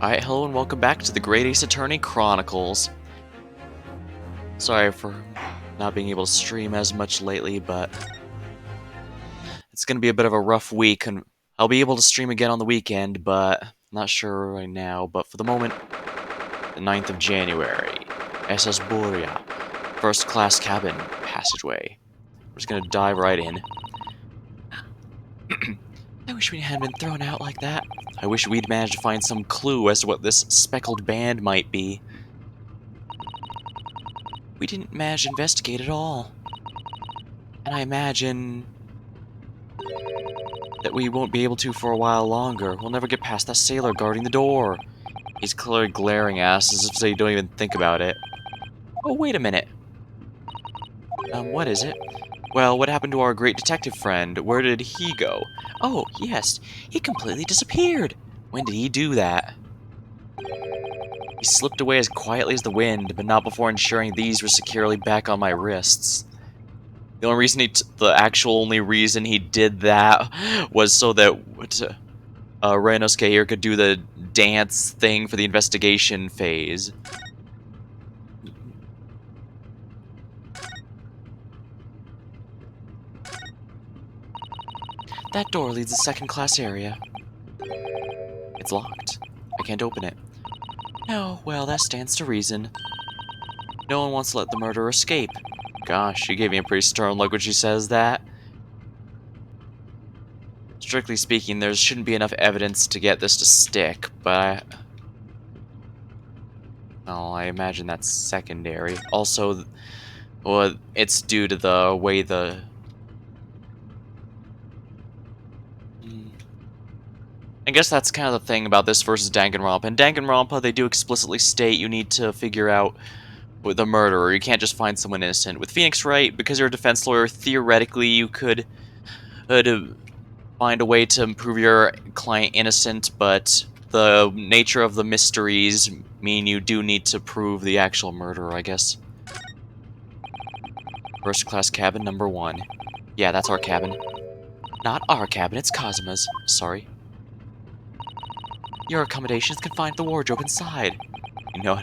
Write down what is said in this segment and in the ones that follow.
Alright, hello and welcome back to the Great Ace Attorney Chronicles. Sorry for not being able to stream as much lately, but it's going to be a bit of a rough week, and I'll be able to stream again on the weekend, but not sure right now. But for the moment, the 9th of January, SS Boria, first class cabin, passageway. We're just going to dive right in. I wish we hadn't been thrown out like that. I wish we'd managed to find some clue as to what this speckled band might be. We didn't manage to investigate at all. And I imagine that we won't be able to for a while longer. We'll never get past that sailor guarding the door. He's clearly glaring at us as if they don't even think about it. Oh, wait a minute. What is it? Well, what happened to our great detective friend? Where did he go? Oh, yes, he completely disappeared. When did he do that? He slipped away as quietly as the wind, but not before ensuring these were securely back on my wrists. The only reason the actual only reason he did that was so that Renosuke here could do the dance thing for the investigation phase. That door leads to the second-class area. It's locked. I can't open it. No, well, that stands to reason. No one wants to let the murderer escape. Gosh, she gave me a pretty stern look when she says that. Strictly speaking, there shouldn't be enough evidence to get this to stick, but I imagine that's secondary. Also, well, it's due to the way I guess that's kind of the thing about this versus Danganronpa. In Danganronpa, they do explicitly state you need to figure out with the murderer. You can't just find someone innocent. With Phoenix Wright, because you're a defense lawyer, theoretically you could find a way to prove your client innocent, but the nature of the mysteries mean you do need to prove the actual murderer, I guess. First class cabin number 1. Yeah, that's our cabin. Not our cabin, it's Kazuma's. Sorry. Your accommodations can find the wardrobe inside. You know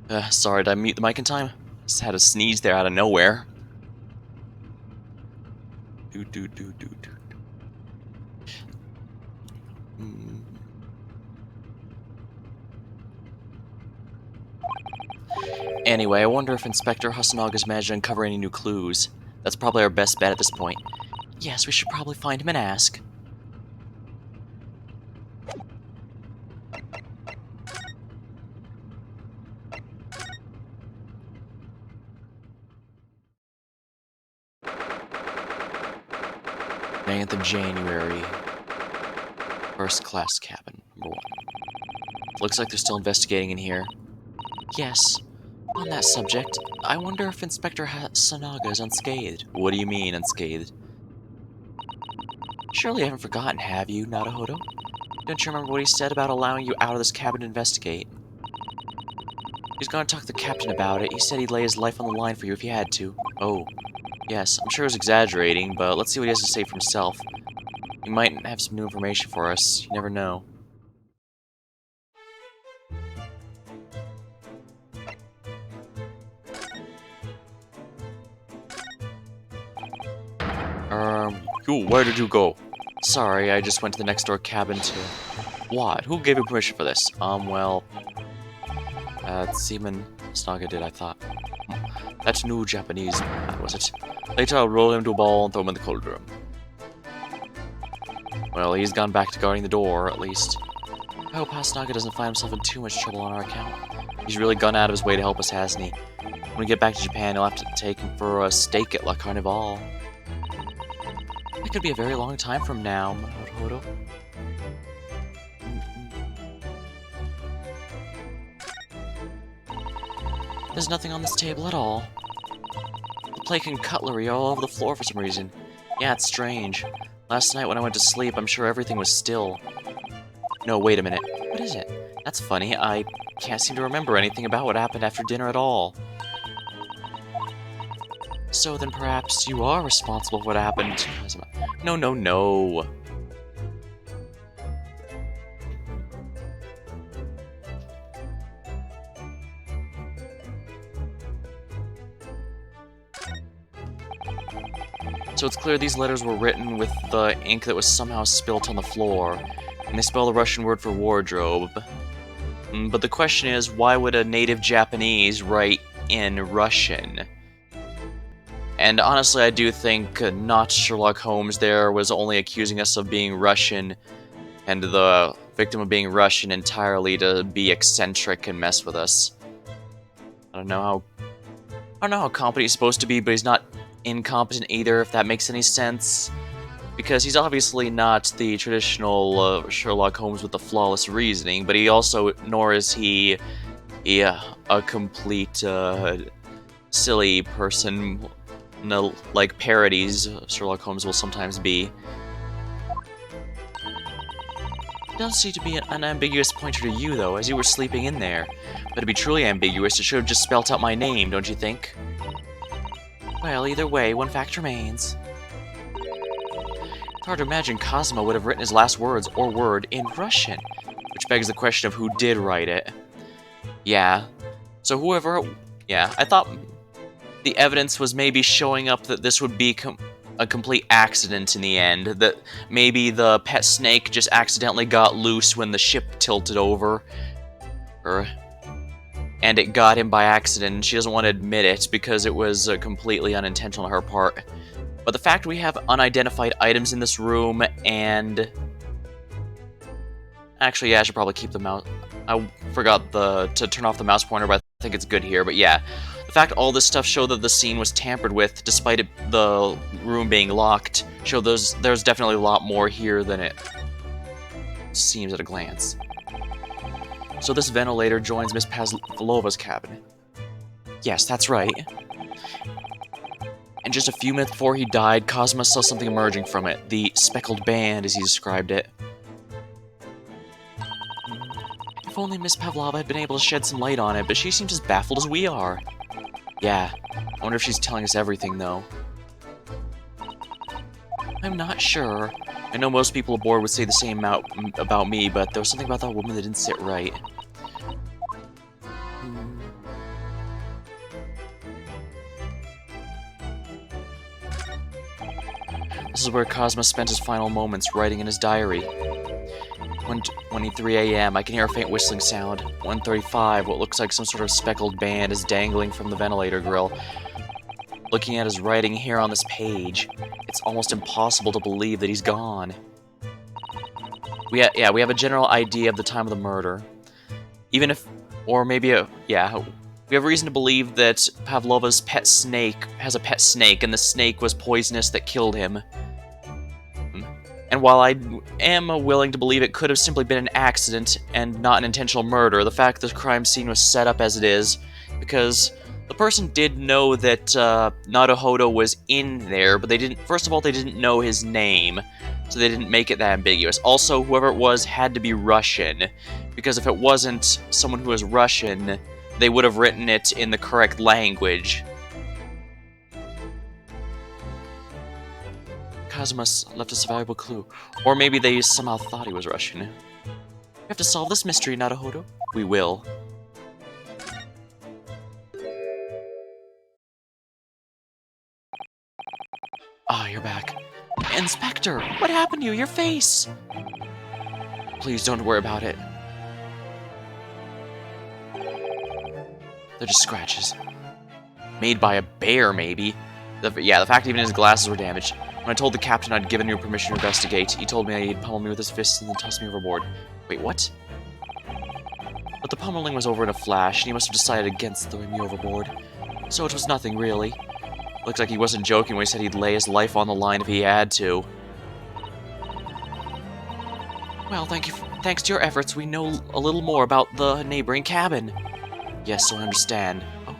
what? Sorry, did I mute the mic in time? Just had a sneeze there out of nowhere. Anyway, I wonder if Inspector Hasanaga's managed to uncover any new clues. That's probably our best bet at this point. Yes, we should probably find him and ask. Ninth of January. First class cabin, number 1. Looks like they're still investigating in here. Yes. On that subject, I wonder if Inspector Hasanaga is unscathed. What do you mean, unscathed? Surely you haven't forgotten, have you, Naruhodo? Don't you remember what he said about allowing you out of this cabin to investigate? He's gonna talk to the captain about it. He said he'd lay his life on the line for you if he had to. Oh. Yes, I'm sure he was exaggerating, but let's see what he has to say for himself. He might have some new information for us. You never know. Where did you go? Sorry, I just went to the next door cabin to... What? Who gave you permission for this? Seaman Snaga did, I thought. That new Japanese man, was it? Later I'll roll him into a ball and throw him in the cold room. Well, he's gone back to guarding the door, at least. I hope Hasanaga doesn't find himself in too much trouble on our account. He's really gone out of his way to help us, hasn't he? When we get back to Japan, he'll have to take him for a steak at La Carnival. That could be a very long time from now, Naruhodo. There's nothing on this table at all. The plate and cutlery are all over the floor for some reason. Yeah, it's strange. Last night when I went to sleep, I'm sure everything was still. No, wait a minute. What is it? That's funny. I can't seem to remember anything about what happened after dinner at all. So then perhaps you are responsible for what happened to Kazuma. No, no, no. So it's clear these letters were written with the ink that was somehow spilt on the floor, and they spell the Russian word for wardrobe. But the question is, why would a native Japanese write in Russian? And honestly, I do think not Sherlock Holmes there was only accusing us of being Russian, and the victim of being Russian entirely to be eccentric and mess with us. I don't know how competent he's supposed to be, but he's not incompetent either, if that makes any sense. Because he's obviously not the traditional Sherlock Holmes with the flawless reasoning, but he also, nor is he a complete silly person, like parodies Sherlock Holmes will sometimes be. It does seem to be an unambiguous pointer to you, though, as you were sleeping in there. But to be truly ambiguous, it should have just spelt out my name, don't you think? Well, either way, one fact remains. It's hard to imagine Kazuma would have written his last words or word in Russian, which begs the question of who did write it. Yeah. So whoever... Yeah, I thought the evidence was maybe showing up that this would be a complete accident in the end, that maybe the pet snake just accidentally got loose when the ship tilted over, and it got him by accident. She doesn't want to admit it because it was completely unintentional on her part. But the fact we have unidentified items in this room and... Actually, yeah, I should probably keep the mouse... I forgot to turn off the mouse pointer, but I think it's good here. But yeah, the fact all this stuff showed that the scene was tampered with, despite the room being locked, showed there's definitely a lot more here than it seems at a glance. So this ventilator joins Miss Pavlova's cabin. Yes, that's right. And just a few minutes before he died, Kazuma saw something emerging from it. The speckled band, as he described it. If only Miss Pavlova had been able to shed some light on it, but she seems as baffled as we are. Yeah, I wonder if she's telling us everything, though. I'm not sure. I know most people aboard would say the same about me, but there was something about that woman that didn't sit right. This is where Kazuma spent his final moments, writing in his diary. 1:23 a.m. I can hear a faint whistling sound. 1:35, what looks like some sort of speckled band is dangling from the ventilator grill. Looking at his writing here on this page, it's almost impossible to believe that he's gone. We have a general idea of the time of the murder. Even if, or maybe we have reason to believe that Pavlova's pet snake has a pet snake, and the snake was poisonous that killed him. And while I am willing to believe it could have simply been an accident and not an intentional murder, the fact that the crime scene was set up as it is, because the person did know that Naruhodo was in there, but they didn't. First of all, they didn't know his name, so they didn't make it that ambiguous. Also, whoever it was had to be Russian, because if it wasn't someone who was Russian, they would have written it in the correct language. Kazuma left us a valuable clue. Or maybe they somehow thought he was Russian. We have to solve this mystery, Naruhodo. We will. Ah, you're back. Inspector, what happened to you? Your face! Please don't worry about it. They're just scratches. Made by a bear, maybe. The fact even his glasses were damaged. When I told the captain I'd given you permission to investigate, he told me he'd pummel me with his fists and then toss me overboard. Wait, what? But the pummeling was over in a flash, and he must have decided against throwing me overboard. So it was nothing, really. Looks like he wasn't joking when he said he'd lay his life on the line if he had to. Well, thanks to your efforts, we know a little more about the neighboring cabin. Yes, so I understand. Oh.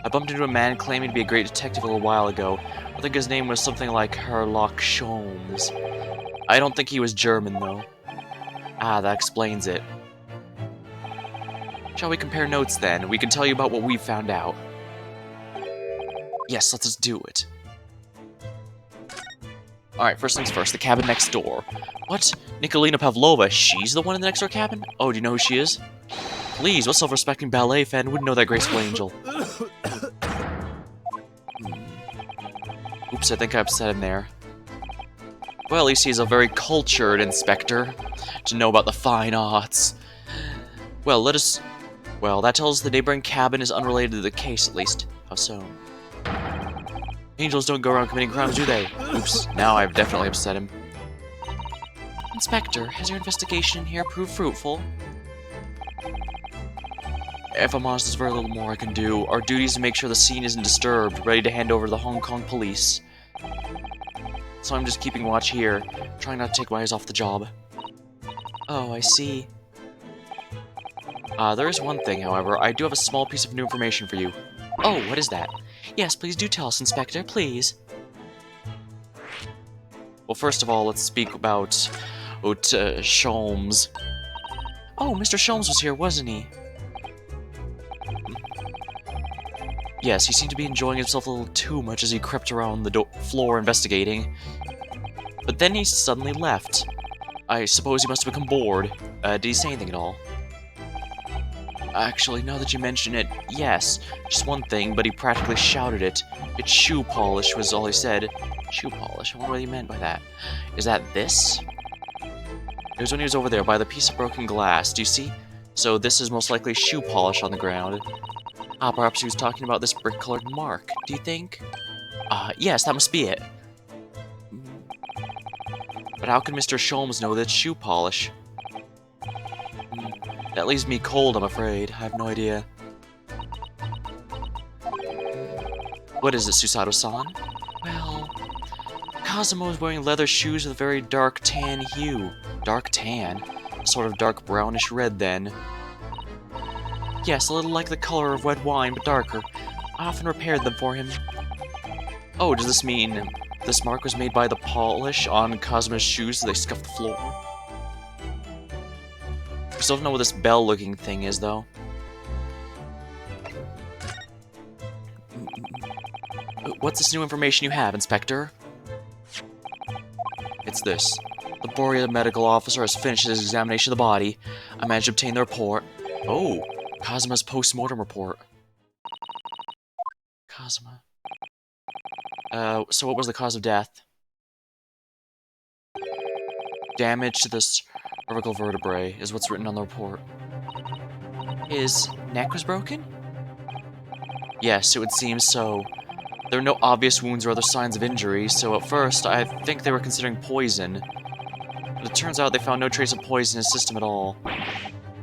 I bumped into a man claiming to be a great detective a little while ago. I think his name was something like Sherlock Holmes. I don't think he was German, though. Ah, that explains it. Shall we compare notes, then? We can tell you about what we've found out. Yes, let's just do it. Alright, first things first, the cabin next door. What? Nikolina Pavlova, she's the one in the next door cabin? Oh, do you know who she is? Please, what self-respecting ballet fan wouldn't know that graceful angel? Oops, I think I upset him there. Well, at least he's a very cultured inspector to know about the fine arts. Well, that tells us the neighboring cabin is unrelated to the case, at least. How so? Angels don't go around committing crimes, do they? Oops, now I've definitely upset him. Inspector, has your investigation here proved fruitful? If I'm honest, there's very little more I can do. Our duty is to make sure the scene isn't disturbed, ready to hand over to the Hong Kong police. So I'm just keeping watch here, trying not to take my eyes off the job. Oh, I see. There is one thing, however. I do have a small piece of new information for you. Oh, what is that? Yes, please do tell us, Inspector, please. Well, first of all, let's speak about Sholmes. Oh, Mr. Sholmes was here, wasn't he? Yes, he seemed to be enjoying himself a little too much as he crept around the floor investigating. But then he suddenly left. I suppose he must have become bored. Did he say anything at all? Actually, now that you mention it, yes. Just one thing, but he practically shouted it. It's shoe polish was all he said. Shoe polish? I wonder what he meant by that. Is that this? It was when he was over there by the piece of broken glass, do you see? So this is most likely shoe polish on the ground. Perhaps he was talking about this brick-colored mark, do you think? Yes, that must be it. But how can Mr. Sholmes know that it's shoe polish? That leaves me cold, I'm afraid. I have no idea. What is it, Susato-san? Well, Cosmo is wearing leather shoes with a very dark tan hue. Dark tan? Sort of dark brownish red, then. Yes, a little like the color of red wine, but darker. I often repaired them for him. Oh, does this mean this mark was made by the polish on Cosmo's shoes so they scuffed the floor? I still don't know what this bell-looking thing is, though. What's this new information you have, Inspector? It's this. The Borea medical officer has finished his examination of the body. I managed to obtain the report. Oh, Cosmo's post-mortem report. Cosmo. So what was the cause of death? Damage to the cervical vertebrae is what's written on the report. His neck was broken? Yes, it would seem so. There are no obvious wounds or other signs of injury, so at first I think they were considering poison. But it turns out they found no trace of poison in his system at all.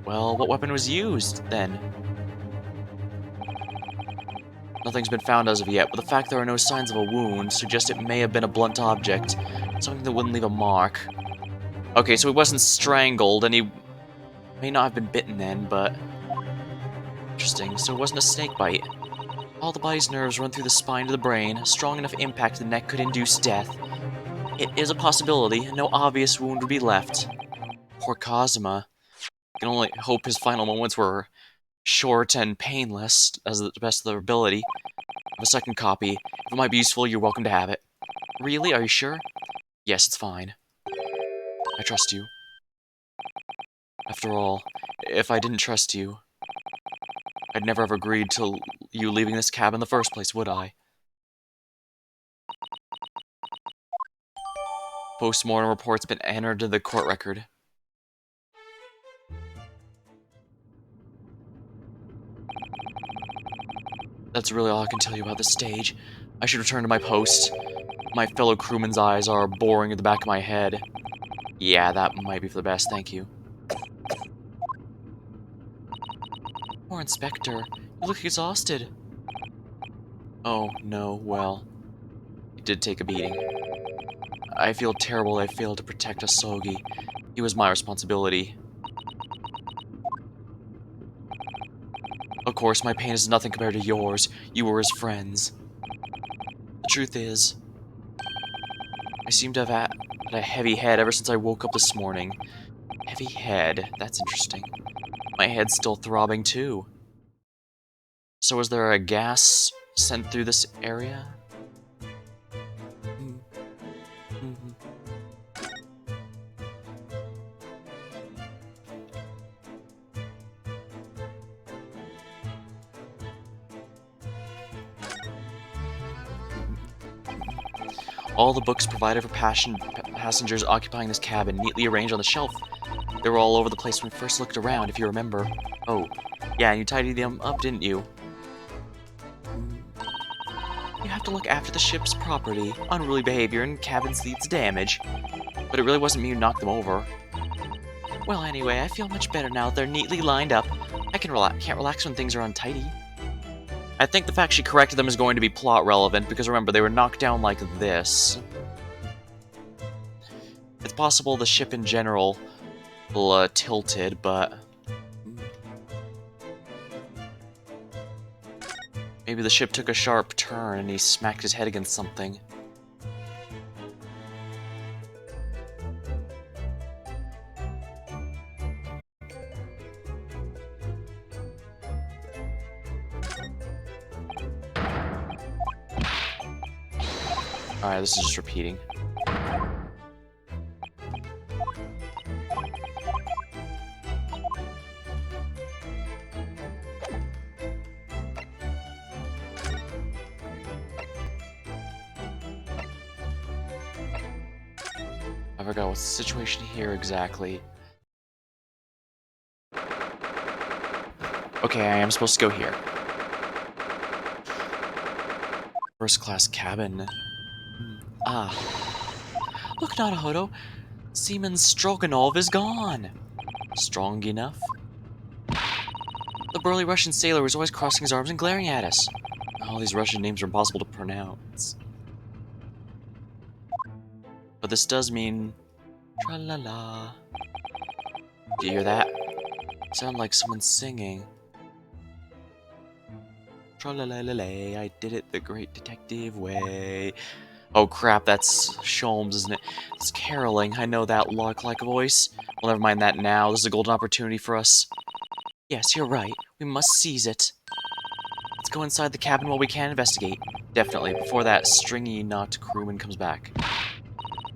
Well, what weapon was used, then? Nothing's been found as of yet, but the fact there are no signs of a wound suggests it may have been a blunt object, something that wouldn't leave a mark. Okay, so he wasn't strangled, and he may not have been bitten then, but... Interesting, so it wasn't a snake bite. All the body's nerves run through the spine to the brain. A strong enough impact to the neck could induce death. It is a possibility, and no obvious wound would be left. Poor Kazuma. I can only hope his final moments were short and painless, as the best of their ability. I have a second copy. If it might be useful, you're welcome to have it. Really? Are you sure? Yes, it's fine. I trust you. After all, if I didn't trust you, I'd never have agreed to you leaving this cabin in the first place, would I? Post-mortem report's been entered to the court record. That's really all I can tell you about this stage. I should return to my post. My fellow crewmen's eyes are boring at the back of my head. Yeah, that might be for the best, thank you. Poor Inspector, you look exhausted. Oh, no, well, he did take a beating. I feel terrible that I failed to protect Asogi. He was my responsibility. Of course, my pain is nothing compared to yours. You were his friends. The truth is, I seem to have had a heavy head ever since I woke up this morning. Heavy head, that's interesting. My head's still throbbing too. So was there a gas sent through this area? All the books provided for passengers occupying this cabin, neatly arranged on the shelf. They were all over the place when we first looked around, if you remember. Oh, yeah, and you tidied them up, didn't you? You have to look after the ship's property. Unruly behavior in cabins leads to damage. But it really wasn't me who knocked them over. Well, anyway, I feel much better now that they're neatly lined up. I can't relax when things are untidy. I think the fact she corrected them is going to be plot relevant, because remember, they were knocked down like this. It's possible the ship in general tilted, but... maybe the ship took a sharp turn and he smacked his head against something. Alright, this is just repeating. I forgot what's the situation here exactly. Okay, I am supposed to go here. First class cabin. Ah. Look, Naruhodo! Seaman Stroganov is gone! Strong enough? The burly Russian sailor was always crossing his arms and glaring at us. All these Russian names are impossible to pronounce. But this does mean... tra-la-la. Do you hear that? Sound like someone singing. Tra-la-la-la-lay, I did it the great detective way. Oh crap, that's Sholmes, isn't it? It's caroling, I know that lark-like voice. Well, never mind that now, this is a golden opportunity for us. Yes, you're right, we must seize it. Let's go inside the cabin while we can investigate. Definitely, before that stringy knot crewman comes back.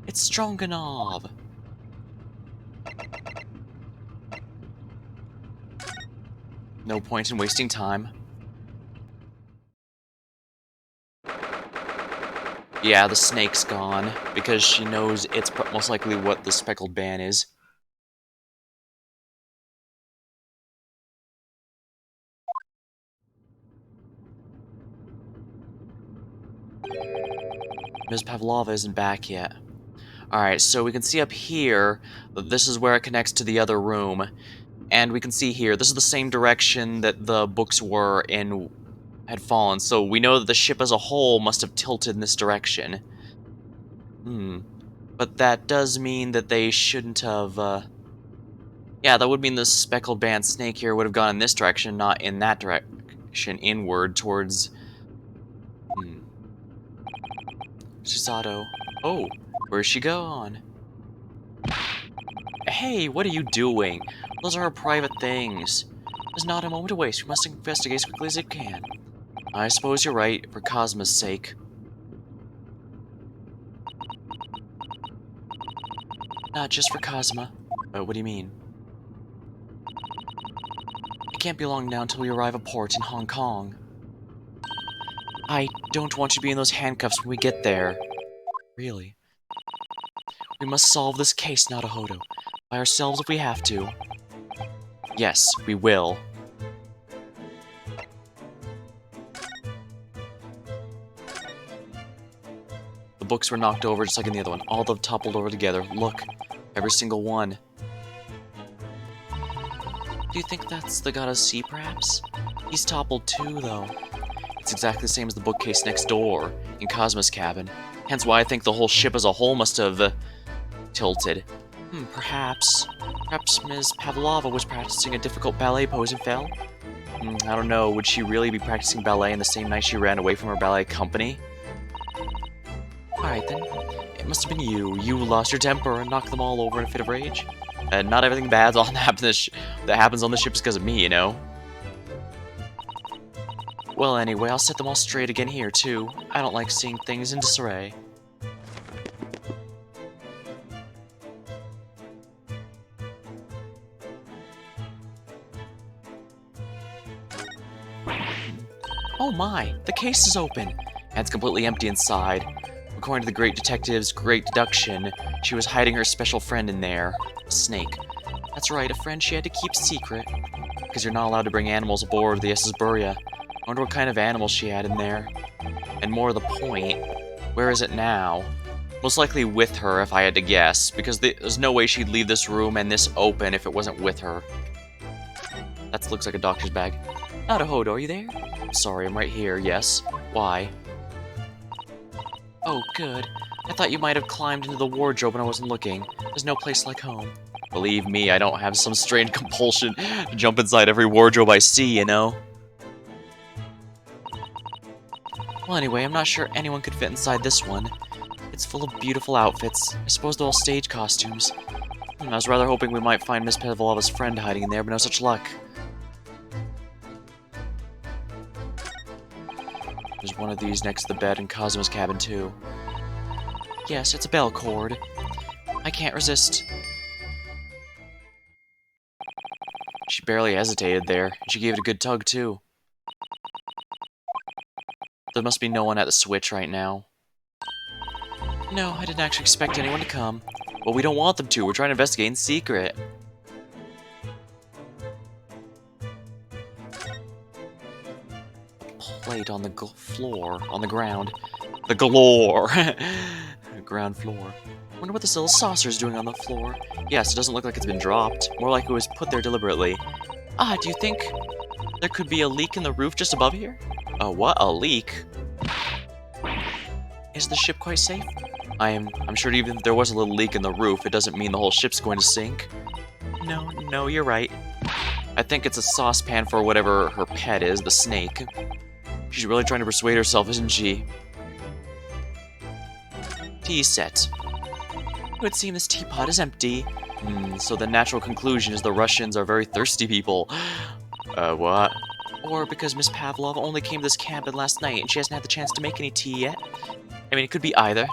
It's Stronganov! No point in wasting time. Yeah, the snake's gone, because she knows it's most likely what the speckled ban is. Ms. Pavlova isn't back yet. Alright, so we can see up here that this is where it connects to the other room. And we can see here, this is the same direction that the books were in had fallen, so we know that the ship as a whole must have tilted in this direction. But that does mean that they shouldn't have, yeah, that would mean the speckled band snake here would have gone in this direction, not in that direction, inward, towards... Susato. Oh, where's she gone? Hey, what are you doing? Those are her private things. There's not a moment to waste. We must investigate as quickly as we can. I suppose you're right, for Cosma's sake. Not just for Cosma. What do you mean? It can't be long now until we arrive at port in Hong Kong. I don't want you to be in those handcuffs when we get there. Really? We must solve this case, Naruhodo. By ourselves if we have to. Yes, we will. The books were knocked over just like in the other one. All of them toppled over together. Look. Every single one. Do you think that's the god of sea, perhaps? He's toppled too, though. It's exactly the same as the bookcase next door, in Cosma's cabin. Hence why I think the whole ship as a whole must have, tilted. Perhaps. Perhaps Ms. Pavlova was practicing a difficult ballet pose and fell? I don't know, would she really be practicing ballet in the same night she ran away from her ballet company? Alright then. It must have been you. You lost your temper and knocked them all over in a fit of rage. And not everything bad that happens on the ship is because of me, you know? Well, anyway, I'll set them all straight again here, too. I don't like seeing things in disarray. Oh my, the case is open, and it's completely empty inside. According to the great detective's great deduction, she was hiding her special friend in there. A snake. That's right, a friend she had to keep secret. Because you're not allowed to bring animals aboard the SS Buria. I wonder what kind of animals she had in there. And more to the point, where is it now? Most likely with her, if I had to guess, because there's no way she'd leave this room and this open if it wasn't with her. That looks like a doctor's bag. Naruhodo, are you there? Sorry, I'm right here, yes. Why? Oh, good. I thought you might have climbed into the wardrobe when I wasn't looking. There's no place like home. Believe me, I don't have some strange compulsion to jump inside every wardrobe I see, you know? Well, anyway, I'm not sure anyone could fit inside this one. It's full of beautiful outfits. I suppose they're all stage costumes. I was rather hoping we might find Miss Pavlova's friend hiding in there, but no such luck. There's one of these next to the bed in Kazuma's cabin, too. Yes, it's a bell cord. I can't resist. She barely hesitated there. She gave it a good tug, too. There must be no one at the switch right now. No, I didn't actually expect anyone to come. Well, we don't want them to. We're trying to investigate in secret. Plate on the floor. On the ground. The galore! Ground floor. Wonder what this little saucer is doing on the floor. Yes, it doesn't look like it's been dropped. More like it was put there deliberately. Ah, do you think there could be a leak in the roof just above here? What? A leak? Is the ship quite safe? I'm sure even if there was a little leak in the roof, it doesn't mean the whole ship's going to sink. No, you're right. I think it's a saucepan for whatever her pet is, the snake. She's really trying to persuade herself, isn't she? Tea set. It would seem this teapot is empty. So the natural conclusion is the Russians are very thirsty people. What? Or because Miss Pavlova only came to this cabin last night and she hasn't had the chance to make any tea yet. I mean, it could be either.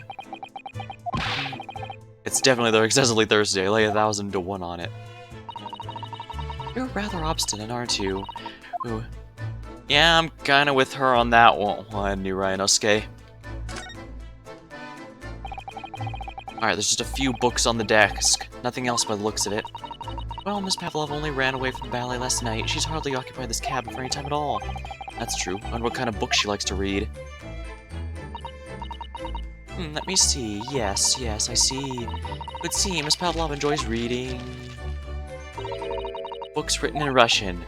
It's definitely they're excessively thirsty. I lay 1,000 to 1 on it. You're rather obstinate, aren't you? Ooh. Yeah, I'm kinda with her on that one, Nirainosuke. Alright, there's just a few books on the desk. Nothing else by the looks of it. Well, Miss Pavlova only ran away from the ballet last night. She's hardly occupied this cabin for any time at all. That's true. I wonder what kind of books she likes to read. Let me see. Yes, I see. It would seem Miss Pavlova enjoys reading books written in Russian.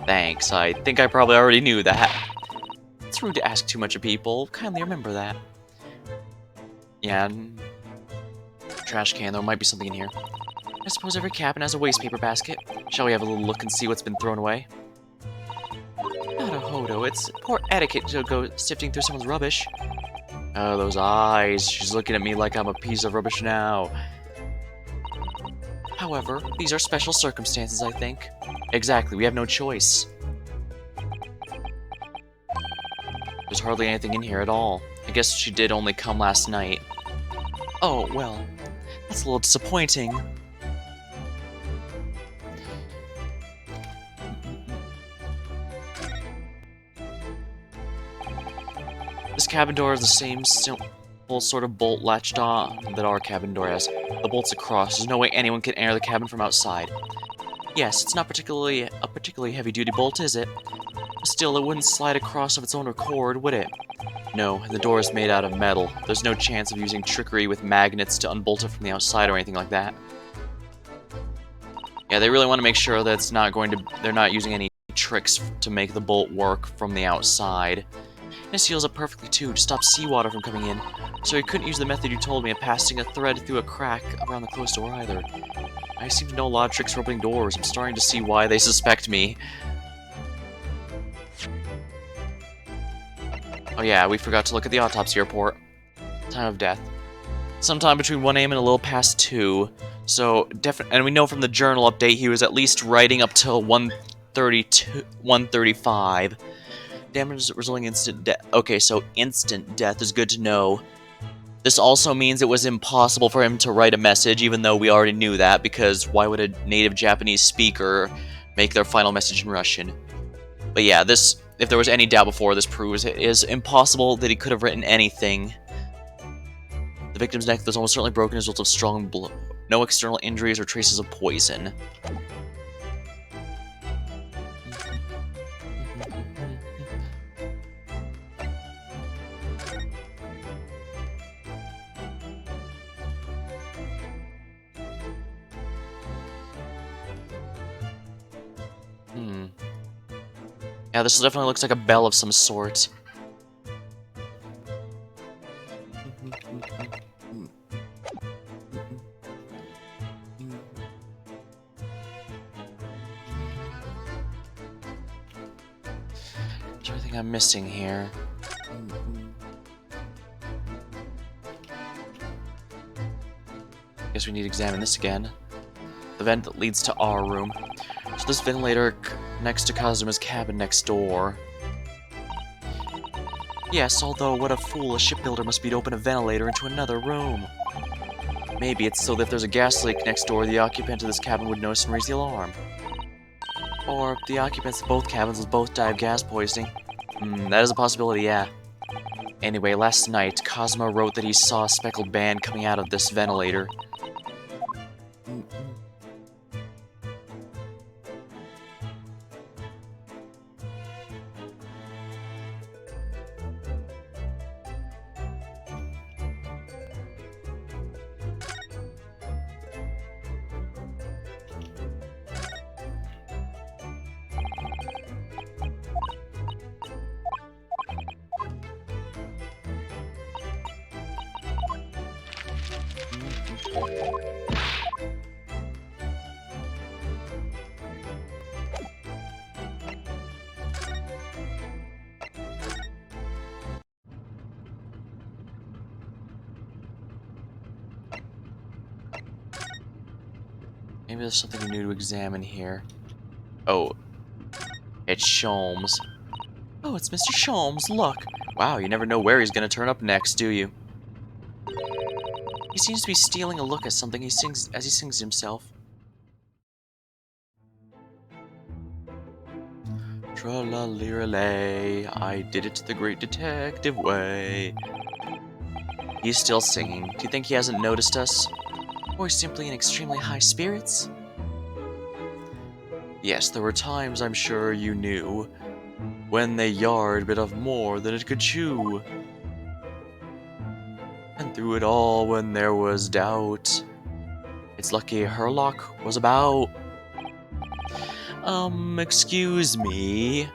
Thanks, I think I probably already knew that. It's rude to ask too much of people. Kindly remember that. Yeah, trash can, there might be something in here. I suppose every cabin has a waste paper basket. Shall we have a little look and see what's been thrown away? Naruhodo, it's poor etiquette to go sifting through someone's rubbish. Oh, those eyes. She's looking at me like I'm a piece of rubbish now. However, these are special circumstances, I think. Exactly, we have no choice. There's hardly anything in here at all. I guess she did only come last night. Oh, well, that's a little disappointing. This cabin door has the same simple sort of bolt latched on that our cabin door has. The bolt's across. There's no way anyone can enter the cabin from outside. Yes, it's not a particularly heavy-duty bolt, is it? Still, it wouldn't slide across of its own accord, would it? No, the door is made out of metal. There's no chance of using trickery with magnets to unbolt it from the outside or anything like that. Yeah, they really want to make sure that it's not going to... they're not using any tricks to make the bolt work from the outside. And it seals up perfectly, too, to stop seawater from coming in. So you couldn't use the method you told me of passing a thread through a crack around the closed door either. I seem to know a lot of tricks for opening doors. I'm starting to see why they suspect me. Oh yeah, we forgot to look at the autopsy report. Time of death. Sometime between 1 AM and a little past 2. So, and we know from the journal update he was at least writing up till 1:35. Damage resulting in instant death. Okay, so instant death is good to know. This also means it was impossible for him to write a message, even though we already knew that, because why would a native Japanese speaker make their final message in Russian? But yeah, this, if there was any doubt before, this proves it is impossible that he could have written anything. The victim's neck was almost certainly broken as a result of strong blow. No external injuries or traces of poison. Yeah, this definitely looks like a bell of some sort. Is there anything I'm missing here? Guess we need to examine this again. The vent that leads to our room. So this ventilator next to Kazuma's cabin next door. Yes, although what a fool a shipbuilder must be to open a ventilator into another room. Maybe it's so that if there's a gas leak next door, the occupant of this cabin would notice and raise the alarm. Or the occupants of both cabins will both die of gas poisoning. That is a possibility, yeah. Anyway, last night, Kazuma wrote that he saw a speckled band coming out of this ventilator. Maybe there's something new to examine here. Oh, it's Sholmes. Oh, it's Mr. Sholmes, look! Wow, you never know where he's gonna turn up next, do you? He seems to be stealing a look at something he sings as he sings to himself. Tra-la-lira-lay, I did it the great detective way. He's still singing. Do you think he hasn't noticed us? Or simply in extremely high spirits? Yes, there were times, I'm sure you knew, when they yarred bit of more than it could chew. And through it all, when there was doubt, it's lucky Herlock was about. Excuse me.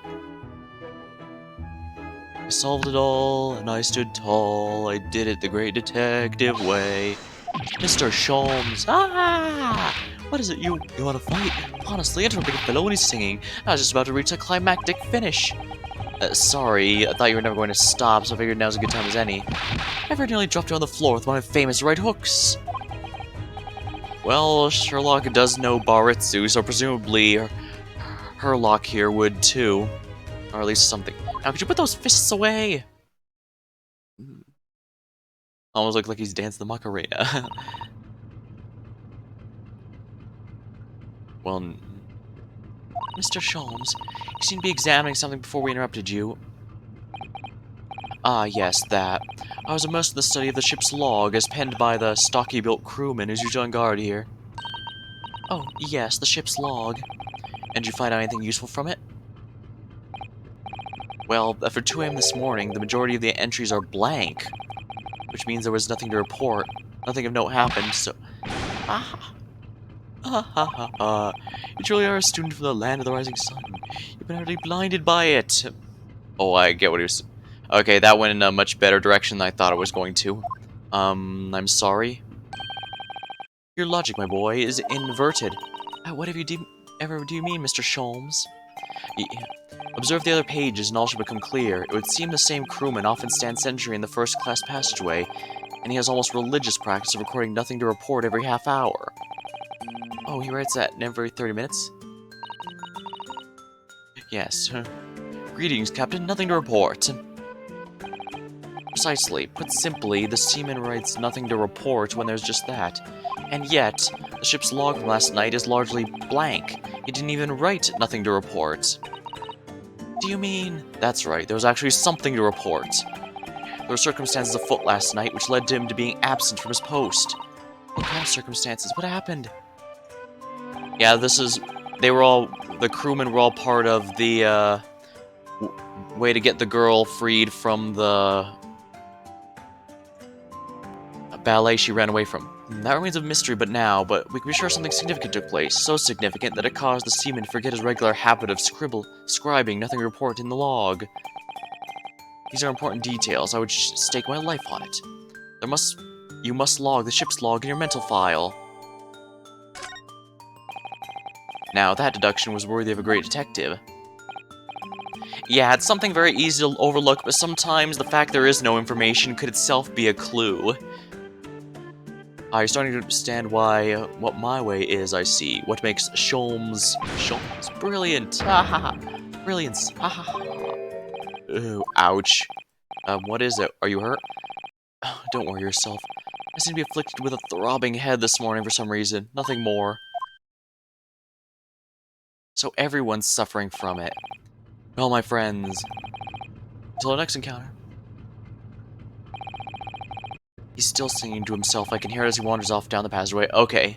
I solved it all, and I stood tall. I did it the great detective way. Mr. Sholmes. Ah! What is it? You want to fight? Honestly, interrupting a fellow when he's singing. I was just about to reach a climactic finish. Sorry, I thought you were never going to stop, so I figured now's a good time as any. Ever nearly dropped you on the floor with one of my famous right hooks? Well, Sherlock does know Baritsu, so presumably Herlock here would too. Or at least something. Now, could you put those fists away? Almost looks like he's dancing the Macarena. Well, Mr. Sholmes, you seem to be examining something before we interrupted you. Ah, yes, that. I was immersed in the study of the ship's log, as penned by the stocky-built crewman who's usually on guard here. Oh, yes, the ship's log. And did you find out anything useful from it? Well, for 2 AM this morning, the majority of the entries are blank, which means there was nothing to report. Nothing of note happened, so... Ah! Ha ha ha ha. You truly are a student from the land of the rising sun. You've been utterly blinded by it. Oh, I get what he was... Okay, that went in a much better direction than I thought it was going to. I'm sorry. Your logic, my boy, is inverted. Whatever you ever do you mean, Mr. Sholmes? Observe the other pages and all should become clear. It would seem the same crewman often stands sentry in the first-class passageway, and he has almost religious practice of recording nothing to report every half hour. Oh, he writes that every 30 minutes? Yes. Greetings, Captain. Nothing to report. Precisely. Put simply, the seaman writes nothing to report when there's just that. And yet, the ship's log from last night is largely blank. He didn't even write nothing to report. Do you mean? That's right, there was actually something to report. There were circumstances afoot last night which led to him to being absent from his post. What kind of circumstances? What happened? Yeah, the crewmen were all part of the, way to get the girl freed from the ballet she ran away from. That remains a mystery but we can be sure something significant took place, so significant that it caused the seaman to forget his regular habit of scribing nothing to report in the log. These are important details. I would stake my life on it. You must log the ship's log in your mental file. Now, that deduction was worthy of a great detective. Yeah, it's something very easy to overlook, but sometimes the fact there is no information could itself be a clue. You're starting to understand what my way is, I see. What makes Sholmes brilliant. Ha ha ha. Brilliance. Ha ha ha. Ooh, ouch. What is it? Are you hurt? Oh, don't worry yourself. I seem to be afflicted with a throbbing head this morning for some reason. Nothing more. So everyone's suffering from it. Well, my friends. Until our next encounter. He's still singing to himself. I can hear it as he wanders off down the passageway. Okay.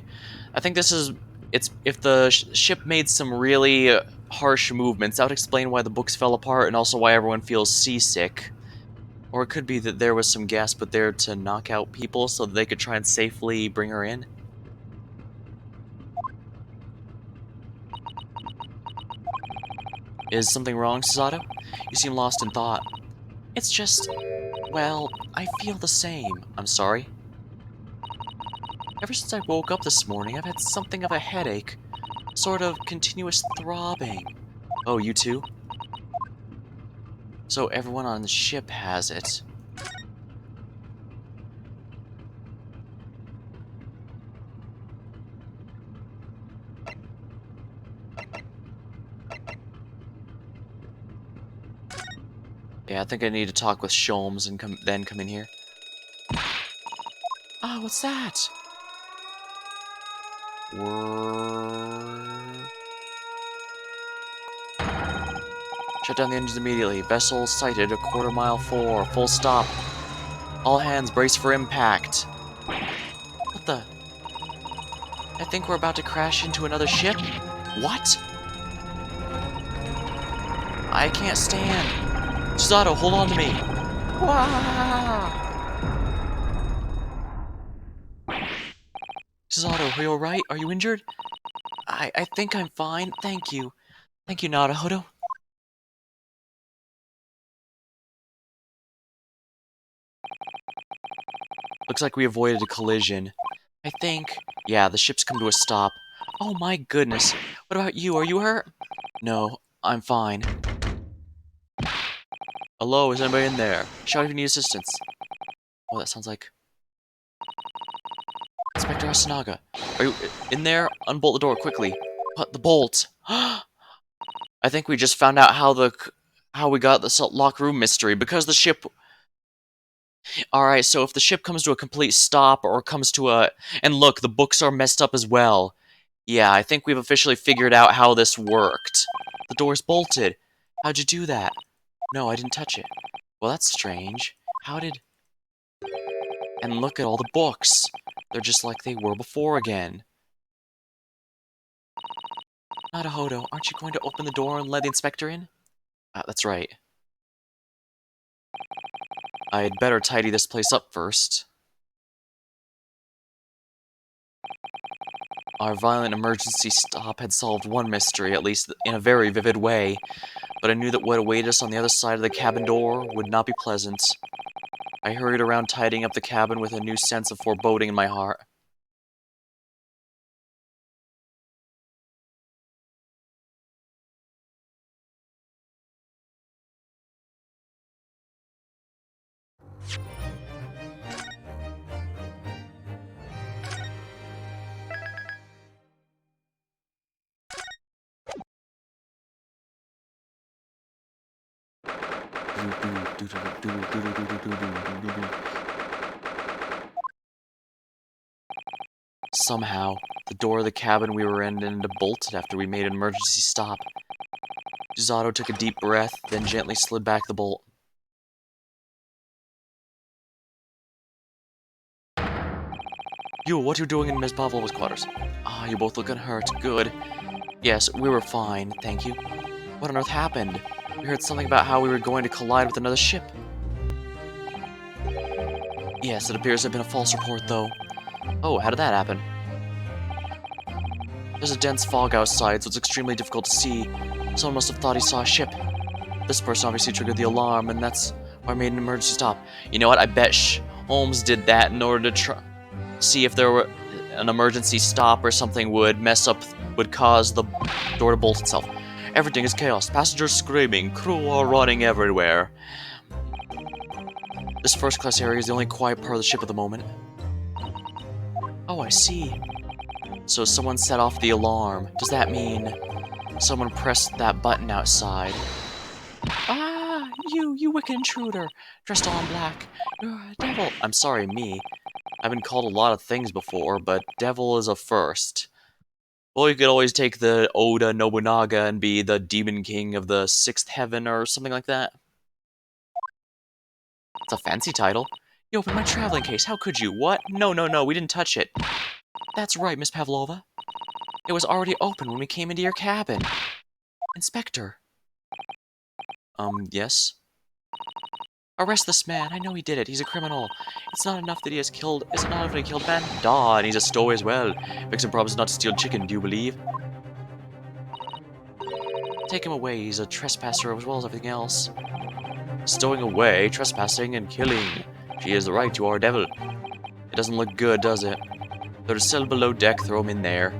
I think this is... If the ship made some really harsh movements, that would explain why the books fell apart and also why everyone feels seasick. Or it could be that there was some gas put there to knock out people so that they could try and safely bring her in. Is something wrong, Susato? You seem lost in thought. It's just... well, I feel the same. I'm sorry. Ever since I woke up this morning, I've had something of a headache. Sort of continuous throbbing. Oh, you too? So everyone on the ship has it. Yeah, I think I need to talk with Sholmes and then come in here. Ah, what's that? Shut down the engines immediately. Vessel sighted a quarter-mile forward. Full stop. All hands brace for impact. What the? I think we're about to crash into another ship? What? I can't stand. Susato, hold on to me. Wah! Susato, are you alright? Are you injured? I think I'm fine. Thank you. Thank you, Naruhodo. Looks like we avoided a collision. I think... yeah, the ship's come to a stop. Oh my goodness. What about you? Are you hurt? No, I'm fine. Hello, is anybody in there? Shout if you need assistance. Oh, that sounds like... Inspector Asanaga. Are you in there? Unbolt the door, quickly. What? The bolt? I think we just found out how we got the locked room mystery, because the ship... Alright, so if the ship comes to a complete stop, or comes to a... and look, the books are messed up as well. Yeah, I think we've officially figured out how this worked. The door's bolted. How'd you do that? No, I didn't touch it. Well, that's strange. How did... And look at all the books. They're just like they were before again. Naruhodo, aren't you going to open the door and let the inspector in? That's right. I'd better tidy this place up first. Our violent emergency stop had solved one mystery, at least in a very vivid way, but I knew that what awaited us on the other side of the cabin door would not be pleasant. I hurried around tidying up the cabin with a new sense of foreboding in my heart. Somehow, the door of the cabin we were in ended up bolted after we made an emergency stop. Susato took a deep breath, then gently slid back the bolt. You, what are you doing in Ms. Pavlova's quarters? Ah, you both look unhurt. Good. Yes, we were fine, thank you. What on earth happened? We heard something about how we were going to collide with another ship. Yes, it appears to have been a false report, though. Oh, how did that happen? There's a dense fog outside, so it's extremely difficult to see. Someone must have thought he saw a ship. This person obviously triggered the alarm, and that's why I made an emergency stop. You know what? I bet Holmes did that in order to see if there were an emergency stop or something would cause the door to bolt itself. Everything is chaos. Passengers screaming, crew are running everywhere. This first-class area is the only quiet part of the ship at the moment. Oh, I see. So someone set off the alarm. Does that mean someone pressed that button outside? Ah, you wicked intruder, dressed all in black. You're a devil. I'm sorry, me. I've been called a lot of things before, but devil is a first. Well, you could always take the Oda Nobunaga and be the Demon King of the Sixth Heaven or something like that. It's a fancy title. You opened my traveling case. How could you? What? No, we didn't touch it. That's right, Miss Pavlova. It was already open when we came into your cabin. Inspector. Yes? Arrest this man. I know he did it. He's a criminal. It's not enough that he has killed... Is it not enough that he killed men? Duh, and he's a stowaway as well. Vixen promised not to steal chicken, do you believe? Take him away. He's a trespasser as well as everything else. Stowing away, trespassing, and killing. She has the right to our devil. It doesn't look good, does it? There's a cell below deck, throw him in there.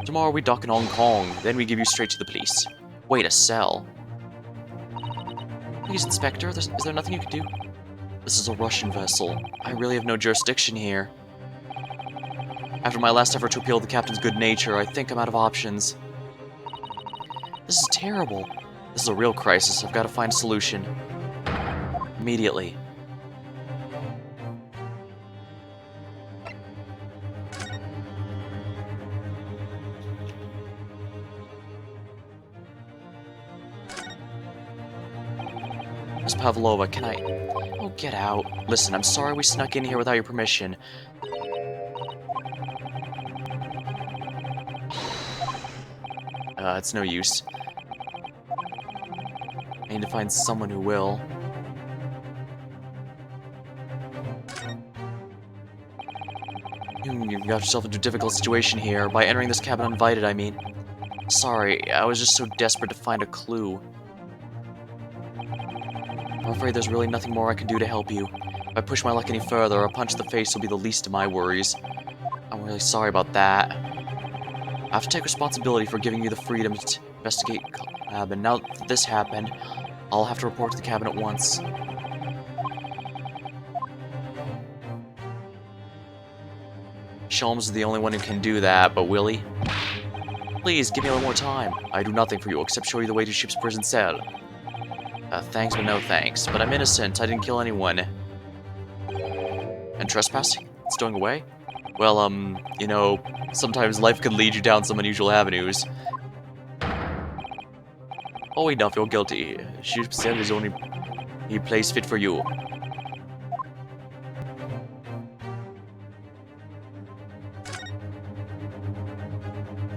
Tomorrow we dock in Hong Kong, then we give you straight to the police. Wait, a cell? Please, Inspector, is there nothing you can do? This is a Russian vessel. I really have no jurisdiction here. After my last effort to appeal to the captain's good nature, I think I'm out of options. This is terrible. This is a real crisis. I've got to find a solution. Immediately. Miss Pavlova, can I... Oh, get out. Listen, I'm sorry we snuck in here without your permission. It's no use. I need to find someone who will. You got yourself into a difficult situation here. By entering this cabin uninvited, I mean. Sorry, I was just so desperate to find a clue. I'm afraid there's really nothing more I can do to help you. If I push my luck any further, a punch to the face will be the least of my worries. I'm really sorry about that. I have to take responsibility for giving you the freedom to investigate the cabin. Now that this happened, I'll have to report to the cabin at once. Sholmes is the only one who can do that, but will he? Please, give me a little more time. I do nothing for you except show you the way to ship's prison cell. Thanks, but no thanks. But I'm innocent. I didn't kill anyone. And trespassing? Stowing away? Well, you know, sometimes life can lead you down some unusual avenues. Oh, enough, you're guilty. Ship's cell is only a place fit for you.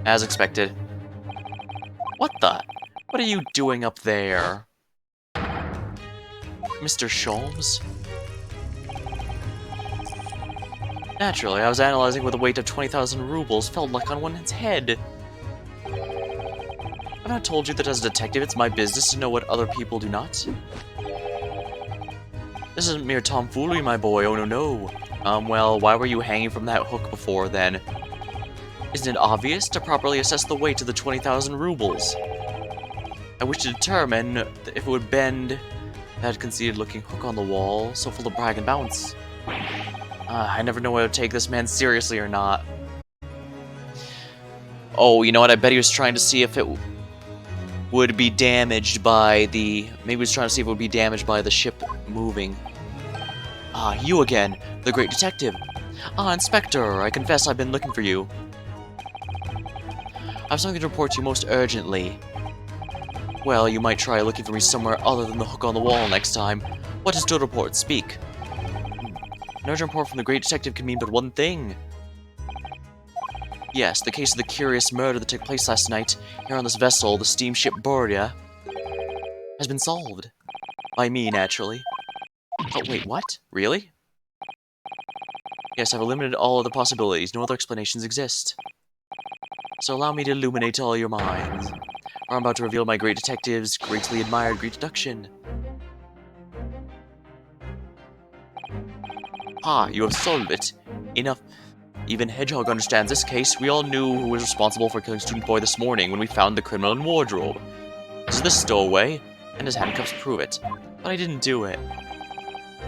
As expected. What the? What are you doing up there? Mr. Sholmes? Naturally, I was analyzing with a weight of 20,000 rubles felt like on one's head. I've not told you that as a detective it's my business to know what other people do not. This isn't mere tomfoolery, my boy, oh no. Well, why were you hanging from that hook before then? Isn't it obvious to properly assess the weight of the 20,000 rubles? I wish to determine if it would bend that conceited-looking hook on the wall, so full of brag and bounce. I never know whether to take this man seriously or not. Oh, you know what? I bet he was trying to see if it would be damaged by the... Maybe he was trying to see if it would be damaged by the ship moving. Ah, you again, the great detective. Ah, Inspector, I confess I've been looking for you. I have something to report to you most urgently. Well, you might try looking for me somewhere other than the hook on the wall next time. What is to report? Speak. An urgent report from the great detective can mean but one thing. Yes, the case of the curious murder that took place last night here on this vessel, the steamship Borea, has been solved. By me, naturally. Oh, wait, what? Really? Yes, I've eliminated all other possibilities. No other explanations exist. So allow me to illuminate all your minds. I'm about to reveal my great detective's greatly admired great deduction. Ha, you have solved it. Enough. Even Hedgehog understands this case. We all knew who was responsible for killing Student Boy this morning when we found the criminal in wardrobe. This is the stowaway, and his handcuffs prove it. But I didn't do it.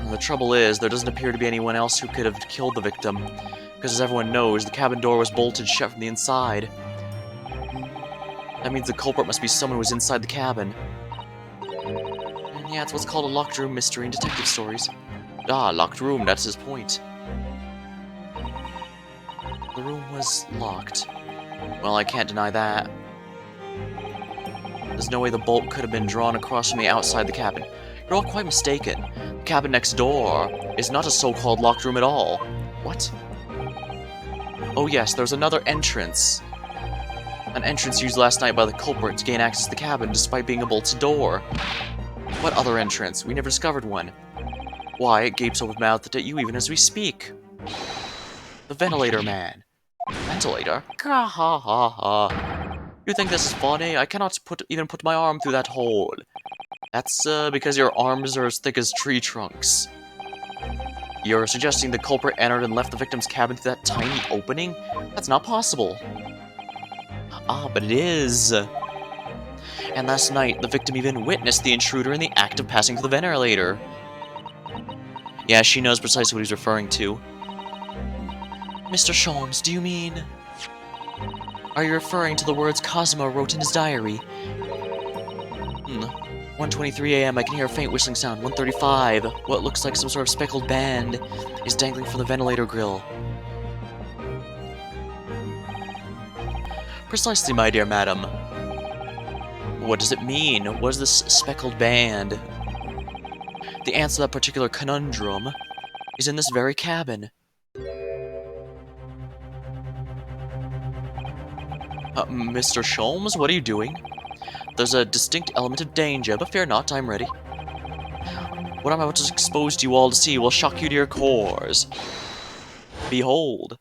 Well, the trouble is, there doesn't appear to be anyone else who could have killed the victim. Because as everyone knows, the cabin door was bolted shut from the inside. That means the culprit must be someone who was inside the cabin. And yeah, it's what's called a locked room mystery in detective stories. Ah, locked room, that's his point. The room was locked. Well, I can't deny that. There's no way the bolt could have been drawn across from the outside the cabin. You're all quite mistaken. The cabin next door is not a so-called locked room at all. What? Oh yes, there's another entrance. An entrance used last night by the culprit to gain access to the cabin despite being a bolted door. What other entrance? We never discovered one. Why, it gapes open-mouthed at you even as we speak. The ventilator man. Ventilator? Gah ha ha ha. You think this is funny? I cannot even put my arm through that hole. That's because your arms are as thick as tree trunks. You're suggesting the culprit entered and left the victim's cabin through that tiny opening? That's not possible. Ah, but it is. And last night, the victim even witnessed the intruder in the act of passing through the ventilator. Yeah, she knows precisely what he's referring to. Mr. Sholmes, do you mean... Are you referring to the words Cosmo wrote in his diary? 1:23 a.m. I can hear a faint whistling sound. 1:35. What looks like some sort of speckled band is dangling from the ventilator grill. Precisely, my dear madam. What does it mean? What is this speckled band? The answer to that particular conundrum is in this very cabin. Mr. Sholmes, what are you doing? There's a distinct element of danger, but fear not, I'm ready. What I'm about to expose to you all to see will shock you to your cores. Behold.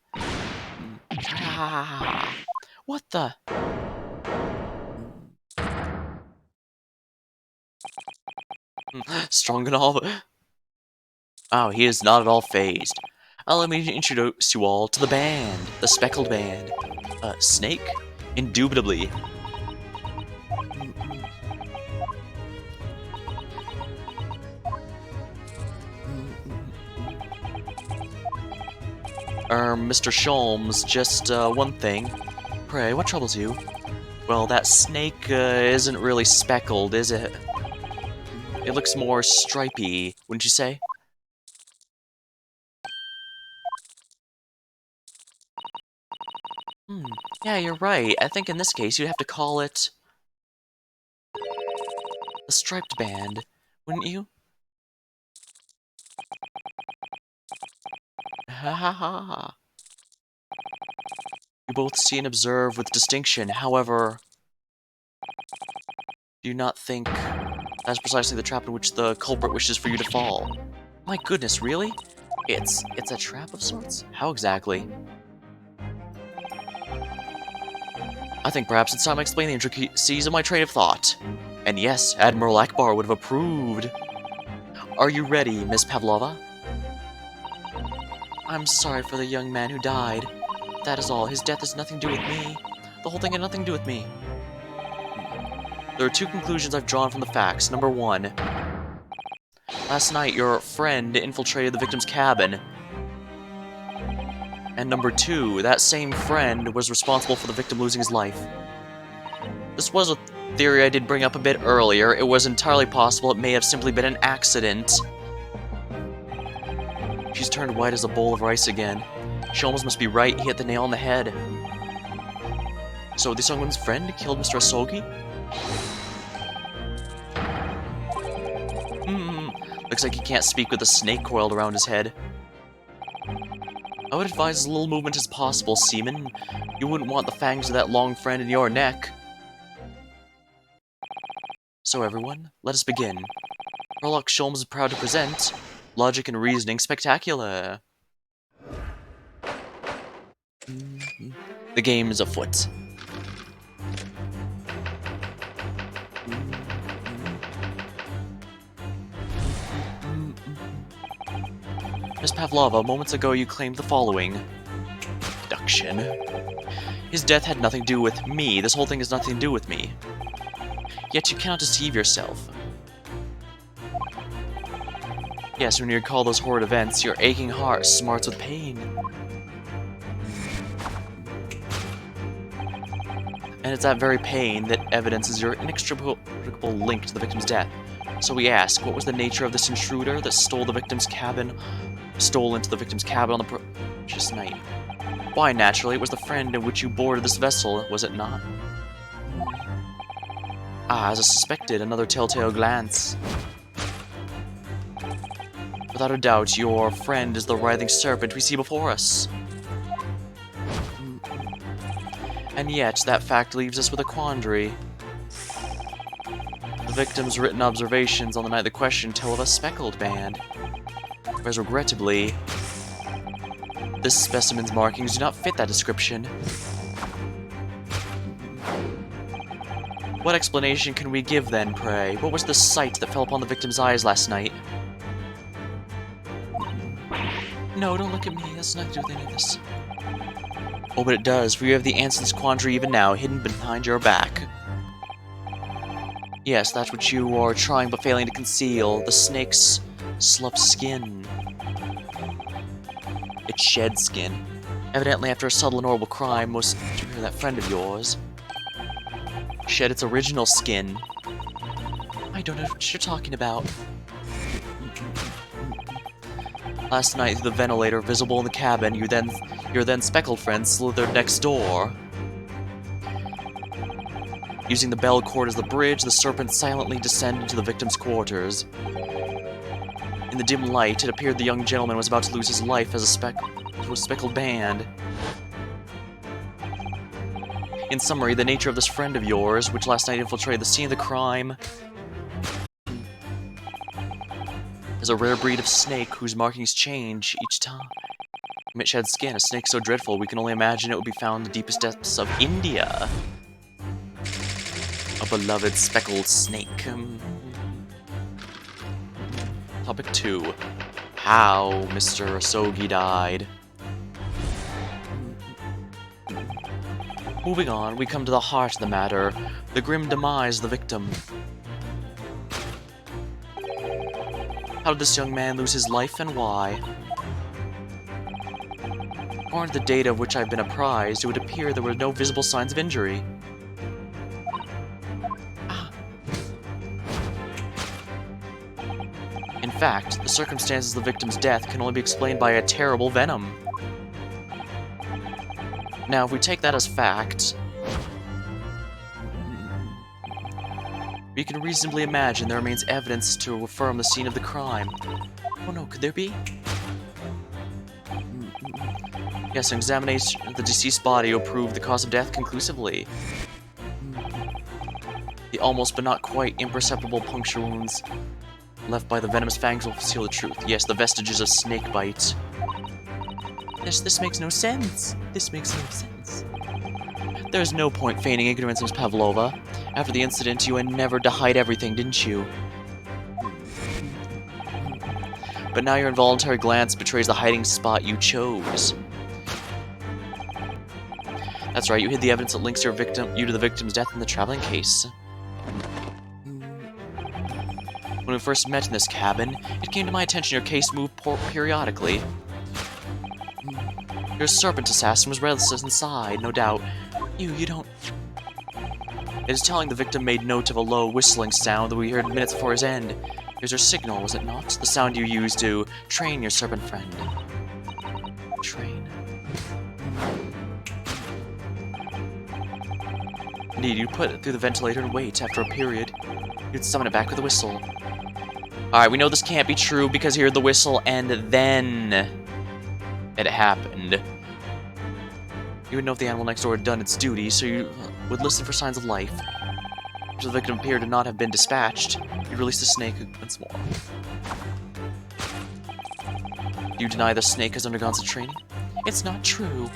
What the? Strong and all. Oh, he is not at all phased. Allow me to introduce you all to the band, the speckled band. Snake? Indubitably. Mr. Sholmes, just, one thing. Pray, what troubles you? Well, that snake, isn't really speckled, is it? It looks more stripy, wouldn't you say? Yeah, you're right. I think in this case you'd have to call it... the striped band, wouldn't you? Ha ha ha. You both see and observe with distinction, however... do you not think that's precisely the trap in which the culprit wishes for you to fall? My goodness, really? It's a trap of sorts? How exactly? I think perhaps it's time I explain the intricacies of my train of thought. And yes, Admiral Akbar would have approved. Are you ready, Miss Pavlova? I'm sorry for the young man who died. That is all. His death has nothing to do with me. The whole thing had nothing to do with me. There are two conclusions I've drawn from the facts. Number one, last night your friend infiltrated the victim's cabin. And number two, that same friend was responsible for the victim losing his life. This was theory I did bring up a bit earlier. It was entirely possible it may have simply been an accident. She's turned white as a bowl of rice again. She almost must be right. He hit the nail on the head. So this young woman's friend killed Mr. Asogi? Looks like he can't speak with a snake coiled around his head. I would advise as little movement as possible, Seaman. You wouldn't want the fangs of that long friend in your neck. So everyone, let us begin. Sherlock Sholmes is proud to present Logic and Reasoning Spectacular. The game is afoot. Miss Pavlova, moments ago you claimed the following. Deduction. His death had nothing to do with me. This whole thing has nothing to do with me. Yet you cannot deceive yourself. Yes, when you recall those horrid events, your aching heart smarts with pain. And it's that very pain that evidences your inextricable link to the victim's death. So we ask, what was the nature of this intruder that stole into the victim's cabin on the previous night? Why, naturally, it was the friend in which you boarded this vessel, was it not? Ah, as I suspected, another telltale glance. Without a doubt, your friend is the writhing serpent we see before us. And yet, that fact leaves us with a quandary. The victim's written observations on the night of the question tell of a speckled band. Whereas, regrettably, this specimen's markings do not fit that description. What explanation can we give then, pray? What was the sight that fell upon the victim's eyes last night? No, don't look at me. That's nothing to do with any of this. Oh, but it does, for you have the answer to this quandary even now, hidden behind your back. Yes, that's what you are trying but failing to conceal. The snake's sloughed skin. It shed skin. Evidently, after a subtle and horrible crime, most that friend of yours shed its original skin. I don't know what you're talking about. Last night, through the ventilator visible in the cabin, your then speckled friend slithered next door. Using the bell cord as the bridge, the serpent silently descended to the victim's quarters. In the dim light, it appeared the young gentleman was about to lose his life as a speckled band. In summary, the nature of this friend of yours, which last night infiltrated the scene of the crime, is a rare breed of snake whose markings change each time it sheds skin. A snake so dreadful we can only imagine it would be found in the deepest depths of India. A beloved speckled snake. Topic 2. How Mr. Asogi died. Moving on, we come to the heart of the matter. The grim demise of the victim. How did this young man lose his life and why? According to the data of which I've been apprised, it would appear there were no visible signs of injury. In fact, the circumstances of the victim's death can only be explained by a terrible venom. Now, if we take that as fact, we can reasonably imagine there remains evidence to affirm the scene of the crime. Oh no, could there be? Yes, an examination of the deceased body will prove the cause of death conclusively. The almost but not quite imperceptible puncture wounds left by the venomous fangs will conceal the truth. Yes, the vestiges of snake bite. This makes no sense. This makes no sense. There's no point feigning ignorance, Miss Pavlova. After the incident, you endeavored to hide everything, didn't you? But now your involuntary glance betrays the hiding spot you chose. That's right, you hid the evidence that links you to the victim's death in the traveling case. When we first met in this cabin, it came to my attention your case moved periodically. Your serpent assassin was restless inside, no doubt. You don't... It is telling the victim made note of a low whistling sound that we heard minutes before his end. Here's your signal, was it not? The sound you used to train your serpent friend. Train. Indeed, you put it through the ventilator and wait. After a period, you'd summon it back with a whistle. Alright, we know this can't be true because you heard the whistle and then it happened. You would know if the animal next door had done its duty, so you would listen for signs of life. If the victim appeared to not have been dispatched, you'd release the snake once more. Do you deny the snake has undergone such training? It's not true.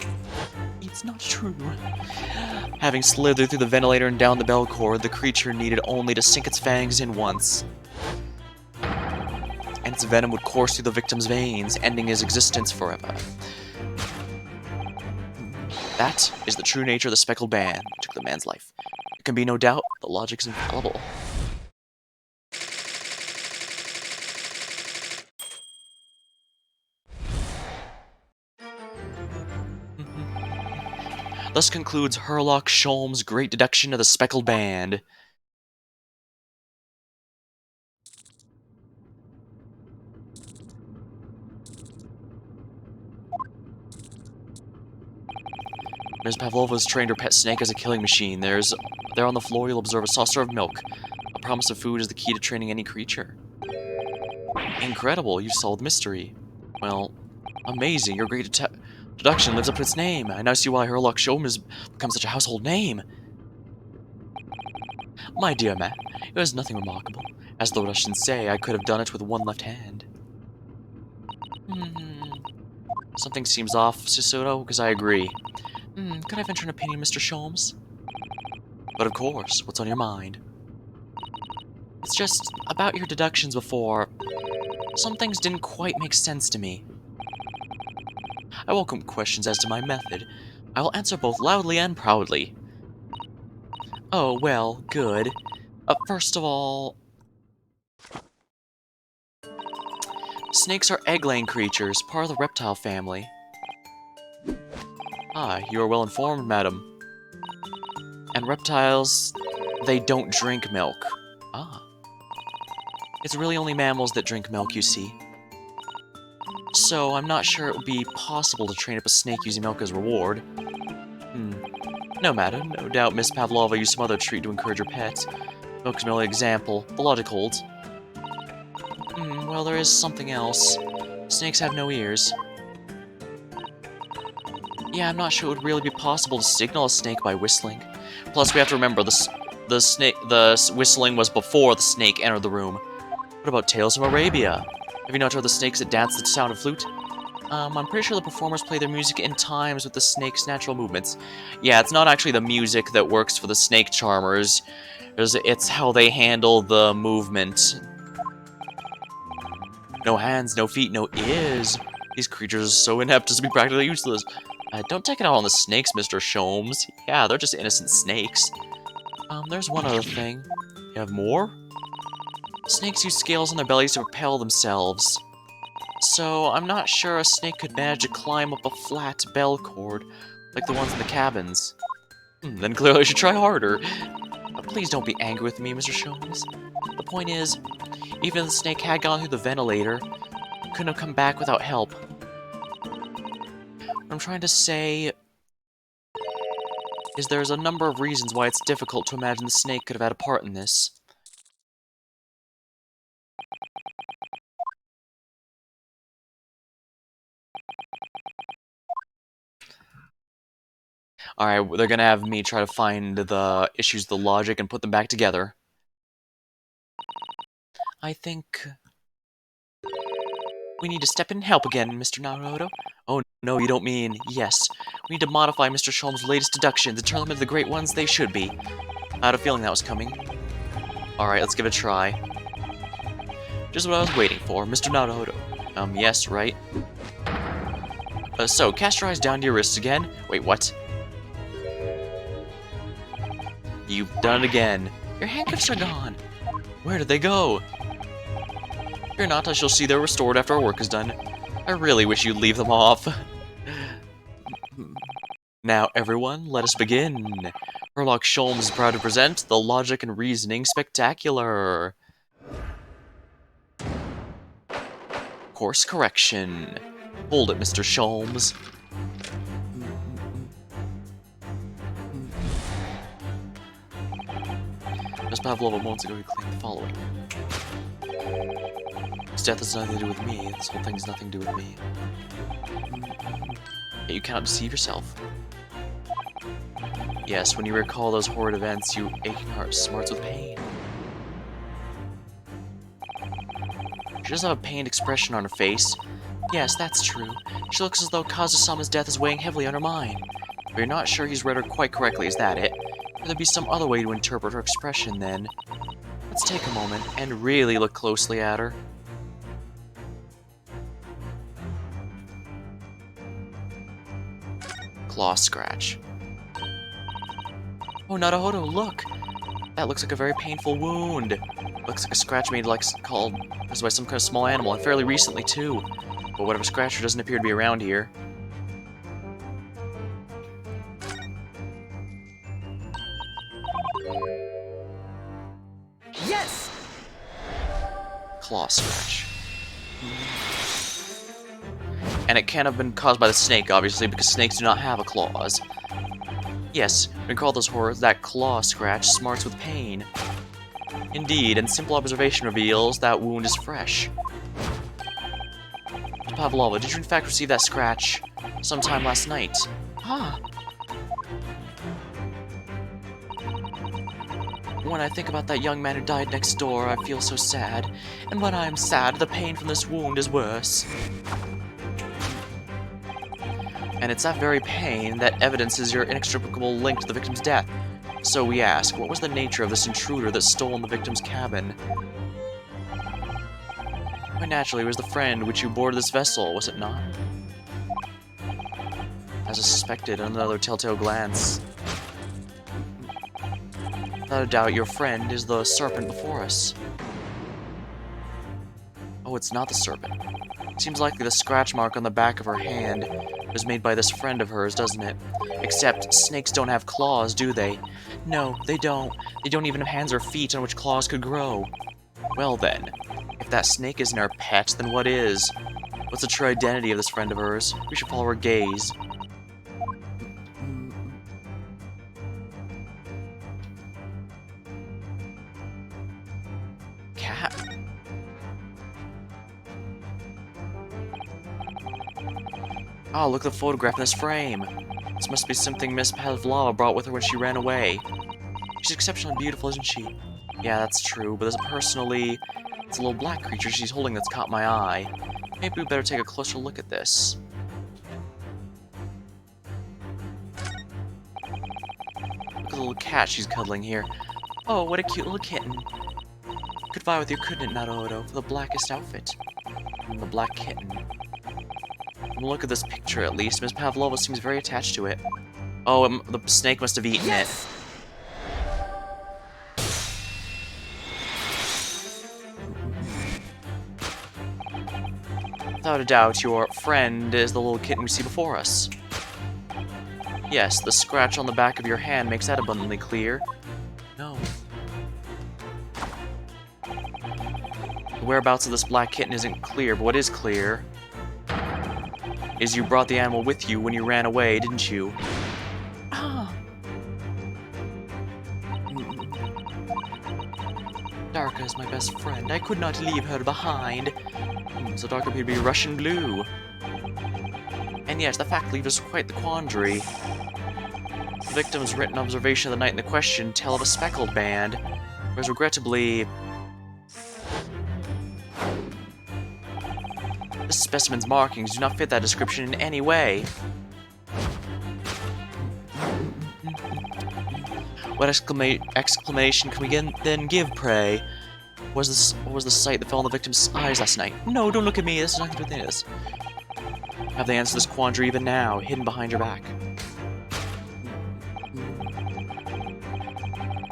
It's not true. Having slithered through the ventilator and down the bell cord, the creature needed only to sink its fangs in once. And its venom would course through the victim's veins, ending his existence forever. That is the true nature of the speckled band that took the man's life. There can be no doubt, the logic is infallible. Thus concludes Herlock Sholmes' great deduction of the speckled band. Ms. Pavlova's trained her pet snake as a killing machine. There on the floor you'll observe a saucer of milk. A promise of food is the key to training any creature. Incredible, you solved the mystery. Well, amazing, your great deduction lives up to its name. I now see why Herlock Sholmes has become such a household name. My dear man, it was nothing remarkable. As the Russians say, I could have done it with one left hand. Something seems off, Susato, because I agree. Could I venture an opinion, Mr. Sholmes? But of course, what's on your mind? It's just, about your deductions before, some things didn't quite make sense to me. I welcome questions as to my method. I will answer both loudly and proudly. Oh, well, good. First of all, snakes are egg-laying creatures, part of the reptile family. Ah, you are well informed, madam. And reptiles, they don't drink milk. Ah. It's really only mammals that drink milk, you see. So, I'm not sure it would be possible to train up a snake using milk as reward. No, madam. No doubt Miss Pavlova used some other treat to encourage her pet. Milk is merely an example. The logic holds. Well, there is something else. Snakes have no ears. Yeah, I'm not sure it would really be possible to signal a snake by whistling. Plus, we have to remember, the whistling was before the snake entered the room. What about Tales from Arabia? Have you not heard the snakes that dance to the sound of flute? I'm pretty sure the performers play their music in times with the snake's natural movements. Yeah, it's not actually the music that works for the snake charmers. It's how they handle the movement. No hands, no feet, no ears. These creatures are so inept as to be practically useless. Don't take it out on the snakes, Mr. Sholmes. Yeah, they're just innocent snakes. There's one other thing. You have more? Snakes use scales on their bellies to propel themselves. So, I'm not sure a snake could manage to climb up a flat bell cord, like the ones in the cabins. Then clearly I should try harder. Please don't be angry with me, Mr. Sholmes. The point is, even if the snake had gone through the ventilator, it couldn't have come back without help. What I'm trying to say is there's a number of reasons why it's difficult to imagine the snake could have had a part in this. Alright, they're gonna have me try to find the issues of the logic and put them back together. I think we need to step in and help again, Mr. Naruto. Oh, no, you don't mean yes. We need to modify Mr. Sholmes' latest deductions and turn them into the great ones they should be. I had a feeling that was coming. Alright, let's give it a try. Just what I was waiting for, Mr. Naruto. Yes, right? So, cast your eyes down to your wrists again. Wait, what? You've done it again. Your handcuffs are gone. Where did they go? Fear not, I shall see they're restored after our work is done. I really wish you'd leave them off. Now, everyone, let us begin. Sherlock Sholmes is proud to present the Logic and Reasoning Spectacular. Course correction. Hold it, Mr. Sholmes. Ms. Pavlova moments ago claimed the following. His death has nothing to do with me. This whole thing has nothing to do with me. Yet you cannot deceive yourself. Yes, when you recall those horrid events, your aching heart smarts with pain. She doesn't have a pained expression on her face. Yes, that's true. She looks as though Kazusama's death is weighing heavily on her mind. But you're not sure he's read her quite correctly, is that it? Could there be some other way to interpret her expression, then? Let's take a moment and really look closely at her. Claw scratch. Oh, Naruhodo, look! That looks like a very painful wound. Looks like a scratch made caused by some kind of small animal, and fairly recently too. But whatever scratcher doesn't appear to be around here. Yes! Claw scratch. And it can't have been caused by the snake, obviously, because snakes do not have a claws. Yes, recall those horrors, that claw scratch smarts with pain. Indeed, and simple observation reveals that wound is fresh. Pavlova, did you in fact receive that scratch sometime last night? Ah. When I think about that young man who died next door, I feel so sad. And when I am sad, the pain from this wound is worse. And it's that very pain that evidences your inextricable link to the victim's death. So we ask, what was the nature of this intruder that stole in the victim's cabin? Quite naturally, it was the friend which you boarded this vessel, was it not? As I suspected, another telltale glance. Without a doubt, your friend is the serpent before us. Oh, it's not the serpent. Seems likely the scratch mark on the back of her hand was made by this friend of hers, doesn't it? Except snakes don't have claws, do they? No, they don't. They don't even have hands or feet on which claws could grow. Well then, if that snake isn't our pet, then what is? What's the true identity of this friend of hers? We should follow her gaze. Cat? Oh, look at the photograph in this frame. This must be something Miss Pavlova brought with her when she ran away. She's exceptionally beautiful, isn't she? Yeah, that's true, but it's a little black creature she's holding that's caught my eye. Maybe we better take a closer look at this. Look at the little cat she's cuddling here. Oh, what a cute little kitten. Could vie with you, couldn't it, Naruhodo, for the blackest outfit? And the black kitten. Look at this picture, at least. Miss Pavlova seems very attached to it. Oh, the snake must have eaten it. Without a doubt, your friend is the little kitten we see before us. Yes, the scratch on the back of your hand makes that abundantly clear. No. The whereabouts of this black kitten isn't clear, but what is clear is you brought the animal with you when you ran away, didn't you? Ah. Darka is my best friend. I could not leave her behind. So Darka appeared to be Russian blue. And yes, the fact leaves us quite the quandary. The victim's written observation of the night in the question tell of a speckled band, whereas regrettably, this specimen's markings do not fit that description in any way. What exclamation can we then give, pray? What was the sight that fell on the victim's eyes last night? No, don't look at me, this is not going to do this. Have they answered this quandary even now, hidden behind your back?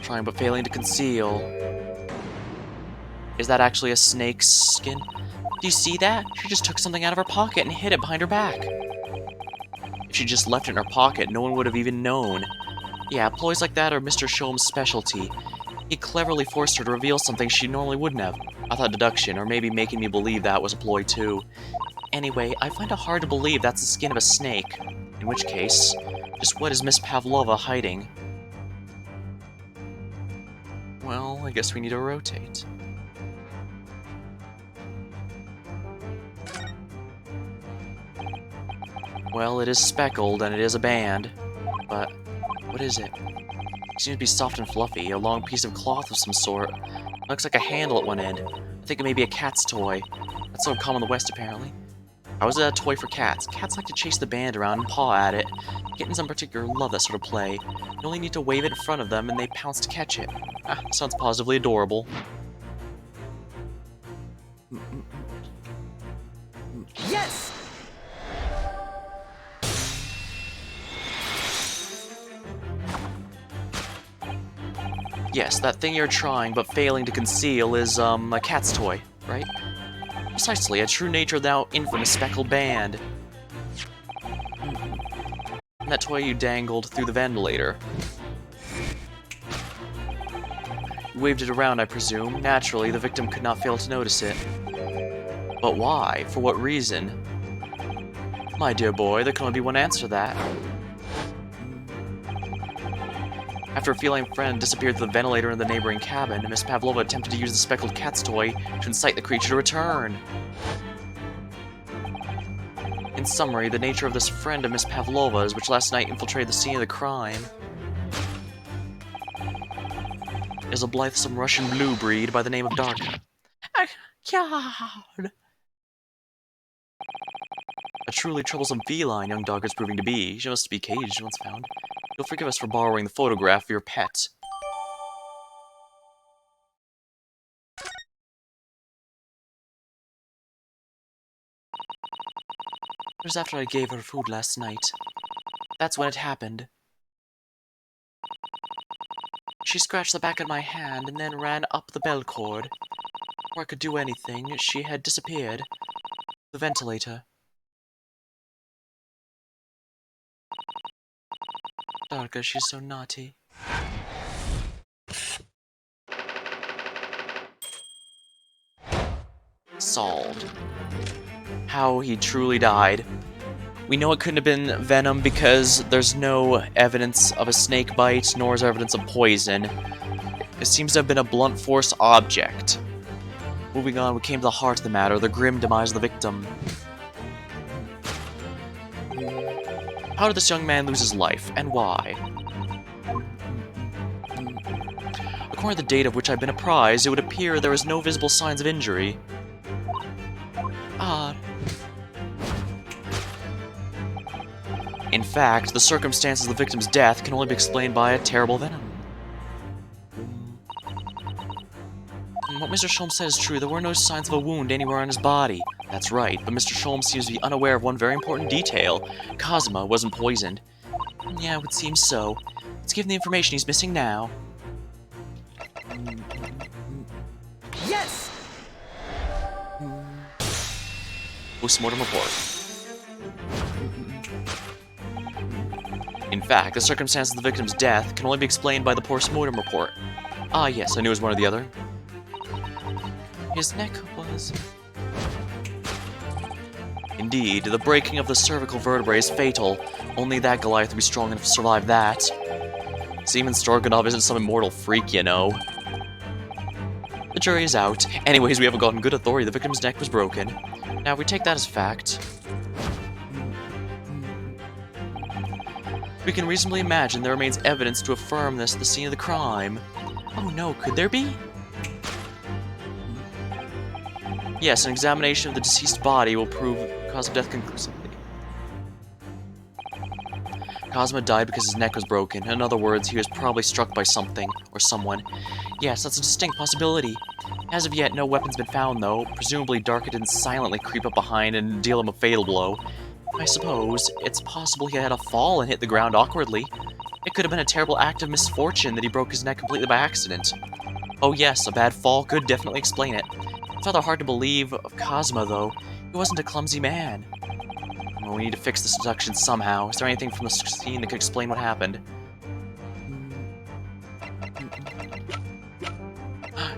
Trying but failing to conceal. Is that actually a snake's skin? Do you see that? She just took something out of her pocket and hid it behind her back. If she just left it in her pocket, no one would have even known. Yeah, ploys like that are Mr. Sholm's specialty. He cleverly forced her to reveal something she normally wouldn't have. I thought deduction, or maybe making me believe that was a ploy too. Anyway, I find it hard to believe that's the skin of a snake. In which case, just what is Miss Pavlova hiding? Well, I guess we need to rotate. Well, it is speckled, and it is a band. But, what is it? It seems to be soft and fluffy, a long piece of cloth of some sort. It looks like a handle at one end. I think it may be a cat's toy. That's so common in the West, apparently. How is it a toy for cats? Cats like to chase the band around and paw at it. Kittens in particular love that sort of play. You only need to wave it in front of them and they pounce to catch it. Ah, sounds positively adorable. Yes! Yes, that thing you're trying but failing to conceal is, a cat's toy, right? Precisely, a true nature of the now infamous speckled band. And that toy you dangled through the ventilator. You waved it around, I presume. Naturally, the victim could not fail to notice it. But why? For what reason? My dear boy, there can only be one answer to that. After a feline friend disappeared through the ventilator in the neighboring cabin, Miss Pavlova attempted to use the speckled cat's toy to incite the creature to return. In summary, the nature of this friend of Miss Pavlova's, which last night infiltrated the scene of the crime, is a blithesome Russian blue breed by the name of Darka. A truly troublesome feline young dog is proving to be. She must be caged once found. You'll forgive us for borrowing the photograph of your pet. It was after I gave her food last night. That's when it happened. She scratched the back of my hand and then ran up the bell cord. Before I could do anything, she had disappeared. The ventilator. Darka, she's so naughty. Solved. How he truly died. We know it couldn't have been venom because there's no evidence of a snake bite, nor is there evidence of poison. It seems to have been a blunt force object. Moving on, we came to the heart of the matter, the grim demise of the victim. How did this young man lose his life, and why? According to the date of which I've been apprised, it would appear there is no visible signs of injury. Odd. In fact, the circumstances of the victim's death can only be explained by a terrible venom. What Mr. Sholm said is true. There were no signs of a wound anywhere on his body. That's right, but Mr. Sholm seems to be unaware of one very important detail. Kazuma wasn't poisoned. Yeah, it would seem so. Let's give him the information he's missing now. Yes! Postmortem report. In fact, the circumstances of the victim's death can only be explained by the postmortem report. Ah, yes, I knew it was one or the other. His neck was... Indeed, the breaking of the cervical vertebrae is fatal. Only that Goliath would be strong enough to survive that. Seaman Stroganov isn't some immortal freak, you know. The jury is out. Anyways, we haven't gotten good authority. The victim's neck was broken. Now, we take that as fact. We can reasonably imagine there remains evidence to affirm this at the scene of the crime. Oh no, could there be? Yes, an examination of the deceased body will prove cause of death conclusively. Kazuma died because his neck was broken. In other words, he was probably struck by something, or someone. Yes, that's a distinct possibility. As of yet, no weapon's been found, though. Presumably, Darka didn't silently creep up behind and deal him a fatal blow. I suppose it's possible he had a fall and hit the ground awkwardly. It could have been a terrible act of misfortune that he broke his neck completely by accident. Oh yes, a bad fall could definitely explain it. It's rather hard to believe of Kazuma, though. He wasn't a clumsy man. Well, we need to fix this deduction somehow. Is there anything from the scene that could explain what happened?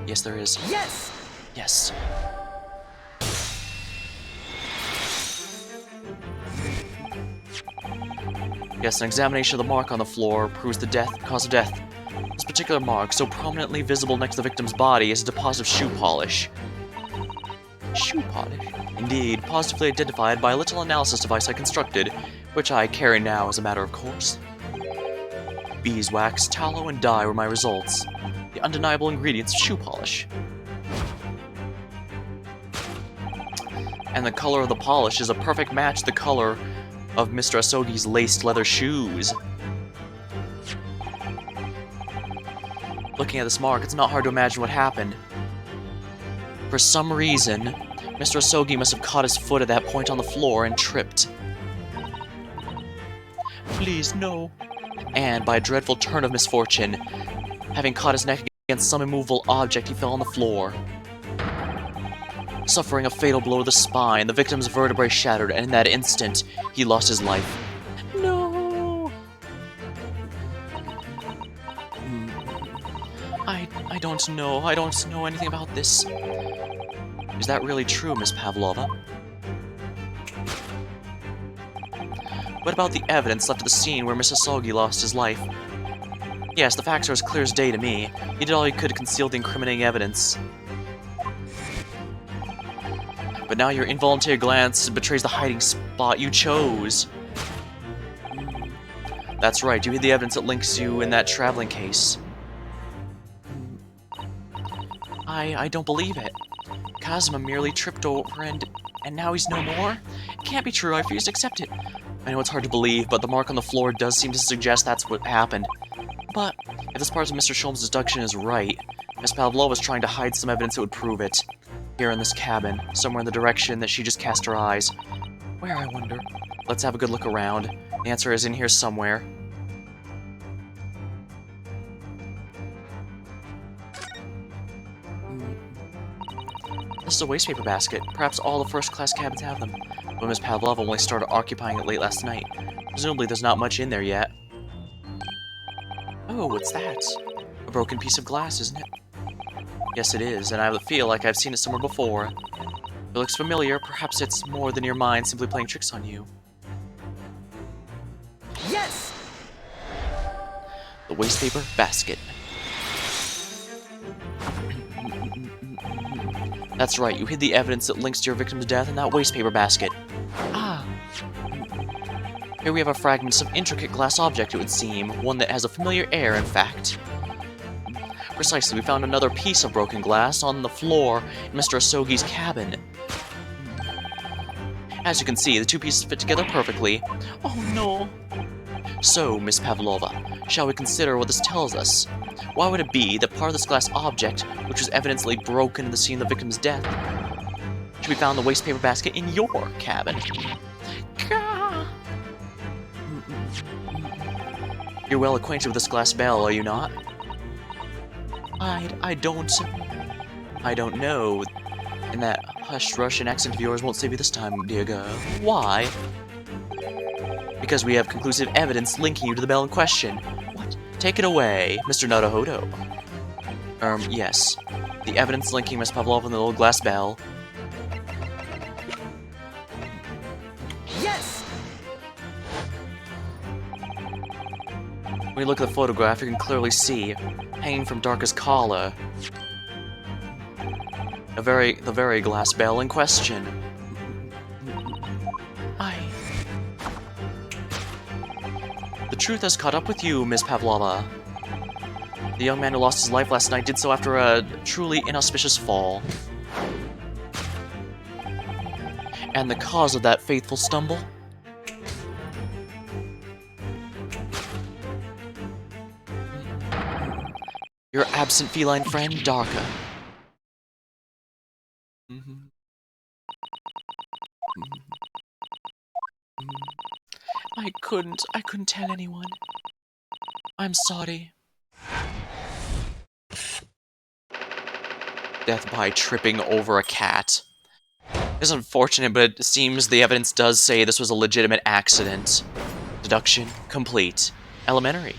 Yes, there is. Yes! Yes. Yes, an examination of the mark on the floor proves the cause of death. This particular mark, so prominently visible next to the victim's body, is a deposit of shoe polish. Shoe polish? Indeed, positively identified by a little analysis device I constructed, which I carry now as a matter of course. Beeswax, tallow, and dye were my results. The undeniable ingredients of shoe polish. And the color of the polish is a perfect match to the color of Mr. Asogi's laced leather shoes. Looking at this mark, it's not hard to imagine what happened. For some reason, Mr. Asogi must have caught his foot at that point on the floor and tripped. Please, no. And, by a dreadful turn of misfortune, having caught his neck against some immovable object, he fell on the floor. Suffering a fatal blow to the spine, the victim's vertebrae shattered, and in that instant, he lost his life. No! I don't know. I don't know anything about this. Is that really true, Miss Pavlova? What about the evidence left at the scene where Miss Asogi lost his life? Yes, the facts are as clear as day to me. He did all he could to conceal the incriminating evidence. But now your involuntary glance betrays the hiding spot you chose. That's right, you hid the evidence that links you in that traveling case. I don't believe it. Kazuma merely tripped over and now he's no more? It can't be true, I refuse to accept it. I know it's hard to believe, but the mark on the floor does seem to suggest that's what happened. But if this part of Mr. Sholmes' deduction is right, Miss Pavlova was trying to hide some evidence that would prove it. Here in this cabin, somewhere in the direction that she just cast her eyes. Where, I wonder? Let's have a good look around. The answer is in here somewhere. This is a wastepaper basket. Perhaps all the first-class cabins have them. But Miss Pavlova only started occupying it late last night. Presumably there's not much in there yet. Oh, what's that? A broken piece of glass, isn't it? Yes, it is, and I feel like I've seen it somewhere before. It looks familiar. Perhaps it's more than your mind simply playing tricks on you. Yes! The wastepaper basket. That's right, you hid the evidence that links to your victim's death in that wastepaper basket. Ah. Here we have a fragment of some intricate glass object, it would seem. One that has a familiar air, in fact. Precisely, we found another piece of broken glass on the floor in Mr. Asogi's cabin. As you can see, the two pieces fit together perfectly. Oh no! So, Miss Pavlova, shall we consider what this tells us? Why would it be that part of this glass object, which was evidently broken in the scene of the victim's death, should be found in the wastepaper basket in your cabin? You're well acquainted with this glass bell, are you not? I don't know. And that hushed Russian accent of yours won't save you this time, dear girl. Why? Because we have conclusive evidence linking you to the bell in question. What? Take it away, Mr. Naruhodo. Yes. The evidence linking Miss Pavlova and the little glass bell. Yes! When you look at the photograph, you can clearly see, hanging from Darka's collar, the very glass bell in question. The truth has caught up with you, Miss Pavlova. The young man who lost his life last night did so after a truly inauspicious fall. And the cause of that fateful stumble? Your absent feline friend, Darka. I couldn't tell anyone. I'm sorry. Death by tripping over a cat. It's unfortunate, but it seems the evidence does say this was a legitimate accident. Deduction complete. Elementary.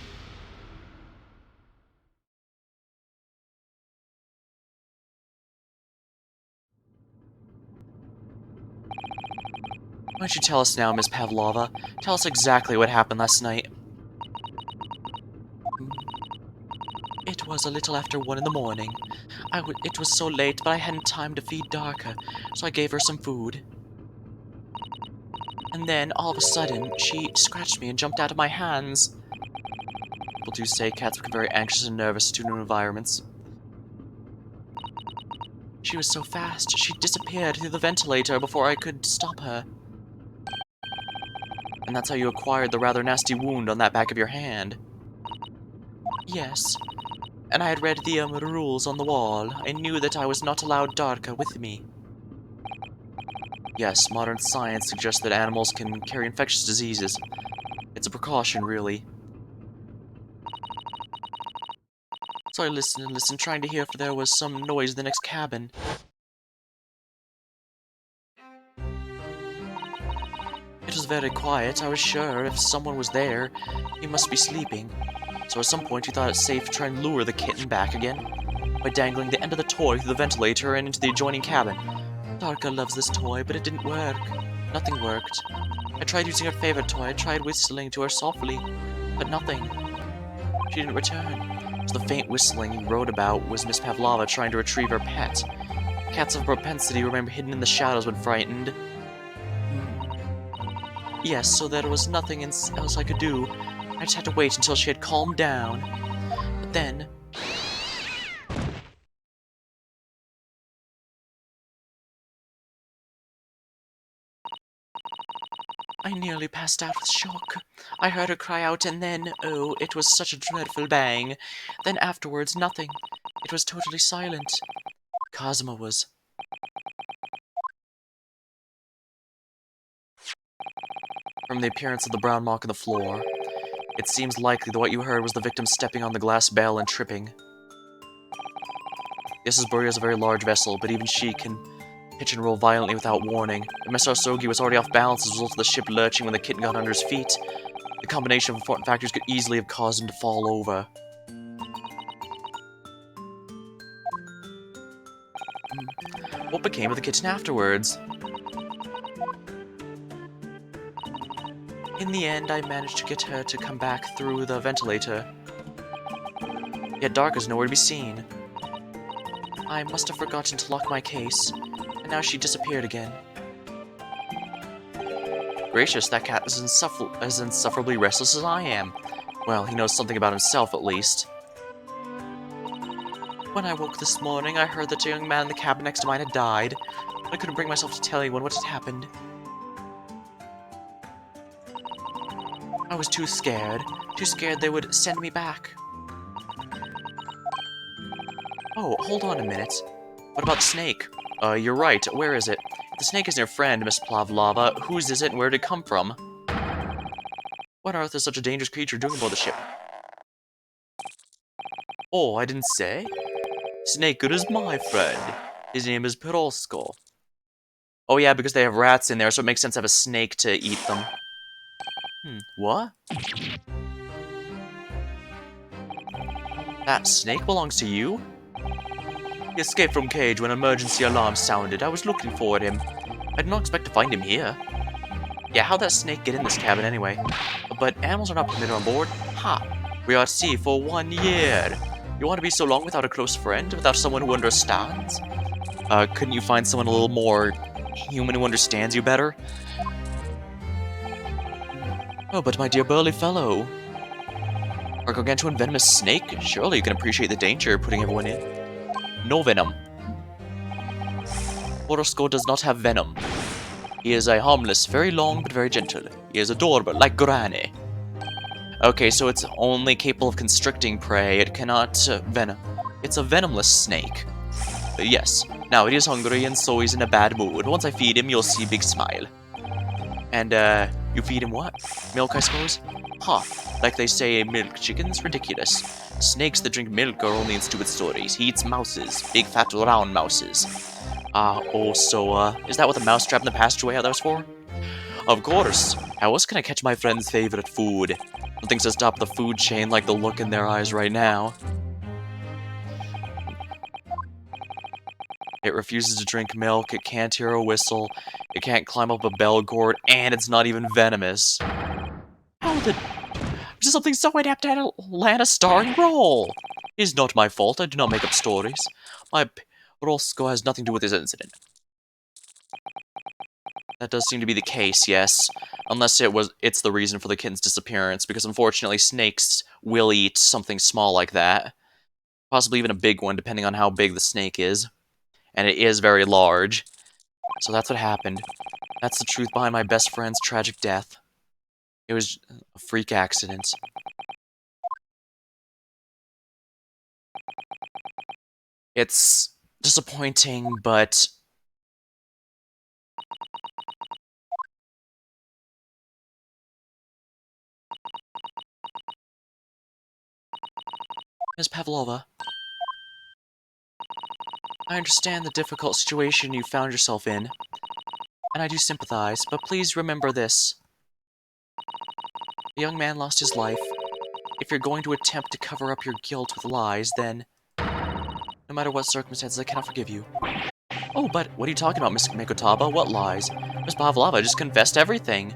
Why don't you tell us now, Miss Pavlova? Tell us exactly what happened last night. It was a little after 1 in the morning. It was so late, but I hadn't time to feed Darka, so I gave her some food. And then, all of a sudden, she scratched me and jumped out of my hands. People do say cats become very anxious and nervous to new environments. She was so fast, she disappeared through the ventilator before I could stop her. And that's how you acquired the rather nasty wound on that back of your hand. Yes. And I had read the rules on the wall. I knew that I was not allowed Darka with me. Yes, modern science suggests that animals can carry infectious diseases. It's a precaution, really. So I listened and listened, trying to hear if there was some noise in the next cabin. It was very quiet. I was sure if someone was there, he must be sleeping. So at some point he thought it safe to try and lure the kitten back again by dangling the end of the toy through the ventilator and into the adjoining cabin. Darka loves this toy, but it didn't work. Nothing worked. I tried using her favorite toy. I tried whistling to her softly, but nothing. She didn't return. So the faint whistling you wrote about was Miss Pavlova trying to retrieve her pet. Cats have a propensity to remain hidden in the shadows when frightened. Yes, so there was nothing else I could do. I just had to wait until she had calmed down. But then... I nearly passed out with shock. I heard her cry out and then, oh, it was such a dreadful bang. Then afterwards, nothing. It was totally silent. Cosmo was... From the appearance of the brown mark on the floor, it seems likely that what you heard was the victim stepping on the glass bell and tripping. This Buri is a very large vessel, but even she can pitch and roll violently without warning. And Mr. Sogi was already off balance as a result of the ship lurching when the kitten got under his feet. The combination of important factors could easily have caused him to fall over. What became of the kitten afterwards? In the end, I managed to get her to come back through the ventilator. Yet Darka's nowhere to be seen. I must have forgotten to lock my case, and now she disappeared again. Gracious, that cat is as insufferably restless as I am. Well, he knows something about himself, at least. When I woke this morning, I heard that a young man in the cabin next to mine had died. I couldn't bring myself to tell anyone what had happened. I was too scared they would send me back. Oh, hold on a minute. What about the snake? You're right, where is it? If the snake isn't your friend, Miss Pavlova, whose is it and where did it come from? What on earth is such a dangerous creature doing aboard the ship? Oh, I didn't say? Snake is my friend. His name is Perosko. Oh yeah, because they have rats in there, so it makes sense to have a snake to eat them. What? That snake belongs to you? He escaped from cage when an emergency alarm sounded. I was looking for him. I did not expect to find him here. Yeah, how'd that snake get in this cabin anyway? But animals are not permitted on board? Ha! We are at sea for 1 year. You want to be so long without a close friend? Without someone who understands? Couldn't you find someone a little more human who understands you better? Oh, but my dear burly fellow. A gargantuan venomous snake? Surely you can appreciate the danger you're putting everyone in. No venom. Orosco does not have venom. He is a harmless, very long, but very gentle. He is adorable, like Granny. Okay, so it's only capable of constricting prey. It cannot venom. It's a venomless snake. Yes. Now, it is hungry, and so he's in a bad mood. Once I feed him, you'll see a big smile. And, you feed him what? Milk, I suppose? Huh. Like they say, milk chickens? Ridiculous. Snakes that drink milk are only in stupid stories. He eats mouses. Big, fat, round mouses. Is that what the mousetrap in the passageway that was for? Of course. How else can I catch my friend's favorite food? Nothing's to stop the food chain like the look in their eyes right now. It refuses to drink milk, it can't hear a whistle, it can't climb up a bell gourd, and it's not even venomous. How did... Just something so inept to land a starring role! It is not my fault, I do not make up stories. My Roscoe has nothing to do with this incident. That does seem to be the case, yes. Unless it's the reason for the kitten's disappearance, because unfortunately snakes will eat something small like that. Possibly even a big one, depending on how big the snake is. And it is very large. So that's what happened. That's the truth behind my best friend's tragic death. It was a freak accident. It's disappointing, but... Ms. Pavlova, I understand the difficult situation you found yourself in, and I do sympathize, but please remember this. The young man lost his life. If you're going to attempt to cover up your guilt with lies, then, no matter what circumstances, I cannot forgive you. Oh, but what are you talking about, Miss Mikotaba? What lies? Miss Pavlova just confessed everything.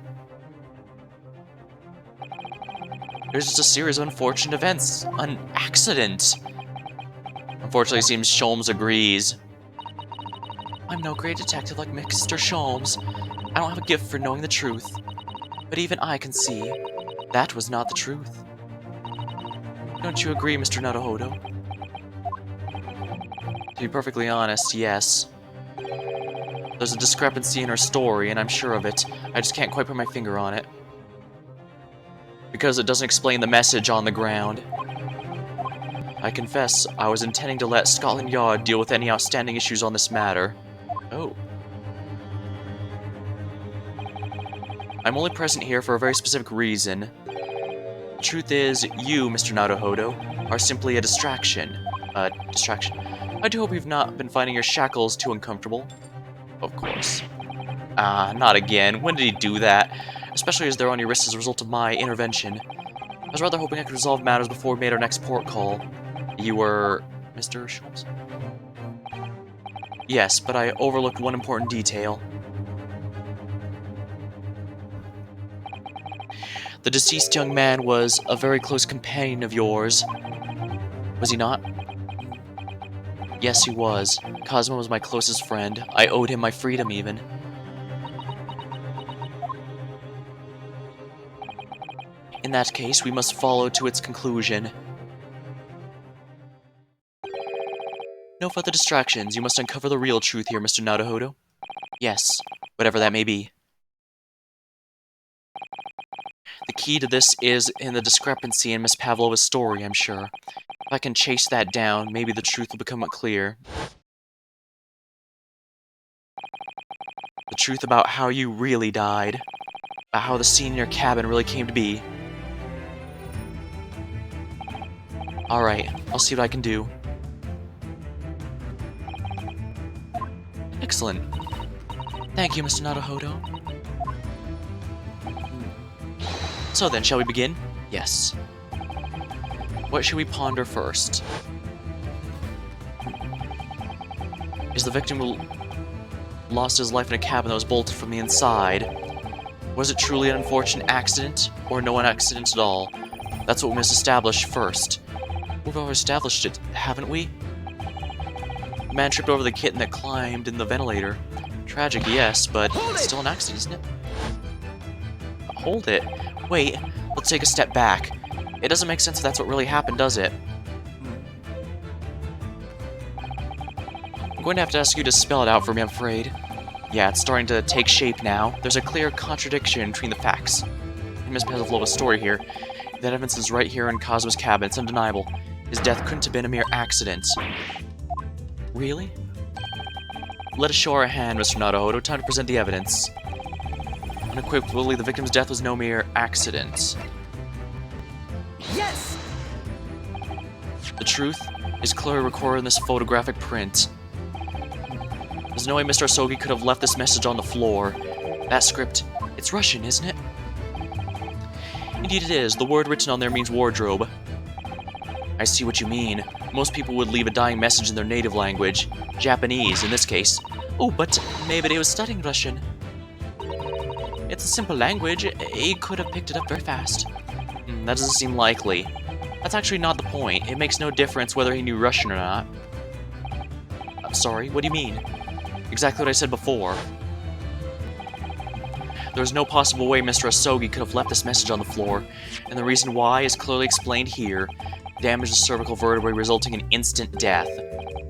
It was just a series of unfortunate events. An accident. Unfortunately, it seems Sholmes agrees. I'm no great detective like Mr. Sholmes. I don't have a gift for knowing the truth. But even I can see that was not the truth. Don't you agree, Mr. Naruhodo? To be perfectly honest, yes. There's a discrepancy in her story, and I'm sure of it. I just can't quite put my finger on it. Because it doesn't explain the message on the ground. I confess, I was intending to let Scotland Yard deal with any outstanding issues on this matter. Oh. I'm only present here for a very specific reason. The truth is, you, Mr. Naruhodo, are simply a distraction. I do hope you've not been finding your shackles too uncomfortable. Of course. Not again. When did he do that? Especially as they're on your wrists as a result of my intervention. I was rather hoping I could resolve matters before we made our next port call. You were... Mr. Schultz? Yes, but I overlooked one important detail. The deceased young man was a very close companion of yours. Was he not? Yes, he was. Cosmo was my closest friend. I owed him my freedom, even. In that case, we must follow to its conclusion. No further distractions. You must uncover the real truth here, Mr. Naruhodo. Yes, whatever that may be. The key to this is in the discrepancy in Miss Pavlova's story, I'm sure. If I can chase that down, maybe the truth will become clear. The truth about how you really died. About how the scene in your cabin really came to be. Alright, I'll see what I can do. Excellent. Thank you, Mr. Naruhodo. So then, shall we begin? Yes. What should we ponder first? Is the victim who lost his life in a cabin that was bolted from the inside? Was it truly an unfortunate accident, or no accident at all? That's what we must establish first. We've already established it, haven't we? The man tripped over the kitten that climbed in the ventilator. Tragic, yes, but it's still an accident, isn't it? Hold it. Wait, let's take a step back. It doesn't make sense if that's what really happened, does it? I'm going to have to ask you to spell it out for me, I'm afraid. Yeah, it's starting to take shape now. There's a clear contradiction between the facts. In Miss Pavlova's story here, that evidence is right here in Cosmo's cabin. It's undeniable. His death couldn't have been a mere accident. Really? Let us show our hand, Mr. Naruhodo. Time to present the evidence. Unequivocally, the victim's death was no mere accident. Yes! The truth is clearly recorded in this photographic print. There's no way Mr. Asogi could have left this message on the floor. That script, it's Russian, isn't it? Indeed it is. The word written on there means wardrobe. I see what you mean. Most people would leave a dying message in their native language. Japanese, in this case. Oh, but maybe he was studying Russian. It's a simple language. He could have picked it up very fast. That doesn't seem likely. That's actually not the point. It makes no difference whether he knew Russian or not. I'm sorry, what do you mean? Exactly what I said before. There's no possible way Mr. Asogi could have left this message on the floor, and the reason why is clearly explained here. Damage to cervical vertebrae resulting in instant death.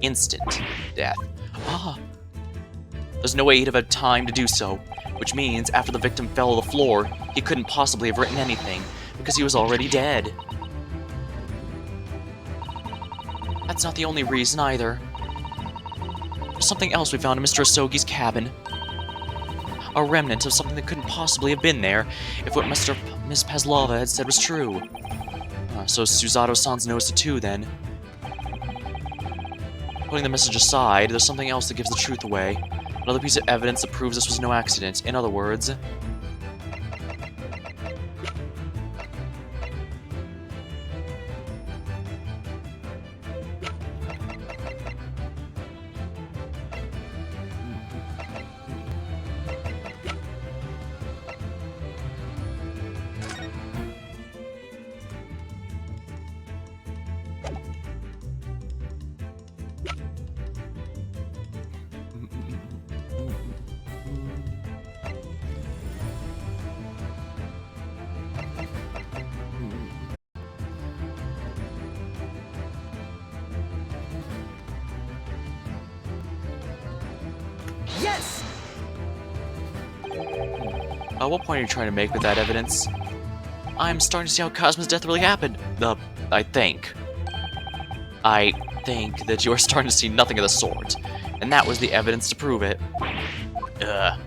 Instant death. Ah. There's no way he'd have had time to do so, which means after the victim fell to the floor, he couldn't possibly have written anything, because he was already dead. That's not the only reason either. There's something else we found in Mr. Asogi's cabin. A remnant of something that couldn't possibly have been there if what Ms. Pavlova had said was true. So Susato-san's noticed it too, then. Putting the message aside, there's something else that gives the truth away. Another piece of evidence that proves this was no accident. In other words... Yes! what point are you trying to make with that evidence? I'm starting to see how Cosmo's death really happened. I think that you are starting to see nothing of the sort. And that was the evidence to prove it. If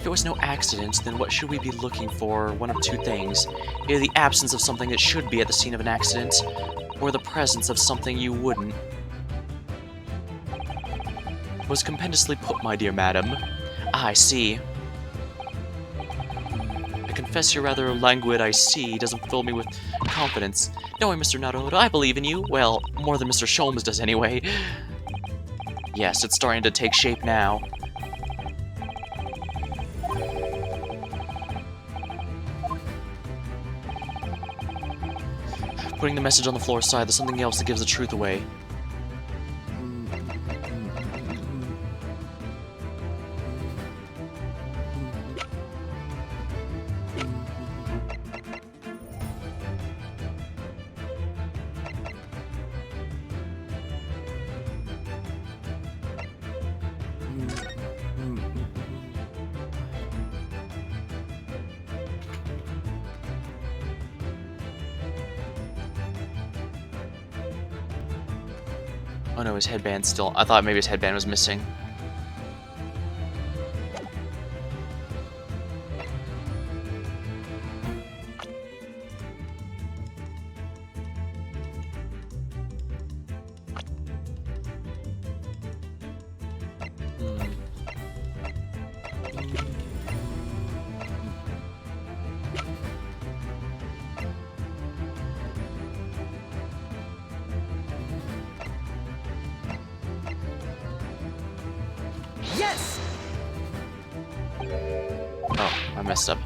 it was no accident, then what should we be looking for? One of two things. Either the absence of something that should be at the scene of an accident, or the presence of something you wouldn't. Was compendiously put, my dear madam. I see. I confess your rather languid I see doesn't fill me with confidence. Knowing Mr. Naruto, I believe in you. Well, more than Mr. Sholmes does anyway. Yes, it's starting to take shape now. Putting the message on the floor aside, there's something else that gives the truth away. Oh no, his headband's still... I thought maybe his headband was missing. Yes! Oh, I messed up.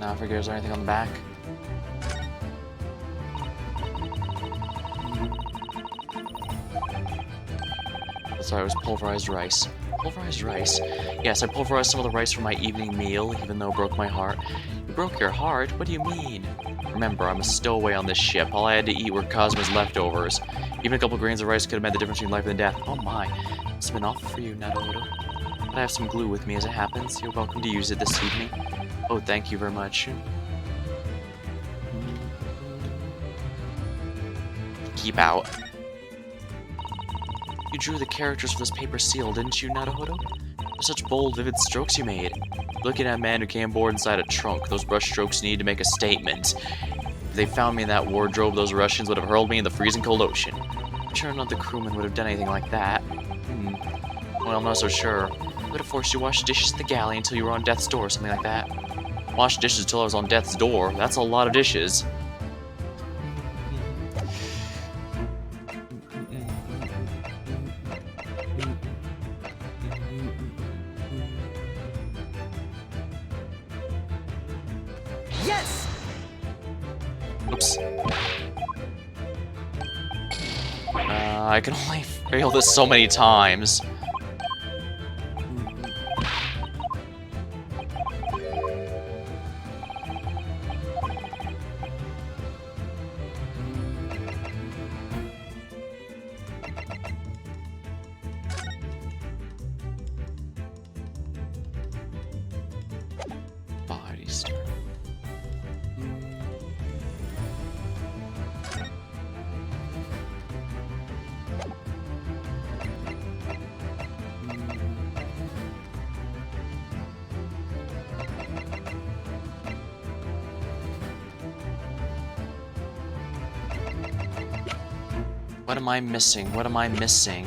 I figure, is there anything on the back? Sorry, it was pulverized rice. Pulverized rice? Yes, I pulverized some of the rice for my evening meal, even though it broke my heart. You broke your heart? What do you mean? Remember, I'm a stowaway on this ship. All I had to eat were Cosmo's leftovers. Even a couple grains of rice could have made the difference between life and death. Oh my. It's been awful for you, Naruto. But I have some glue with me as it happens. You're welcome to use it this evening. Oh, thank you very much. Keep out. You drew the characters for this paper seal, didn't you, Naruto? Such bold, vivid strokes you made. Looking at a man who came aboard inside a trunk, those brush strokes need to make a statement. If they found me in that wardrobe, those Russians would have hurled me in the freezing cold ocean. I'm sure none of the crewmen would have done anything like that. Well, I'm not so sure. I would have forced you to wash dishes at the galley until you were on death's door or something like that. Wash dishes until I was on death's door? That's a lot of dishes. Yes! Oops. I can only fail this so many times. Body stir. What am I missing? What am I missing?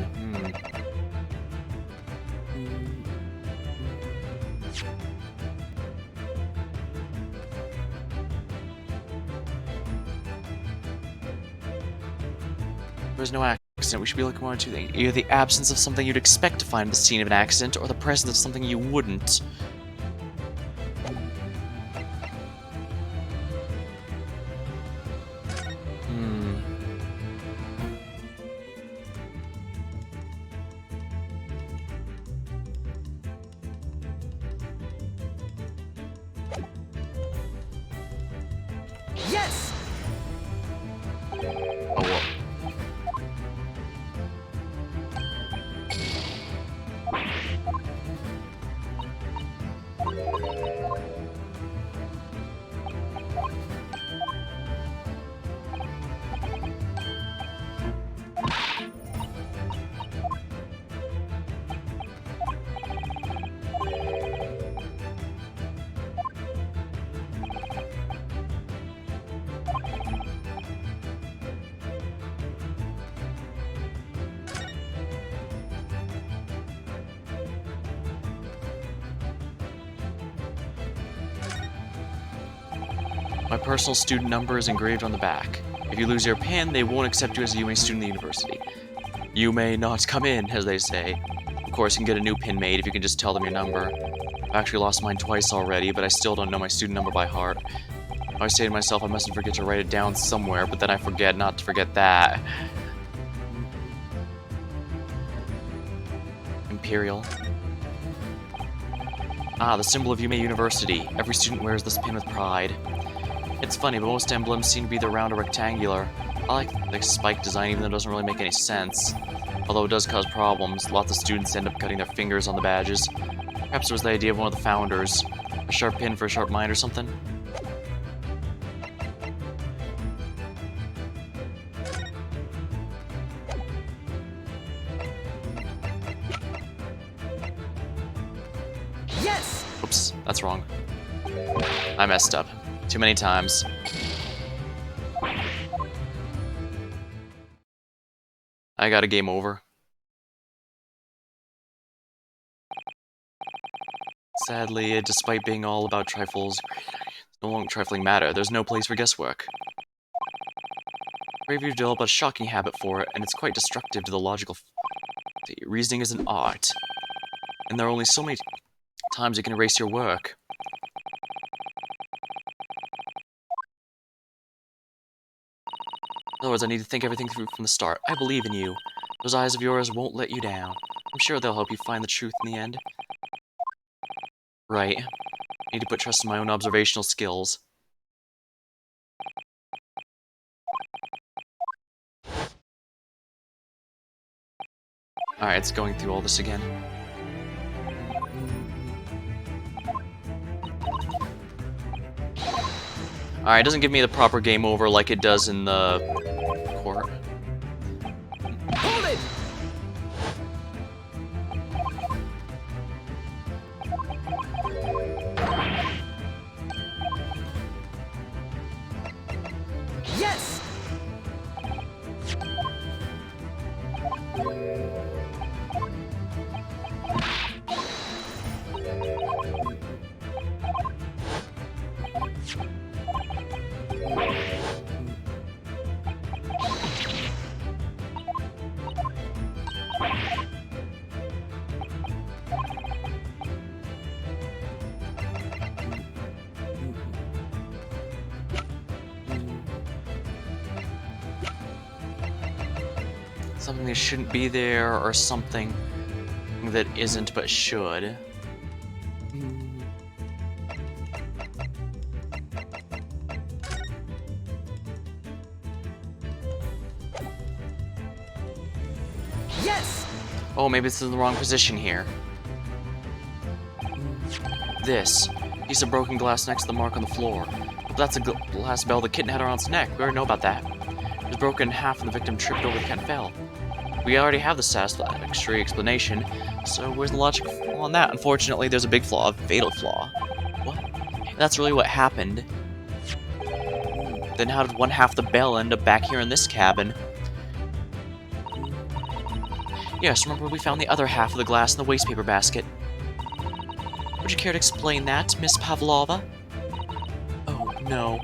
There's no accident. We should be looking more into things. Either the absence of something you'd expect to find at the scene of an accident, or the presence of something you wouldn't. Yes! Oh, well. My personal student number is engraved on the back. If you lose your pin, they won't accept you as a UMA student in the university. You may not come in, as they say. Of course, you can get a new pin made if you can just tell them your number. I've actually lost mine twice already, but I still don't know my student number by heart. I always say to myself I mustn't forget to write it down somewhere, but then I forget not to forget that. Imperial. Ah, the symbol of UMA University. Every student wears this pin with pride. It's funny, but most emblems seem to be either round or rectangular. I like the spike design, even though it doesn't really make any sense. Although it does cause problems, lots of students end up cutting their fingers on the badges. Perhaps it was the idea of one of the founders. A sharp pin for a sharp mind or something? Yes! Oops, that's wrong. I messed up. Too many times. I got a game over. Sadly, despite being all about trifles, it's no longer trifling matter. There's no place for guesswork. Brave you develop a shocking habit for it, and it's quite destructive to the logical. Reasoning is an art, and there are only so many times you can erase your work. In other words, I need to think everything through from the start. I believe in you. Those eyes of yours won't let you down. I'm sure they'll help you find the truth in the end. Right. I need to put trust in my own observational skills. Alright, it's going through all this again. Alright, it doesn't give me the proper game over like it does in the court. Hold it! Yes! Something that shouldn't be there, or something that isn't but should. Yes! Oh, maybe it's in the wrong position here. This piece of broken glass next to the mark on the floor. But that's a glass bell the kitten had around its neck. We already know about that. It was broken in half and the victim tripped over the cat and fell. We already have the satisfactory explanation, so where's the logic on that? Unfortunately, there's a big flaw, a fatal flaw. What? That's really what happened. Then how did one half the bell end up back here in this cabin? Yes, remember we found the other half of the glass in the waste paper basket. Would you care to explain that, Miss Pavlova? Oh, no.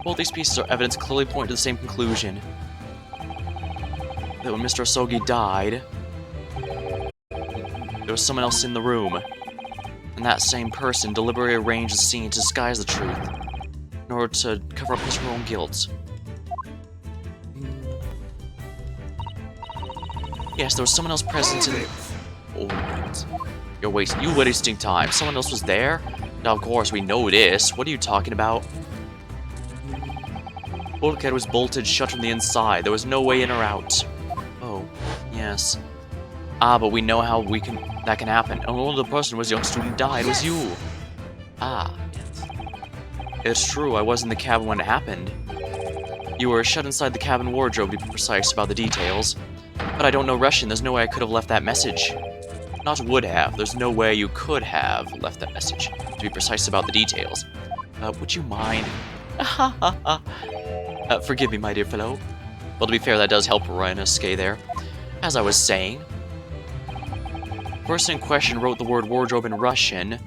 Both these pieces of evidence clearly point to the same conclusion. That when Mr. Asogi died, there was someone else in the room. And that same person deliberately arranged the scene to disguise the truth, in order to cover up his own guilt. Yes, there was someone else present in... Oh, you're wasting time. Someone else was there? Now, of course, we know this. What are you talking about? Bulkhead was bolted shut from the inside. There was no way in or out. Oh, yes. Ah, but we know how that can happen. And only the person who was young student died was you. Ah, yes. It's true, I was in the cabin when it happened. You were shut inside the cabin wardrobe, to be precise about the details. But I don't know Russian, there's no way I could have left that message. Not would have, there's no way you could have left that message, to be precise about the details. Would you mind? Forgive me, my dear fellow. Well, to be fair, that does help Ryunosuke there. As I was saying, the person in question wrote the word wardrobe in Russian,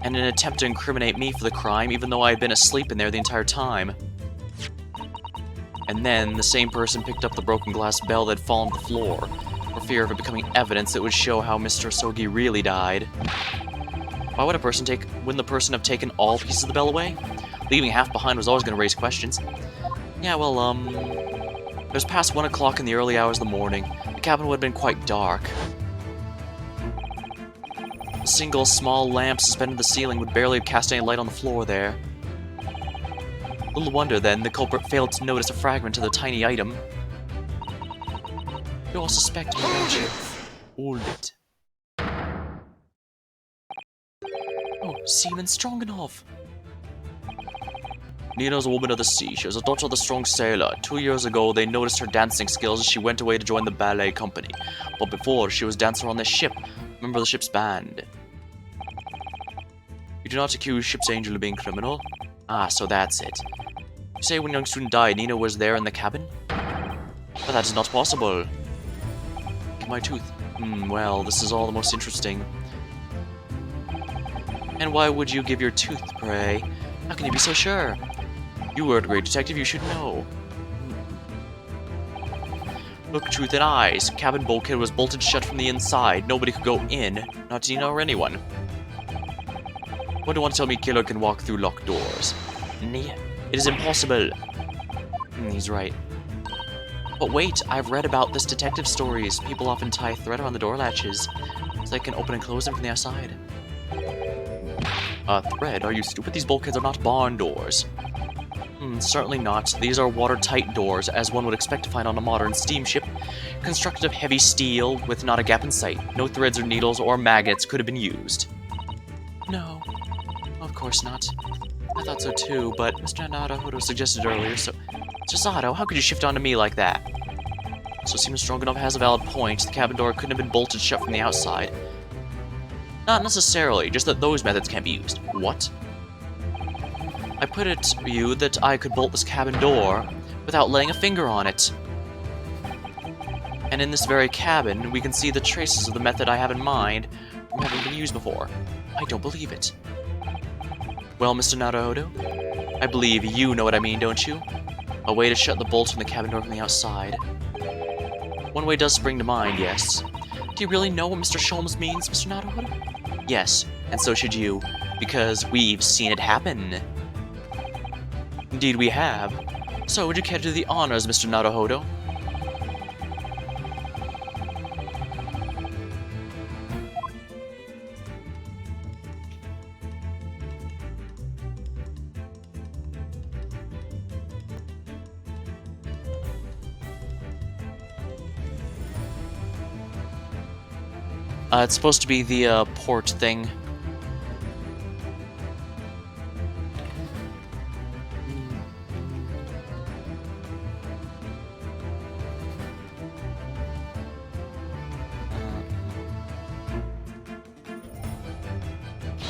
in an attempt to incriminate me for the crime, even though I had been asleep in there the entire time. And then, the same person picked up the broken glass bell that had fallen to the floor, for fear of it becoming evidence that would show how Mr. Asogi really died. Why would wouldn't the person have taken all pieces of the bell away? Leaving half behind was always going to raise questions. Yeah, well, it was past 1 o'clock in the early hours of the morning. The cabin would have been quite dark. A single small lamp suspended in the ceiling would barely have cast any light on the floor there. Little wonder, then, the culprit failed to notice a fragment of the tiny item. You all suspect me, don't you? Hold it. Oh, seaman Stroganoff. Nina's a woman of the sea. She was a daughter of the strong sailor. 2 years ago, they noticed her dancing skills as she went away to join the ballet company. But before, she was dancer on this ship, member of the ship's band. You do not accuse Ship's Angel of being criminal? Ah, so that's it. You say when young student died, Nina was there in the cabin? But that is not possible. Give my tooth. Well, this is all the most interesting. And why would you give your tooth, pray? How can you be so sure? You were a great detective, you should know. Look truth in eyes. Cabin bulkhead was bolted shut from the inside. Nobody could go in, not Nina or anyone. What do you want to tell me killer can walk through locked doors? It is impossible. He's right. But wait, I've read about this detective stories. People often tie thread around the door latches so they can open and close them from the outside. Thread? Are you stupid? These bulkheads are not barn doors. Certainly not. These are watertight doors, as one would expect to find on a modern steamship, constructed of heavy steel with not a gap in sight. No threads or needles or magnets could have been used. No, of course not. I thought so too, but Mr. Naruhodo suggested earlier, so... Susato, how could you shift onto me like that? So seems strong enough has a valid point. The cabin door couldn't have been bolted shut from the outside. Not necessarily, just that those methods can't be used. What? I put it to you that I could bolt this cabin door without laying a finger on it. And in this very cabin, we can see the traces of the method I have in mind from having been used before. I don't believe it. Well, Mr. Naruhodo, I believe you know what I mean, don't you? A way to shut the bolts from the cabin door from the outside. One way does spring to mind, yes. Do you really know what Mr. Sholmes means, Mr. Naruhodo? Yes, and so should you, because we've seen it happen. Indeed we have. So, would you care to do the honors, Mr. Naruhodo? It's supposed to be the, port thing.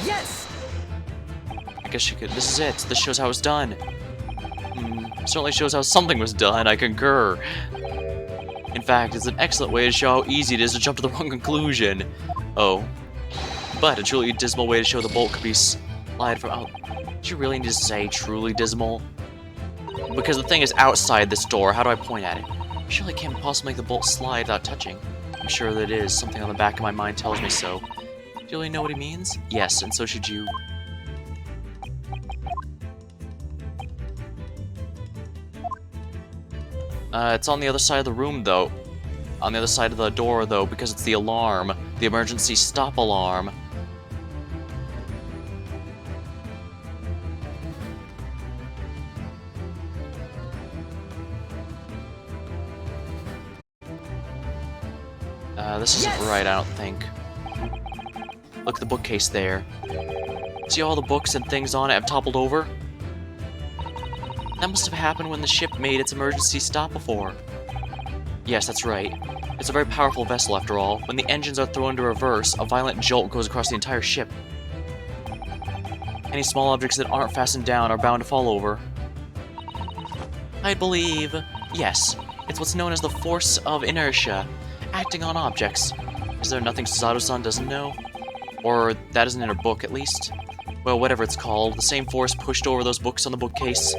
Yes! I guess you could... This is it. This shows how it's done. Certainly shows how something was done, I concur. In fact, it's an excellent way to show how easy it is to jump to the wrong conclusion. Oh. But a truly dismal way to show the bolt could be slide from out... Did you really need to say truly dismal? Because the thing is outside this door, how do I point at it? Surely can't possibly make the bolt slide without touching. I'm sure that it is. Something on the back of my mind tells me so. Do you really know what he means? Yes, and so should you. It's on the other side of the room, though. On the other side of the door, though, because it's the alarm. The emergency stop alarm. This isn't right, I don't think. Look at the bookcase there. See all the books and things on it have toppled over? That must have happened when the ship made its emergency stop before. Yes, that's right. It's a very powerful vessel, after all. When the engines are thrown into reverse, a violent jolt goes across the entire ship. Any small objects that aren't fastened down are bound to fall over. I believe... yes. It's what's known as the force of inertia, acting on objects. Is there nothing Susato-san doesn't know? Or that isn't in her book, at least? Well, whatever it's called, the same force pushed over those books on the bookcase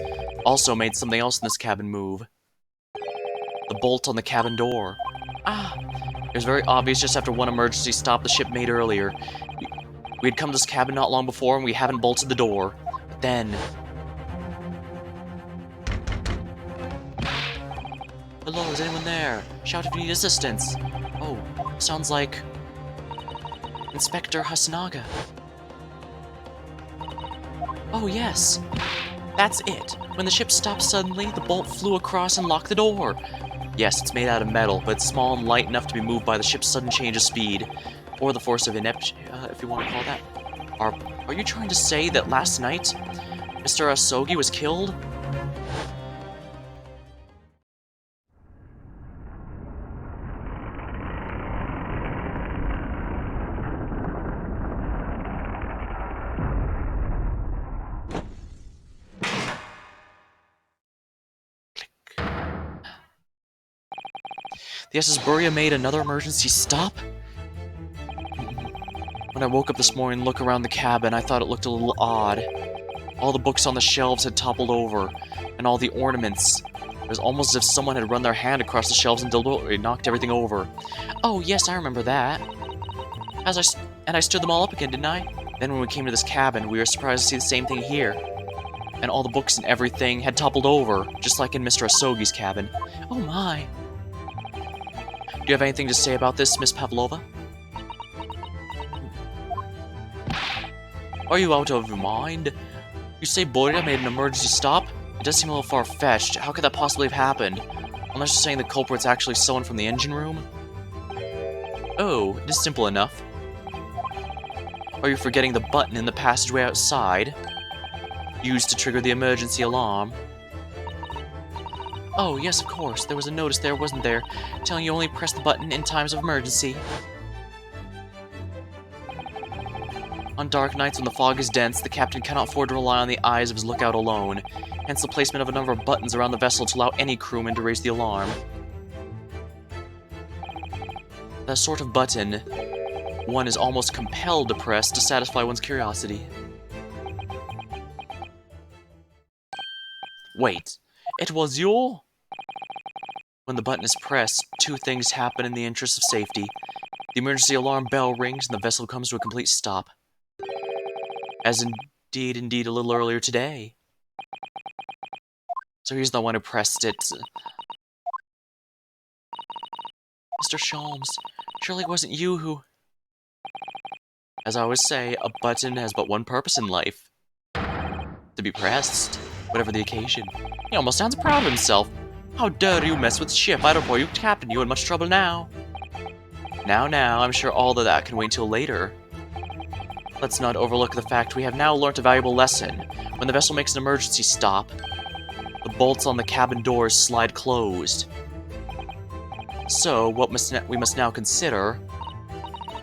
also made something else in this cabin move. The bolt on the cabin door. Ah! It was very obvious just after one emergency stop the ship made earlier. We had come to this cabin not long before and we haven't bolted the door. But then... Hello, is anyone there? Shout if you need assistance. Oh, sounds like... Inspector Hasanaga. Oh, yes. That's it. When the ship stopped suddenly, the bolt flew across and locked the door. Yes, it's made out of metal, but it's small and light enough to be moved by the ship's sudden change of speed. Or the force of ineptitude, if you want to call that. Are you trying to say that last night, Mr. Asogi was killed? The SS Buria made another emergency stop? When I woke up this morning and looked around the cabin, I thought it looked a little odd. All the books on the shelves had toppled over, and all the ornaments. It was almost as if someone had run their hand across the shelves and deliberately knocked everything over. Oh, yes, I remember that. And I stood them all up again, didn't I? Then when we came to this cabin, we were surprised to see the same thing here. and all the books and everything had toppled over, just like in Mr. Asogi's cabin. Oh my. Do you have anything to say about this, Miss Pavlova? Are you out of your mind? You say Borya made an emergency stop? It does seem a little far-fetched. How could that possibly have happened? Unless you're saying the culprit's actually someone from the engine room? Oh, it is simple enough. Are you forgetting the button in the passageway outside? Used to trigger the emergency alarm? Oh, yes, of course. There was a notice there, wasn't there? Telling you only press the button in times of emergency. On dark nights when the fog is dense, the captain cannot afford to rely on the eyes of his lookout alone. Hence the placement of a number of buttons around the vessel to allow any crewman to raise the alarm. That sort of button one is almost compelled to press to satisfy one's curiosity. Wait, it was you? When the button is pressed, two things happen in the interest of safety. The emergency alarm bell rings and the vessel comes to a complete stop. As indeed a little earlier today. So he's the one who pressed it. Mr. Sholmes, surely it wasn't you who... As I always say, a button has but one purpose in life. To be pressed, whatever the occasion. He almost sounds proud of himself. How dare you mess with the ship? I don't know you, Captain. You in much trouble now. Now, I'm sure all of that can wait till later. Let's not overlook the fact we have now learnt a valuable lesson. When the vessel makes an emergency stop, the bolts on the cabin doors slide closed. So, what we must now consider...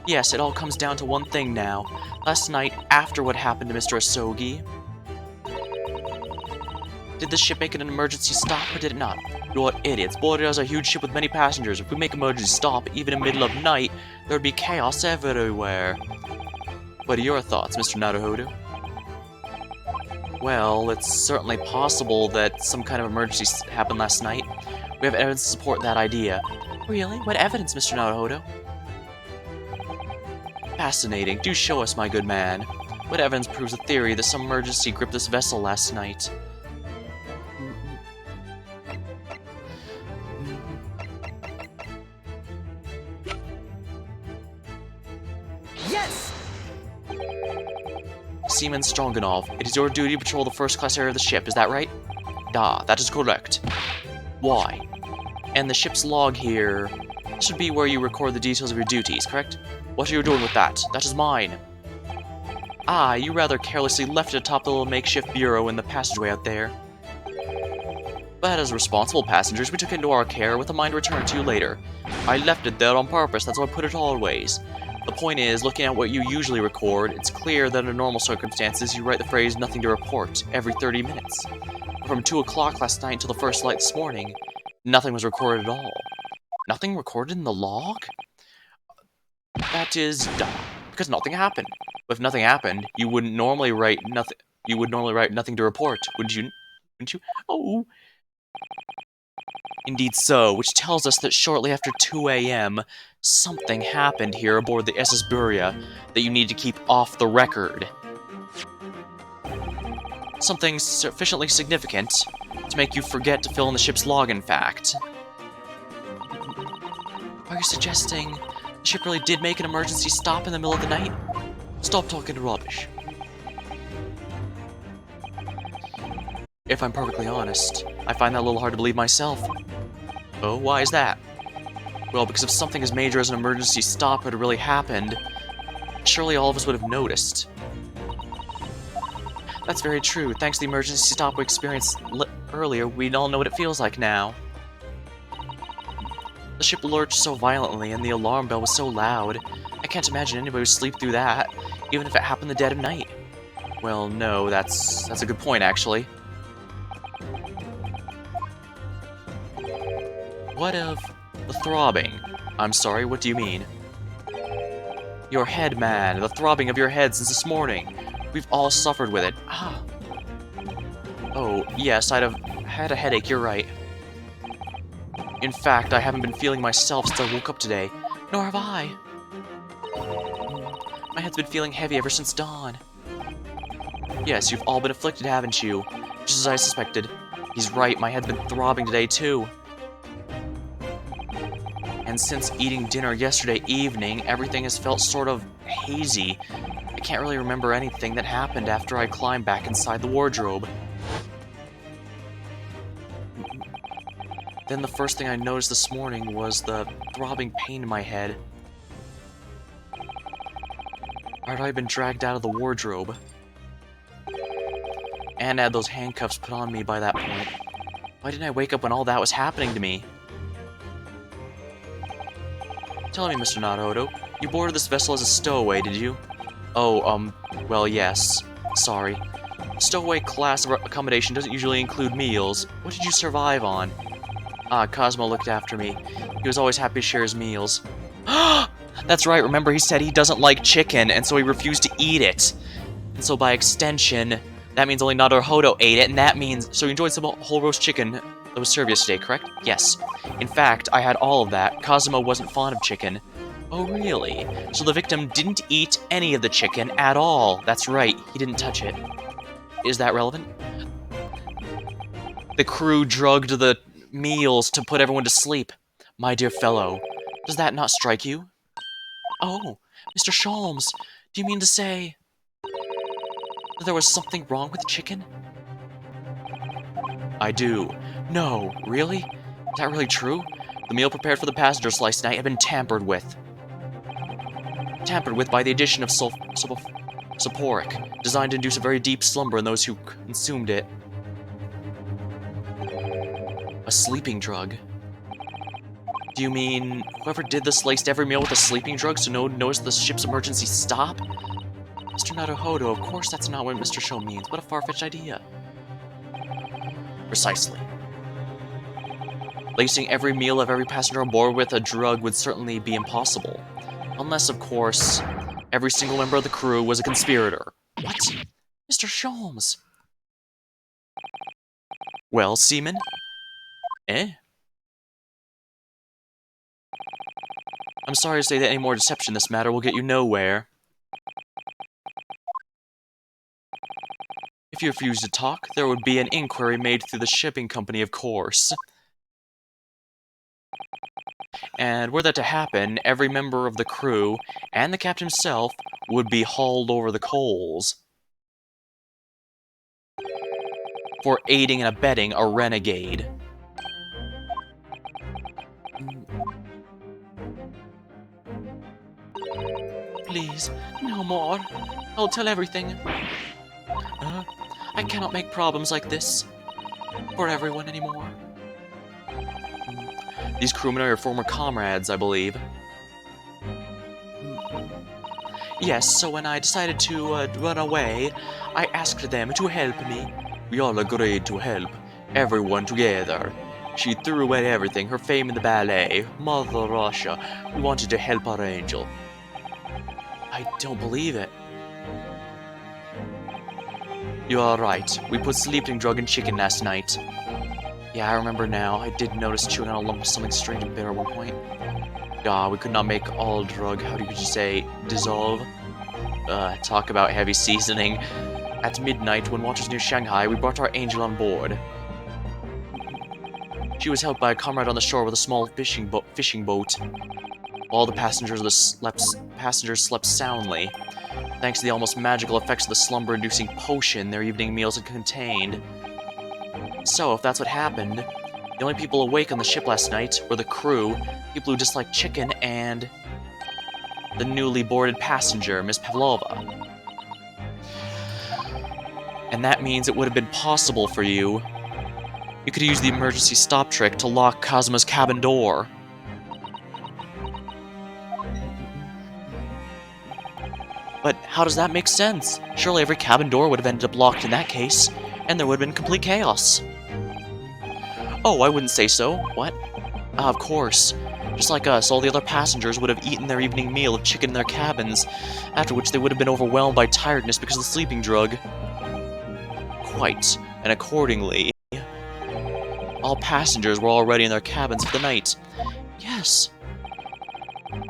Yes, it all comes down to one thing now. Last night, after what happened to Mr. Asogi... Did the ship make an emergency stop, or did it not? You're idiots. Borya is a huge ship with many passengers. If we make an emergency stop, even in the middle of night, there would be chaos everywhere. What are your thoughts, Mr. Naruhodo? Well, it's certainly possible that some kind of emergency happened last night. We have evidence to support that idea. Really? What evidence, Mr. Naruhodo? Fascinating. Do show us, my good man. What evidence proves the theory that some emergency gripped this vessel last night? Yes! Seaman Stroganoff, it is your duty to patrol the first-class area of the ship, is that right? Ah, that is correct. Why? And the ship's log here... This should be where you record the details of your duties, correct? What are you doing with that? That is mine. Ah, you rather carelessly left it atop the little makeshift bureau in the passageway out there. But as responsible passengers, we took it into our care with a mind to return to you later. I left it there on purpose, that's why I put it always. The point is, looking at what you usually record, it's clear that under normal circumstances you write the phrase "nothing to report" every 30 minutes. From 2 o'clock last night until the first light this morning, nothing was recorded at all. Nothing recorded in the log? That is dumb, because nothing happened. But if nothing happened, you wouldn't normally write nothing. You would normally write "nothing to report," wouldn't you? Wouldn't you? Oh. Indeed so, which tells us that shortly after 2 a.m., something happened here aboard the SS Burya that you need to keep off the record. Something sufficiently significant to make you forget to fill in the ship's log, in fact. Are you suggesting the ship really did make an emergency stop in the middle of the night? Stop talking rubbish. If I'm perfectly honest, I find that a little hard to believe myself. Oh, why is that? Well, because if something as major as an emergency stop had really happened, surely all of us would have noticed. That's very true. Thanks to the emergency stop we experienced earlier, we all know what it feels like now. The ship lurched so violently and the alarm bell was so loud. I can't imagine anybody would sleep through that, even if it happened in the dead of night. Well, no, that's a good point, actually. What of the throbbing? I'm sorry, what do you mean? Your head, man. The throbbing of your head since this morning. We've all suffered with it. Ah. Oh, yes, I'd have had a headache, you're right. In fact, I haven't been feeling myself since I woke up today. Nor have I. My head's been feeling heavy ever since dawn. Yes, you've all been afflicted, haven't you? Just as I suspected. He's right, my head's been throbbing today too. And since eating dinner yesterday evening, everything has felt sort of hazy. I can't really remember anything that happened after I climbed back inside the wardrobe. Then the first thing I noticed this morning was the throbbing pain in my head. Had I been dragged out of the wardrobe? And had those handcuffs put on me by that point. Why didn't I wake up when all that was happening to me? Tell me, Mr. Naruto, you boarded this vessel as a stowaway, did you? Oh, well, yes. Sorry. Stowaway class of accommodation doesn't usually include meals. What did you survive on? Cosmo looked after me. He was always happy to share his meals. That's right, remember he said he doesn't like chicken, and so he refused to eat it. And so by extension, that means only Naruto ate it, and that means... So you enjoyed some whole roast chicken that was served yesterday, correct? Yes. In fact, I had all of that. Cosmo wasn't fond of chicken. Oh, really? So the victim didn't eat any of the chicken at all. That's right, he didn't touch it. Is that relevant? The crew drugged the meals to put everyone to sleep. My dear fellow, does that not strike you? Oh, Mr. Sholmes, do you mean to say that there was something wrong with the chicken? I do. No, really? Is that really true? The meal prepared for the passengers last night had been tampered with. Tampered with by the addition of sulfuric, designed to induce a very deep slumber in those who consumed it. A sleeping drug? Do you mean whoever did this laced every meal with a sleeping drug so no one noticed the ship's emergency stop? Mr. Naruhodo, of course that's not what Mr. Sho means. What a far-fetched idea. Precisely. Lacing every meal of every passenger on board with a drug would certainly be impossible. Unless, of course, every single member of the crew was a conspirator. What? Mr. Sholmes! Well, seaman? Eh? I'm sorry to say that any more deception in this matter will get you nowhere. If you refuse to talk, there would be an inquiry made through the shipping company, of course. And were that to happen, every member of the crew, and the captain himself, would be hauled over the coals for aiding and abetting a renegade. Please, no more. I'll tell everything. I cannot make problems like this for everyone anymore. These crewmen are your former comrades, I believe. Yes, so when I decided to run away, I asked them to help me. We all agreed to help, everyone together. She threw away everything, her fame in the ballet, Mother Russia. We wanted to help our angel. I don't believe it. You are right. We put sleeping drug in chicken last night. Yeah, I remember now. I did notice chewing on a lump of something strange and bitter at one point. We could not make all drug, how could you say, dissolve? Talk about heavy seasoning. At midnight, when waters near Shanghai, we brought our angel on board. She was helped by a comrade on the shore with a small fishing boat. All the passengers slept soundly, thanks to the almost magical effects of the slumber-inducing potion their evening meals had contained. So, if that's what happened, the only people awake on the ship last night were the crew, people who disliked chicken, and the newly boarded passenger, Miss Pavlova. And that means it would have been possible for you. You could use the emergency stop trick to lock Cosmo's cabin door. But how does that make sense? Surely every cabin door would have ended up locked in that case, and there would have been complete chaos. Oh, I wouldn't say so. What? Of course. Just like us, all the other passengers would have eaten their evening meal of chicken in their cabins, after which they would have been overwhelmed by tiredness because of the sleeping drug. Quite. And accordingly, all passengers were already in their cabins for the night. Yes.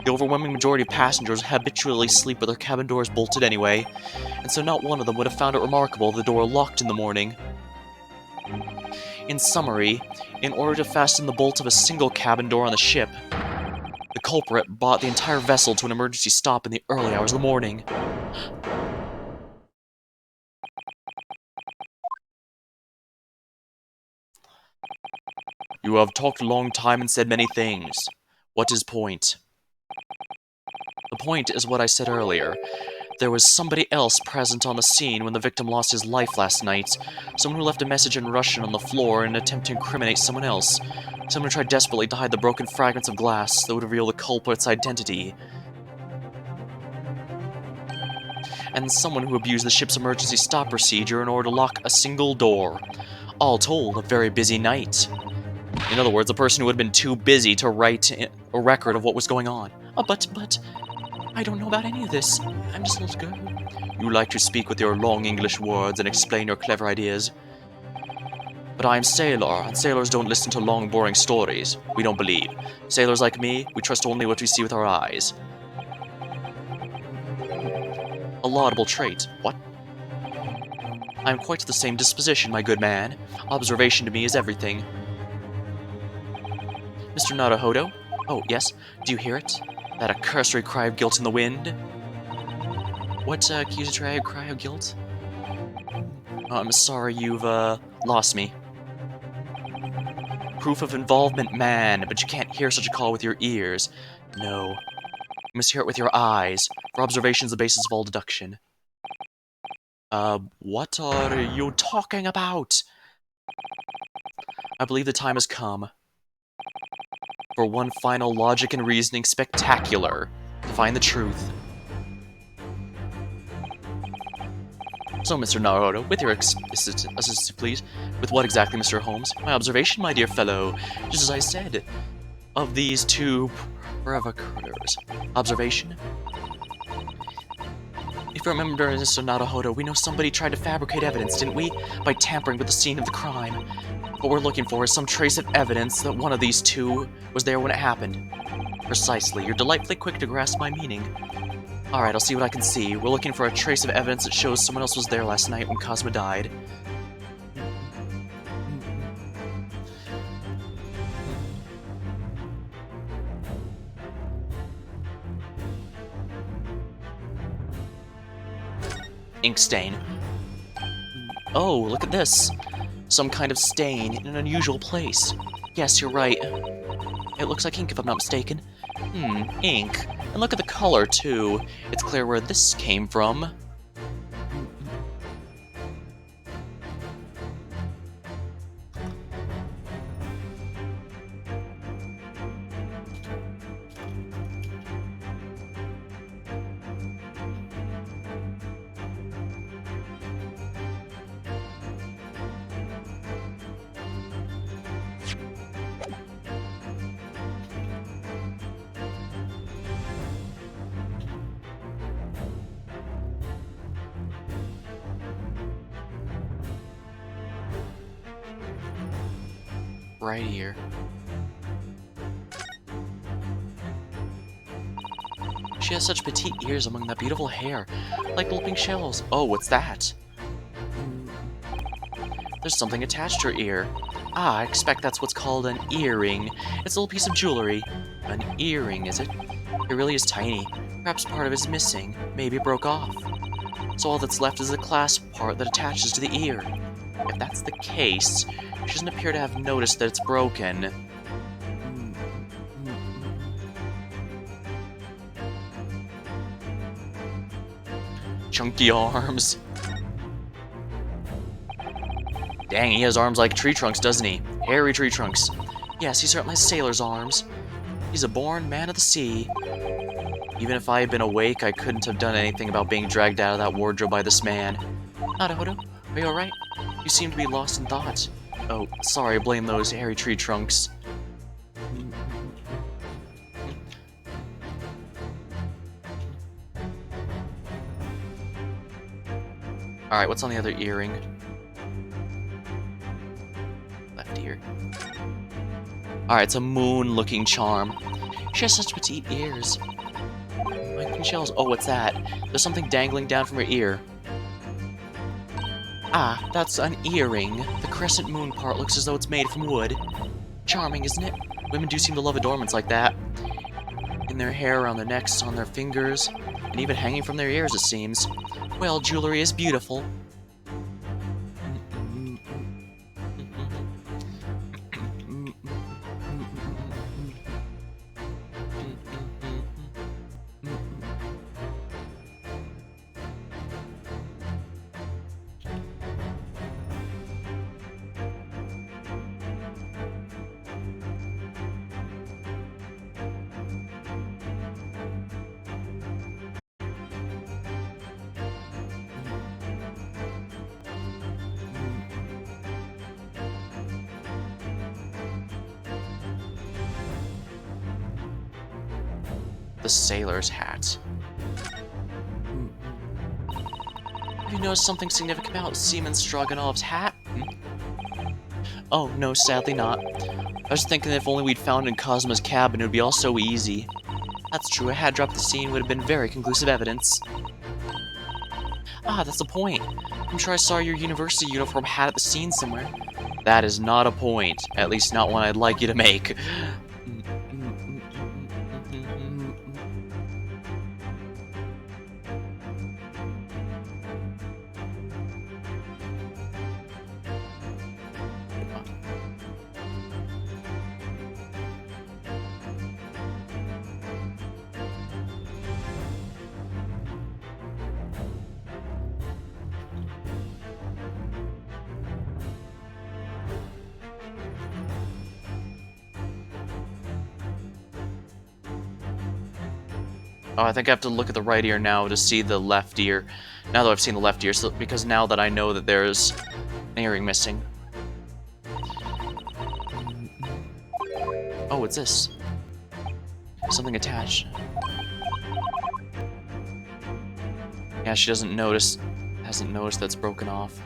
The overwhelming majority of passengers habitually sleep with their cabin doors bolted anyway, and so not one of them would have found it remarkable if the door locked in the morning. In summary, in order to fasten the bolt of a single cabin door on the ship, the culprit brought the entire vessel to an emergency stop in the early hours of the morning. You have talked a long time and said many things. What is point? The point is what I said earlier. There was somebody else present on the scene when the victim lost his life last night. Someone who left a message in Russian on the floor in an attempt to incriminate someone else. Someone who tried desperately to hide the broken fragments of glass that would reveal the culprit's identity. And someone who abused the ship's emergency stop procedure in order to lock a single door. All told, a very busy night. In other words, a person who had been too busy to write a record of what was going on. But, I don't know about any of this. I'm just a little girl. You like to speak with your long English words and explain your clever ideas. But I'm sailor, and sailors don't listen to long, boring stories. We don't believe. Sailors like me, we trust only what we see with our eyes. A laudable trait. What? I am quite the same disposition, my good man. Observation to me is everything. Mr. Naruhodo? Oh, yes. Do you hear it? That accursory cry of guilt in the wind? What accusatory cry of guilt? Oh, I'm sorry you've, lost me. Proof of involvement, man, but you can't hear such a call with your ears. No. You must hear it with your eyes, for observation is the basis of all deduction. What are you talking about? I believe the time has come for one final logic and reasoning spectacular to find the truth. So, Mr. Naruto, with your assistance, please. With what exactly, Mr. Holmes? My observation, my dear fellow, just as I said, of these two provocateurs. Observation? If you remember, Mr. Naruto, we know somebody tried to fabricate evidence, didn't we? By tampering with the scene of the crime. What we're looking for is some trace of evidence that one of these two was there when it happened. Precisely. You're delightfully quick to grasp my meaning. Alright, I'll see what I can see. We're looking for a trace of evidence that shows someone else was there last night when Cosmo died. Ink stain. Oh, look at this. Some kind of stain in an unusual place. Yes, you're right. It looks like ink if I'm not mistaken. Ink. And look at the color, too. It's clear where this came from. Right here. She has such petite ears among that beautiful hair, like little pink shells. Oh, what's that? There's something attached to her ear. Ah, I expect that's what's called an earring. It's a little piece of jewelry. An earring, is it? It really is tiny. Perhaps part of it is missing. Maybe it broke off. So all that's left is the clasp part that attaches to the ear. If that's the case, she doesn't appear to have noticed that it's broken. Chunky arms. Dang, he has arms like tree trunks, doesn't he? Hairy tree trunks. Yes, he certainly has sailor's arms. He's a born man of the sea. Even if I had been awake, I couldn't have done anything about being dragged out of that wardrobe by this man. Naruhodo, are you alright? You seem to be lost in thought. Oh, sorry, I blame those hairy tree trunks. Alright, what's on the other earring? Left ear. Alright, it's a moon-looking charm. She has such petite ears. Like shells. Oh, what's that? There's something dangling down from her ear. Ah, that's an earring. The crescent moon part looks as though it's made from wood. Charming, isn't it? Women do seem to love adornments like that. In their hair, around their necks, on their fingers, and even hanging from their ears, it seems. Well, jewelry is beautiful. The sailor's hat. Have you noticed something significant about Seaman Stroganov's hat? Oh, no, sadly not. I was thinking that if only we'd found it in Cosmo's cabin, it would be all so easy. That's true, a hat dropped at the scene would have been very conclusive evidence. Ah, that's the point. I'm sure I saw your university uniform hat at the scene somewhere. That is not a point. At least not one I'd like you to make. Oh, I think I have to look at the right ear now to see the left ear. Now that I've seen the left ear, so, because now that I know that there's an earring missing. Oh, what's this? Something attached. Yeah, she hasn't noticed that's broken off.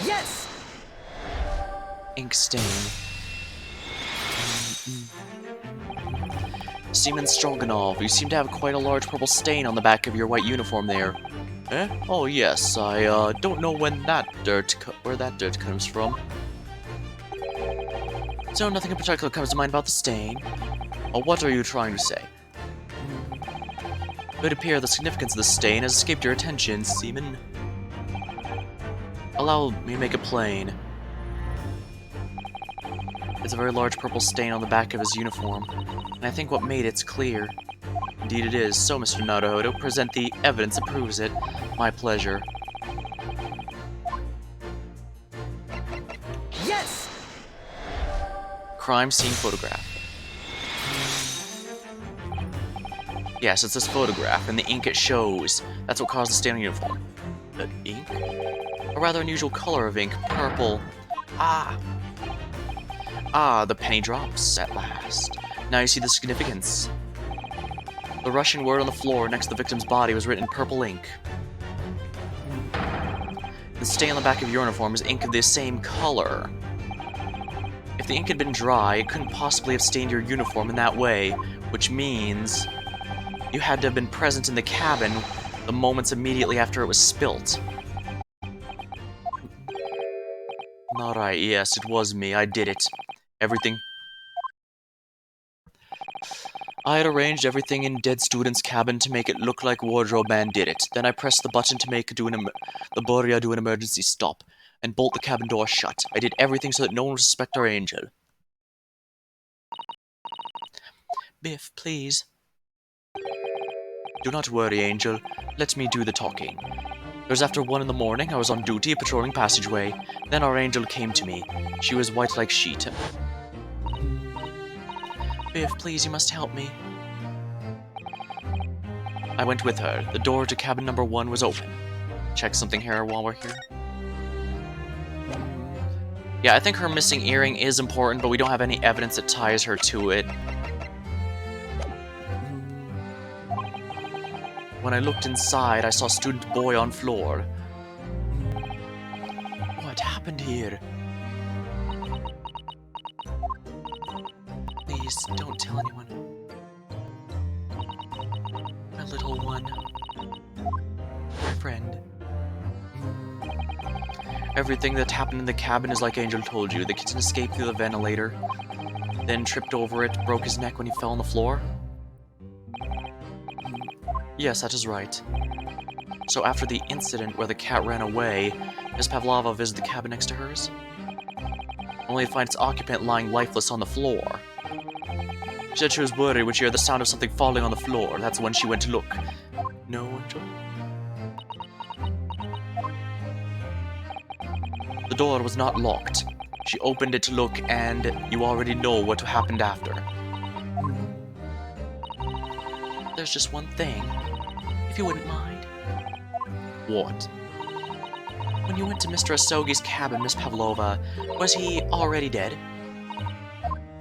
Yes! Ink stain. Seaman Stroganov, you seem to have quite a large purple stain on the back of your white uniform there. Eh? Oh yes, I don't know where that dirt comes from. So nothing in particular comes to mind about the stain. Or what are you trying to say? It would appear the significance of the stain has escaped your attention, Seaman. Allow me to make it plain. It's a very large purple stain on the back of his uniform, and I think what made it's clear. Indeed it is. So, Mr. Naruhodo, present the evidence that proves it. My pleasure. Yes! Crime scene photograph. Yes, it's this photograph, and the ink it shows. That's what caused the stain on the uniform. The ink? A rather unusual color of ink, purple. Ah, the penny drops, at last. Now you see the significance. The Russian word on the floor next to the victim's body was written in purple ink. The stain on the back of your uniform is ink of the same color. If the ink had been dry, it couldn't possibly have stained your uniform in that way, which means you had to have been present in the cabin the moments immediately after it was spilt. Alright, yes, it was me. I did it. Everything. I had arranged everything in dead student's cabin to make it look like Wardrobe Man did it. Then I pressed the button to make the Boria do an emergency stop, and bolt the cabin door shut. I did everything so that no one would suspect our angel. Biff, please. Do not worry, Angel. Let me do the talking. It was after 1 in the morning. I was on duty patrolling passageway. Then our angel came to me. She was white like sheet. Biff, please, you must help me. I went with her. The door to cabin number 1 was open. Check something here while we're here. Yeah, I think her missing earring is important, but we don't have any evidence that ties her to it. When I looked inside, I saw student boy on floor. What happened here? Please, don't tell anyone. My little one. My friend. Everything that happened in the cabin is like Angel told you. The kitten escaped through the ventilator, then tripped over it, broke his neck when he fell on the floor. Yes, that is right. So after the incident where the cat ran away, Miss Pavlova visited the cabin next to hers, only to find its occupant lying lifeless on the floor. She said she was worried when she heard the sound of something falling on the floor. That's when she went to look. No, Angel? The door was not locked. She opened it to look, and you already know what happened after. There's just one thing, if you wouldn't mind. What? When you went to Mr. Asogi's cabin, Miss Pavlova, was he already dead?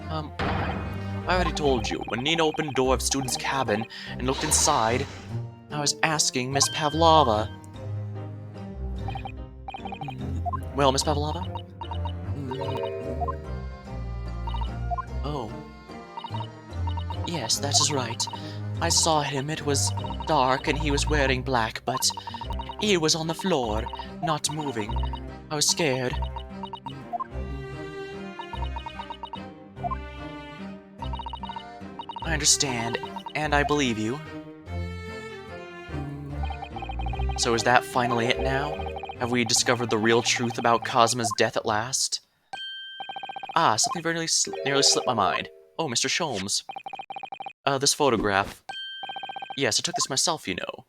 I already told you. When Nina opened the door of student's cabin and looked inside, I was asking Miss Pavlova. Well, Miss Pavlova? Oh. Yes, that is right. I saw him. It was dark and he was wearing black, but he was on the floor, not moving. I was scared. I understand, and I believe you. So is that finally it now? Have we discovered the real truth about Cosma's death at last? Ah, something very nearly slipped my mind. Oh, Mr. Sholmes. This photograph. Yes, I took this myself, you know.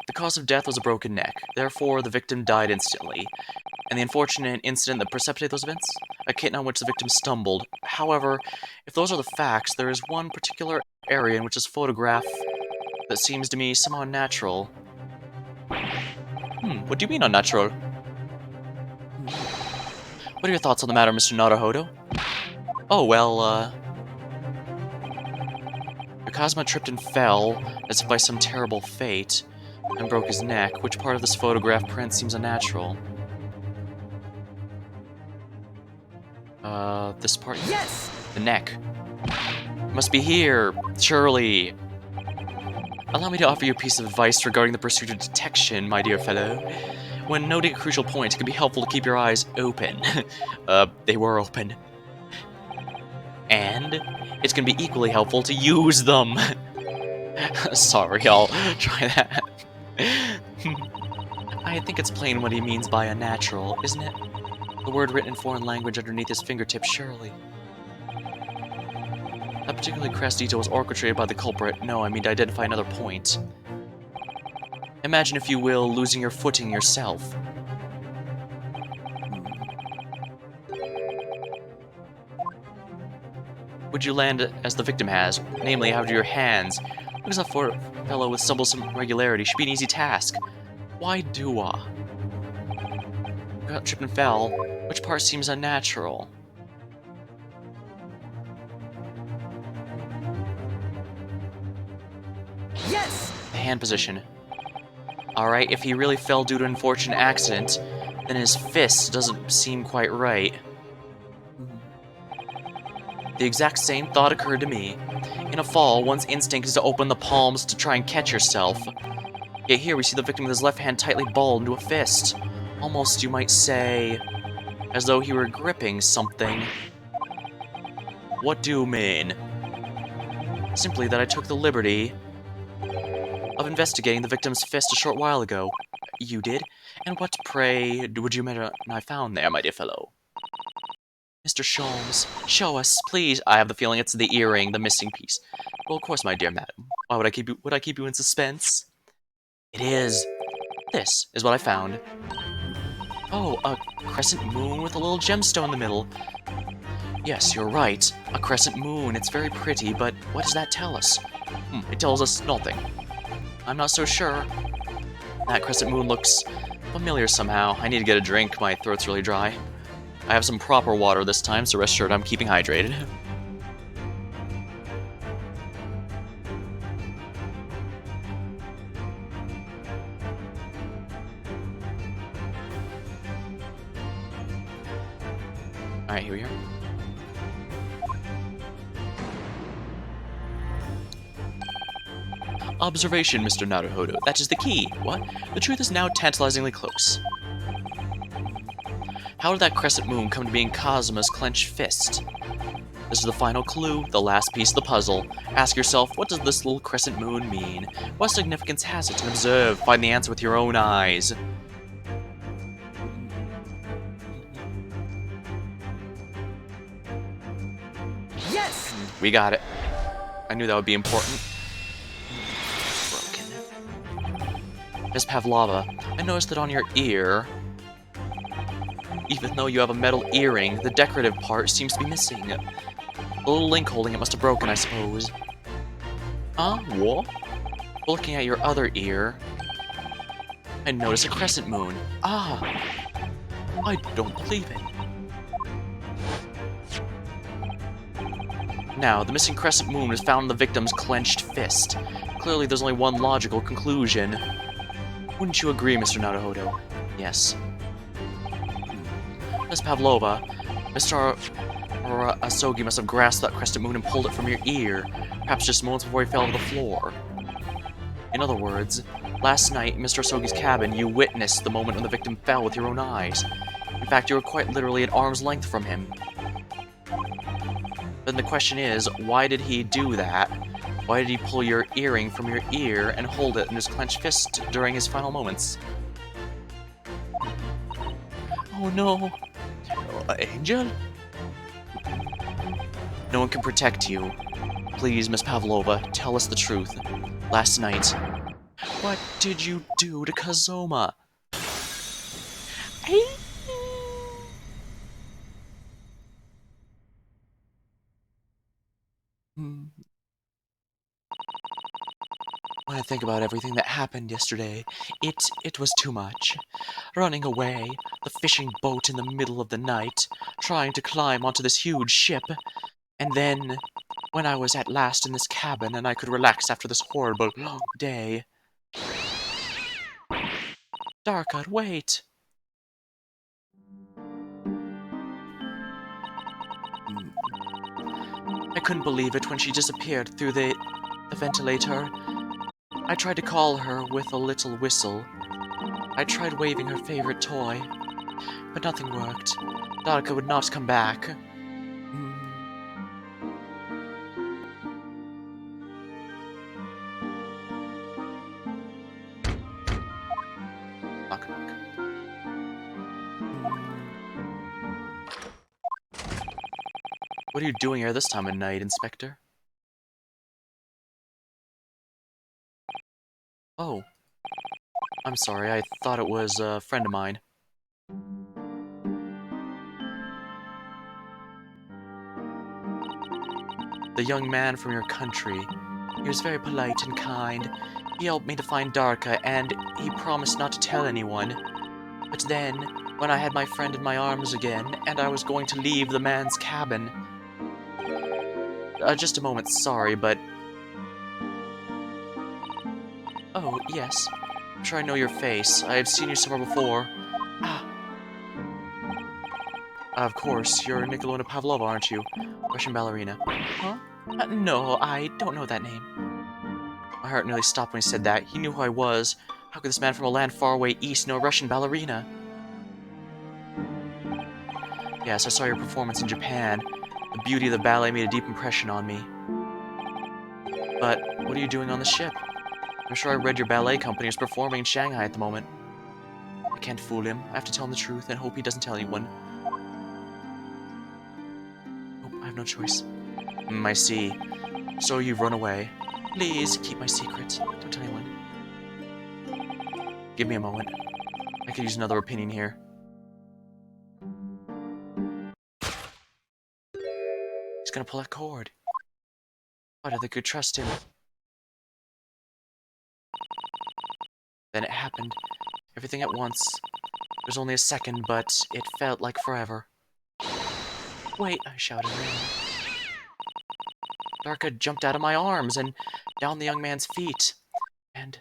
The cause of death was a broken neck. Therefore, the victim died instantly. And the unfortunate incident that precipitated those events? A kitten on which the victim stumbled. However, if those are the facts, there is one particular area in which this photograph that seems to me somehow unnatural. What do you mean unnatural? What are your thoughts on the matter, Mr. Naruhodo? Oh, well, Cosma tripped and fell, as if by some terrible fate, and broke his neck. Which part of this photograph print seems unnatural? This part? Yes! The neck. It must be here, surely. Allow me to offer you a piece of advice regarding the pursuit of detection, my dear fellow. When noting a crucial point, it can be helpful to keep your eyes open. They were open. And it's going to be equally helpful to use them. Sorry, I'll try that. I think it's plain what he means by unnatural, isn't it? The word written in foreign language underneath his fingertips, surely. That particularly crass detail was orchestrated by the culprit. No, I mean to identify another point. Imagine, if you will, losing your footing yourself. Would you land as the victim has? Namely, how do your hands? Looks like for a fellow with some regularity should be an easy task. Why do I? Got tripped and fell. Which part seems unnatural? Yes! The hand position. Alright, if he really fell due to an unfortunate accident, then his fist doesn't seem quite right. The exact same thought occurred to me. In a fall, one's instinct is to open the palms to try and catch yourself. Yet here we see the victim with his left hand tightly balled into a fist. Almost, you might say, as though he were gripping something. What do you mean? Simply that I took the liberty of investigating the victim's fist a short while ago. You did? And what, pray, would you imagine I found there, my dear fellow? Mr. Sholmes, show us, please. I have the feeling it's the earring, the missing piece. Well, of course, my dear madam. Why would I keep you in suspense? It is. This is what I found. Oh, a crescent moon with a little gemstone in the middle. Yes, you're right. A crescent moon. It's very pretty, but what does that tell us? It tells us nothing. I'm not so sure. That crescent moon looks familiar somehow. I need to get a drink. My throat's really dry. I have some proper water this time, so rest assured I'm keeping hydrated. Alright, here we are. Observation, Mr. Naruhodo. That is the key. What? The truth is now tantalizingly close. How did that crescent moon come to be in Kazuma's clenched fist? This is the final clue, the last piece of the puzzle. Ask yourself, what does this little crescent moon mean? What significance has it? And observe, find the answer with your own eyes. Yes! We got it. I knew that would be important. Broken. Miss Pavlova, I noticed that on your ear, even though you have a metal earring, the decorative part seems to be missing. The little link holding it must have broken, I suppose. Huh? What? Looking at your other ear, I notice a crescent moon. Ah! I don't believe it. Now, the missing crescent moon was found in the victim's clenched fist. Clearly, there's only one logical conclusion. Wouldn't you agree, Mr. Naruhodo? Yes. Miss Pavlova, Mr. Asogi must have grasped that crescent moon and pulled it from your ear, perhaps just moments before he fell to the floor. In other words, last night in Mr. Asogi's cabin, you witnessed the moment when the victim fell with your own eyes. In fact, you were quite literally at arm's length from him. Then the question is, why did he do that? Why did he pull your earring from your ear and hold it in his clenched fist during his final moments? Oh no. Angel? No one can protect you. Please, Miss Pavlova, tell us the truth. Last night, what did you do to Kazuma? When I think about everything that happened yesterday, it was too much. Running away, the fishing boat in the middle of the night, trying to climb onto this huge ship, and then, when I was at last in this cabin and I could relax after this horrible long day. Darka, wait! I couldn't believe it when she disappeared through the ventilator. I tried to call her with a little whistle. I tried waving her favorite toy, but nothing worked. Darka would not come back. Knock, knock. What are you doing here this time of night, Inspector? Oh. I'm sorry, I thought it was a friend of mine. The young man from your country. He was very polite and kind. He helped me to find Darka, and he promised not to tell anyone. But then, when I had my friend in my arms again, and I was going to leave the man's cabin... just a moment, sorry, but... Oh, yes. I'm sure I know your face. I have seen you somewhere before. Ah. Of course, you're Nikolona Pavlova, aren't you? Russian ballerina. Huh? No, I don't know that name. My heart nearly stopped when he said that. He knew who I was. How could this man from a land far away east know a Russian ballerina? Yes, I saw your performance in Japan. The beauty of the ballet made a deep impression on me. But what are you doing on the ship? I'm sure I read your ballet company is performing in Shanghai at the moment. I can't fool him. I have to tell him the truth and hope he doesn't tell anyone. no choice. I see. So you've run away. Please, keep my secret. Don't tell anyone. Give me a moment. I could use another opinion here. He's gonna pull that cord. Why did they could trust him? Then it happened. Everything at once. It was only a second, but it felt like forever. Wait, I shouted. Darka jumped out of my arms and down the young man's feet. And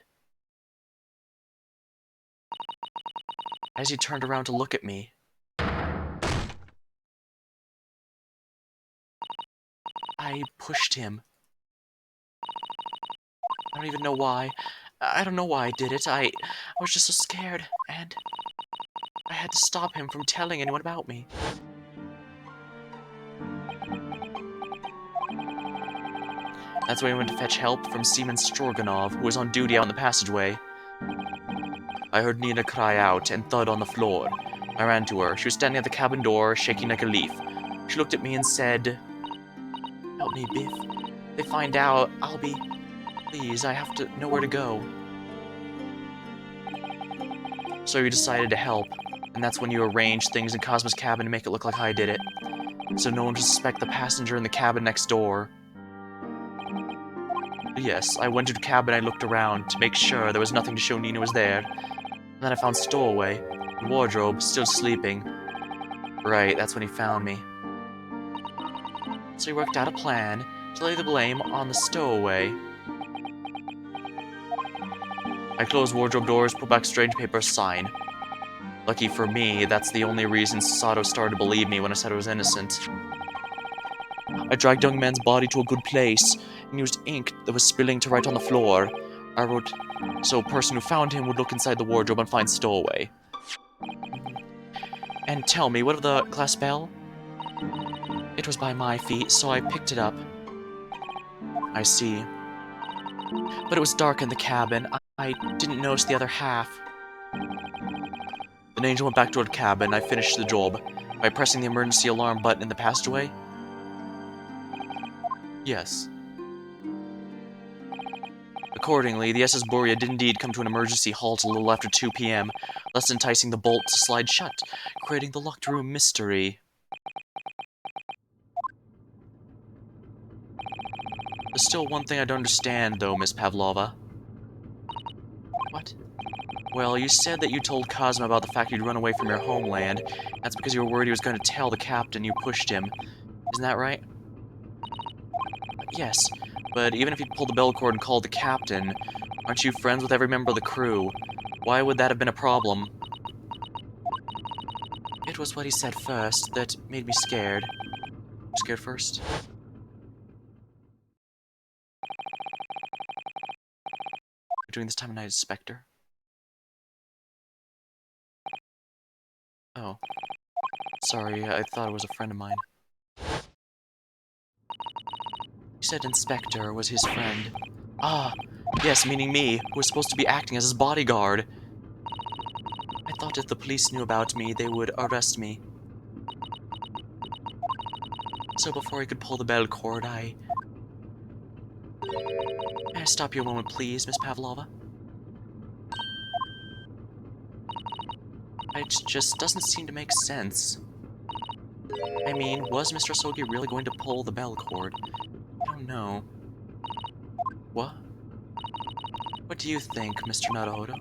as he turned around to look at me, I pushed him. I don't even know why. I don't know why I did it. I was just so scared, and I had to stop him from telling anyone about me. That's when I went to fetch help from Seaman Stroganov, who was on duty out in the passageway. I heard Nina cry out and thud on the floor. I ran to her. She was standing at the cabin door, shaking like a leaf. She looked at me and said, "Help me, Biff. If they find out, I'll be... Please, I have to know where to go." So you decided to help, and that's when you arranged things in Cosmo's cabin to make it look like I did it. So no one would suspect the passenger in the cabin next door. Yes, I went to the cabin and I looked around to make sure there was nothing to show Nina was there. And then I found Stowaway, the wardrobe, still sleeping. Right, that's when he found me. So he worked out a plan to lay the blame on the Stowaway. I closed wardrobe doors, put back strange paper sign. Lucky for me, that's the only reason Susato started to believe me when I said I was innocent. I dragged young man's body to a good place and used ink that was spilling to write on the floor. I wrote, so a person who found him would look inside the wardrobe and find Stowaway. And tell me, what of the glass bell? It was by my feet, so I picked it up. I see. But it was dark in the cabin. I didn't notice the other half. The angel went back toward the cabin. I finished the job by pressing the emergency alarm button in the passageway. Yes. Accordingly, the SS Borea did indeed come to an emergency halt a little after 2 p.m., thus enticing the bolt to slide shut, creating the locked room mystery. There's still one thing I don't understand, though, Miss Pavlova. What? Well, you said that you told Cosmo about the fact you'd run away from your homeland. That's because you were worried he was going to tell the captain you pushed him. Isn't that right? Yes, but even if you pulled the bell cord and called the captain, aren't you friends with every member of the crew? Why would that have been a problem? It was what he said first that made me scared. Scared first? You're doing this time of night as Spectre? Oh. Sorry, I thought it was a friend of mine. He said Inspector was his friend. Ah, yes, meaning me, who was supposed to be acting as his bodyguard. I thought if the police knew about me, they would arrest me. So before he could pull the bell cord, May I stop you a moment, please, Miss Pavlova? It just doesn't seem to make sense. I mean, was Mr. Sogi really going to pull the bell cord? I don't know. What? What do you think, Mr. Naruhodo?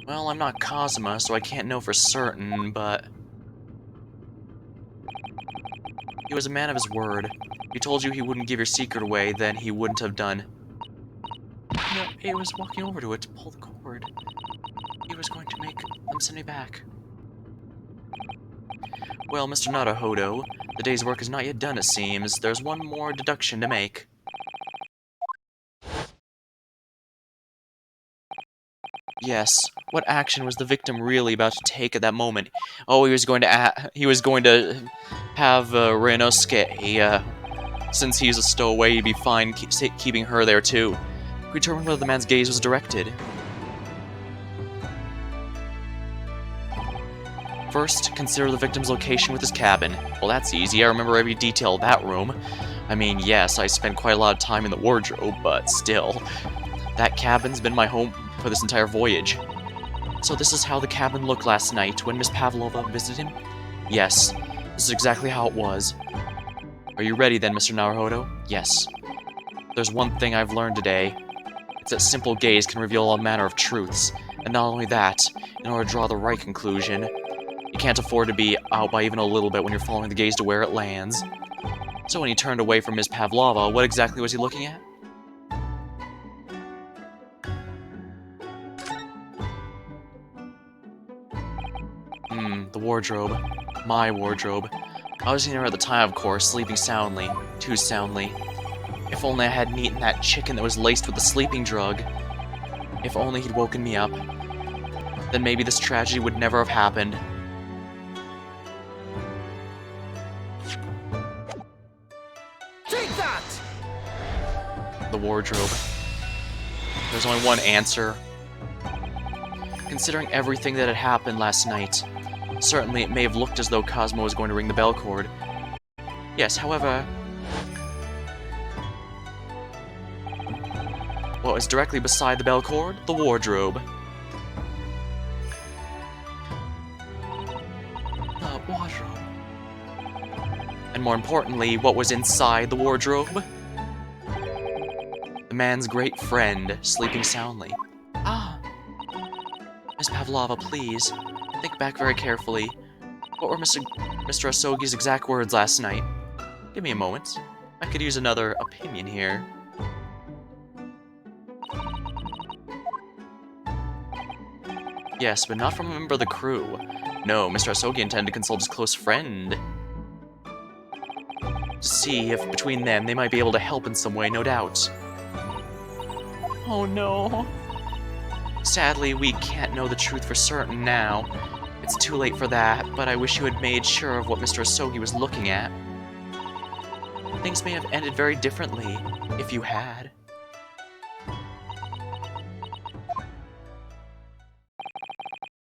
Well, I'm not Kazuma, so I can't know for certain, but... He was a man of his word. If he told you he wouldn't give your secret away, then he wouldn't have done. No, he was walking over to it to pull the cord. He was going to make them send me back. Well, Mr. Naruhodo, the day's work is not yet done, it seems. There's one more deduction to make. Yes. What action was the victim really about to take at that moment? Oh, he was going to have Renosuke. Since he's a stowaway, he'd be fine keeping her there too. We determined whether the man's gaze was directed. First, consider the victim's location with his cabin. Well, that's easy. I remember every detail of that room. I mean, yes, I spent quite a lot of time in the wardrobe, but still. That cabin's been my home for this entire voyage. So this is how the cabin looked last night when Miss Pavlova visited him? Yes, this is exactly how it was. Are you ready then, Mr. Naruhodo? Yes. There's one thing I've learned today. It's that simple gaze can reveal all manner of truths. And not only that, in order to draw the right conclusion, you can't afford to be out by even a little bit when you're following the gaze to where it lands. So when he turned away from Miss Pavlova, what exactly was he looking at? The wardrobe. My wardrobe. I was in there at the time, of course, sleeping soundly. Too soundly. If only I hadn't eaten that chicken that was laced with the sleeping drug. If only he'd woken me up. Then maybe this tragedy would never have happened. Take that! The wardrobe. There's only one answer. Considering everything that had happened last night, certainly it may have looked as though Cosmo was going to ring the bell cord. Yes, however, what was directly beside the bell cord? The wardrobe. The wardrobe. And more importantly, what was inside the wardrobe? The man's great friend, sleeping soundly. Ah. Miss Pavlova, please, think back very carefully. What were Mr. Asogi's exact words last night? Give me a moment. I could use another opinion here. Yes, but not from a member of the crew. No, Mr. Asogi intended to consult his close friend. To see if between them they might be able to help in some way, no doubt. Oh no. Sadly, we can't know the truth for certain now. It's too late for that, but I wish you had made sure of what Mr. Asogi was looking at. Things may have ended very differently if you had.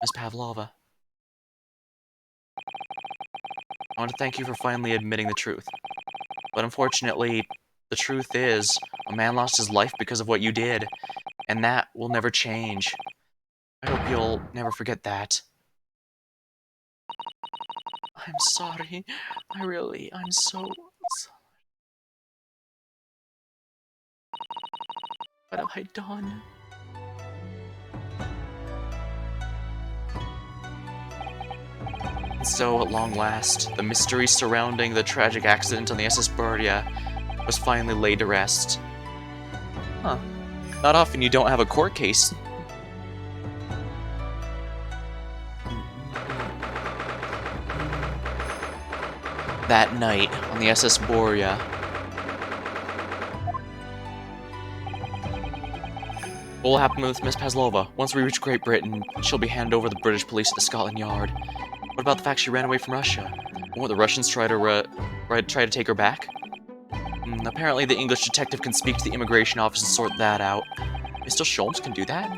Miss Pavlova. I want to thank you for finally admitting the truth. But unfortunately, the truth is, a man lost his life because of what you did, and that will never change. I hope you'll never forget that. I'm sorry. I'm so sorry. What have I done? And so, at long last, the mystery surrounding the tragic accident on the SS Burya was finally laid to rest. Huh. Not often you don't have a court case. That night, on the SS Borya, what will happen with Miss Pavlova? Once we reach Great Britain, she'll be handed over to the British police at the Scotland Yard. What about the fact she ran away from Russia? Won't the Russians try to take her back? Apparently the English detective can speak to the immigration office and sort that out. Mr. Sholmes can do that?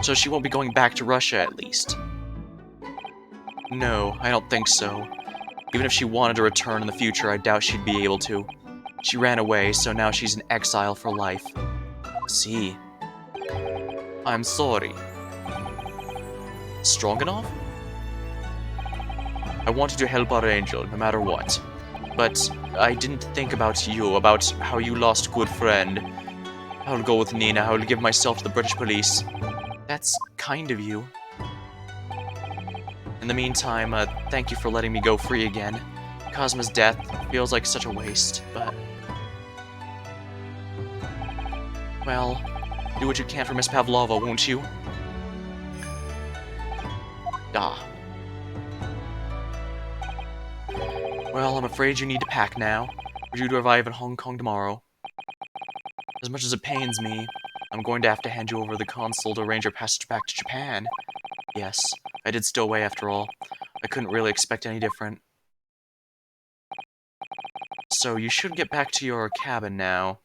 So she won't be going back to Russia, at least. No, I don't think so. Even if she wanted to return in the future, I doubt she'd be able to. She ran away, so now she's in exile for life. See. I'm sorry. Strong enough? I wanted to help our angel, no matter what. But I didn't think about you, about how you lost a good friend. I'll go with Nina, I'll give myself to the British police. That's kind of you. In the meantime, thank you for letting me go free again. Cosmo's death feels like such a waste, but... Well, do what you can for Miss Pavlova, won't you? Ah. Well, I'm afraid you need to pack now. We're due to arrive in Hong Kong tomorrow. As much as it pains me, I'm going to have to hand you over to the consul to arrange your passage back to Japan. Yes, I did stow away after all. I couldn't really expect any different. So you should get back to your cabin now.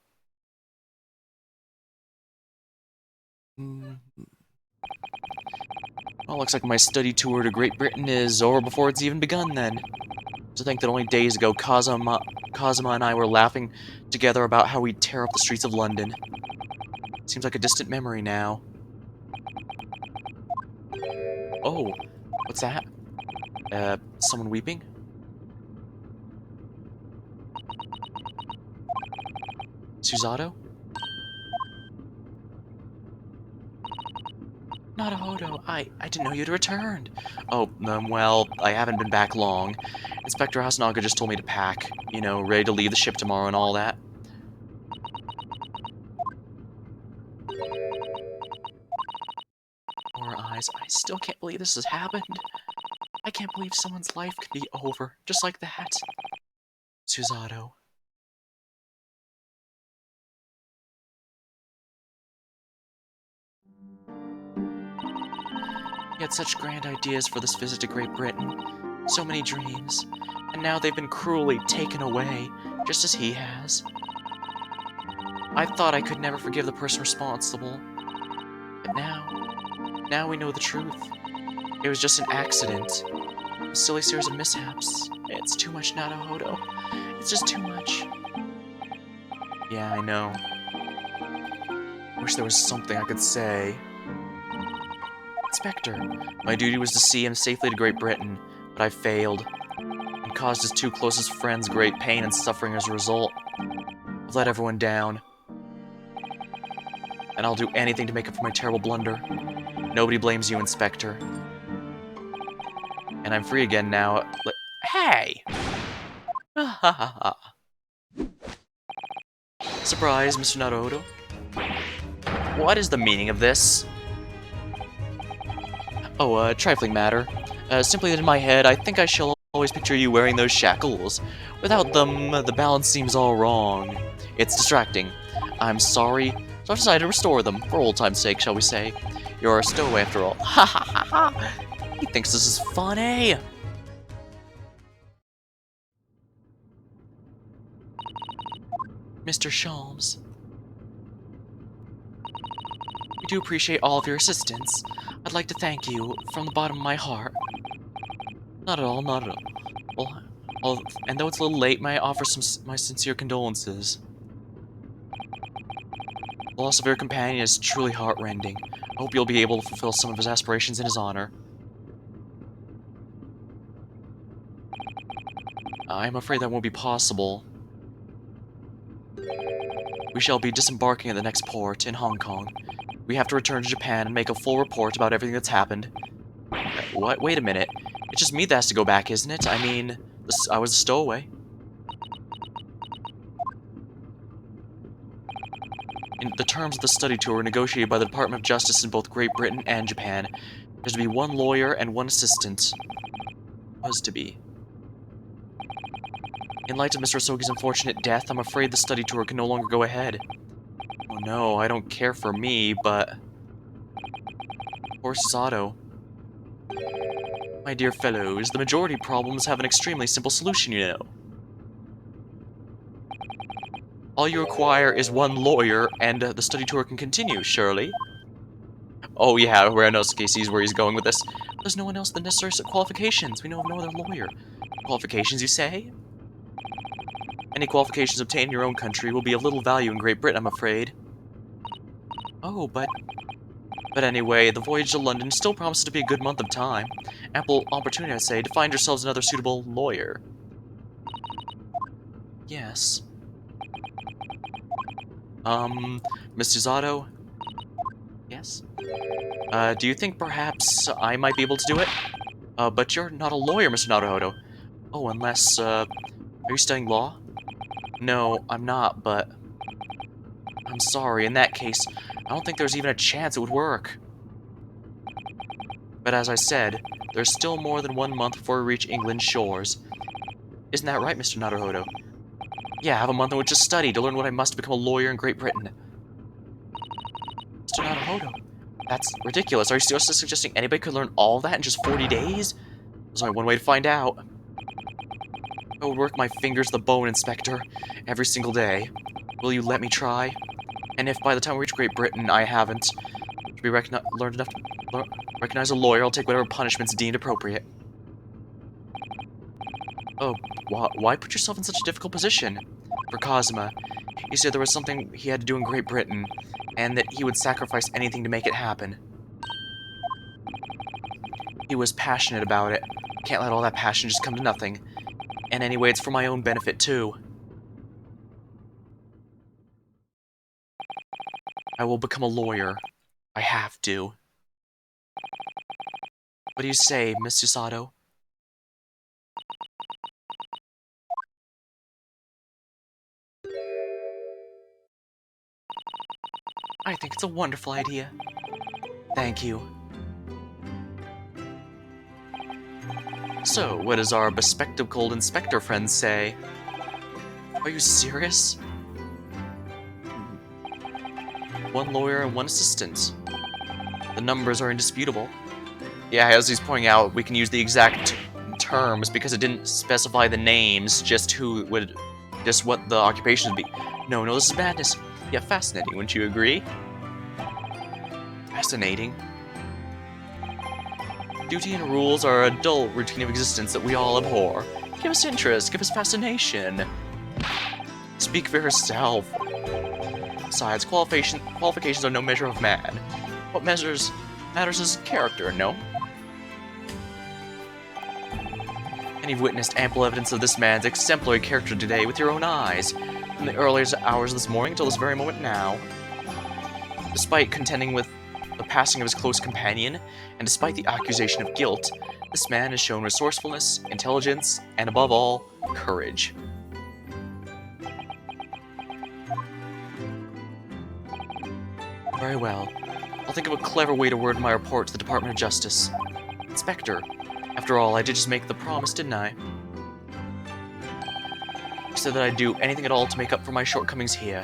Well, looks like my study tour to Great Britain is over before it's even begun then. To think that only days ago Kazuma and I were laughing together about how we'd tear up the streets of London. Seems like a distant memory now. Oh, what's that? Someone weeping? Susato? Naruhodo, I didn't know you'd returned. Oh, well, I haven't been back long. Inspector Hasanaga just told me to pack. You know, ready to leave the ship tomorrow and all that. Poor eyes, I still can't believe this has happened. I can't believe someone's life could be over, just like that. Susato. He had such grand ideas for this visit to Great Britain. So many dreams. And now they've been cruelly taken away, just as he has. I thought I could never forgive the person responsible. But now we know the truth. It was just an accident. A silly series of mishaps. It's too much, Naruhodo. It's just too much. Yeah, I know. Wish there was something I could say. Inspector, my duty was to see him safely to Great Britain, but I failed, and caused his two closest friends great pain and suffering as a result. I've let everyone down, and I'll do anything to make up for my terrible blunder. Nobody blames you, Inspector. And I'm free again now. Hey! Surprise, Mr. Naruhodo. What is the meaning of this? Oh, a trifling matter. Simply that in my head, I think I shall always picture you wearing those shackles. Without them, the balance seems all wrong. It's distracting. I'm sorry, so I've decided to restore them, for old time's sake, shall we say. You're a stowaway after all. Ha ha ha ha! He thinks this is funny! Mr. Sholmes. We do appreciate all of your assistance. I'd like to thank you from the bottom of my heart. Not at all, not at all. And though it's a little late, may I offer my sincere condolences. The loss of your companion is truly heartrending. I hope you'll be able to fulfill some of his aspirations in his honor. I'm afraid that won't be possible. We shall be disembarking at the next port, in Hong Kong. We have to return to Japan and make a full report about everything that's happened. What? Wait a minute. It's just me that has to go back, isn't it? I mean, I was a stowaway. The terms of the study tour were negotiated by the Department of Justice in both Great Britain and Japan. There's to be one lawyer and one assistant. Was to be. In light of Mr. Asogi's unfortunate death, I'm afraid the study tour can no longer go ahead. Oh no, I don't care for me, but... Poor Susato. My dear fellows, the majority problems have an extremely simple solution, you know. All you require is one lawyer, and the study tour can continue, surely? Oh yeah, Ranosuke sees where he's going with this. There's no one else with the necessary qualifications. We know of no other lawyer. Qualifications, you say? Any qualifications obtained in your own country will be of little value in Great Britain, I'm afraid. Oh, but anyway, the voyage to London still promises to be a good month of time. Ample opportunity, I'd say, to find yourselves another suitable lawyer. Yes. Miss Susato? Yes? Do you think perhaps I might be able to do it? But you're not a lawyer, Mr. Naruhodo. Oh, unless, are you studying law? No, I'm not, but... I'm sorry, in that case, I don't think there's even a chance it would work. But as I said, there's still more than 1 month before we reach England's shores. Isn't that right, Mr. Naruhodo? Yeah, I have a month in which to study to learn what I must to become a lawyer in Great Britain. Mr. Naruhodo, that's ridiculous. Are you seriously suggesting anybody could learn all that in just 40 days? There's only one way to find out. I would work my fingers to the bone, Inspector, every single day. Will you let me try? And if by the time we reach Great Britain I haven't learned enough to... Recognize a lawyer, I'll take whatever punishment's deemed appropriate. Oh, why put yourself in such a difficult position? For Cosima, he said there was something he had to do in Great Britain, and that he would sacrifice anything to make it happen. He was passionate about it. Can't let all that passion just come to nothing. And anyway, it's for my own benefit, too. I will become a lawyer. I have to. What do you say, Miss Susato? I think it's a wonderful idea. Thank you. So, what does our bespectacled inspector friend say? Are you serious? One lawyer and one assistant. The numbers are indisputable. Yeah, as he's pointing out, we can use the exact terms because it didn't specify the names, just what the occupation would be. No, this is madness. Yeah, fascinating, wouldn't you agree? Fascinating. Duty and rules are a dull routine of existence that we all abhor. Give us interest, give us fascination. Speak for yourself. Besides, qualifications are no measure of man. What matters is character, no? And you've witnessed ample evidence of this man's exemplary character today with your own eyes, from the earliest hours of this morning till this very moment now. Despite contending with the passing of his close companion, and despite the accusation of guilt, this man has shown resourcefulness, intelligence, and above all, courage. Very well. I'll think of a clever way to word my report to the Department of Justice. Inspector, after all, I did just make the promise, didn't I? You said that I'd do anything at all to make up for my shortcomings here.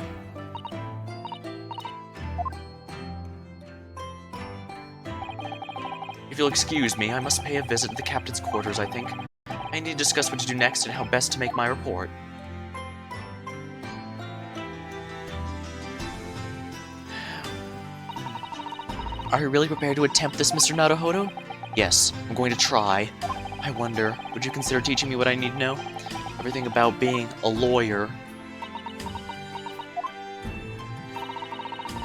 If you'll excuse me, I must pay a visit to the captain's quarters, I think. I need to discuss what to do next and how best to make my report. Are you really prepared to attempt this, Mr. Naruhodo? Yes, I'm going to try. I wonder, would you consider teaching me what I need to know? Everything about being a lawyer.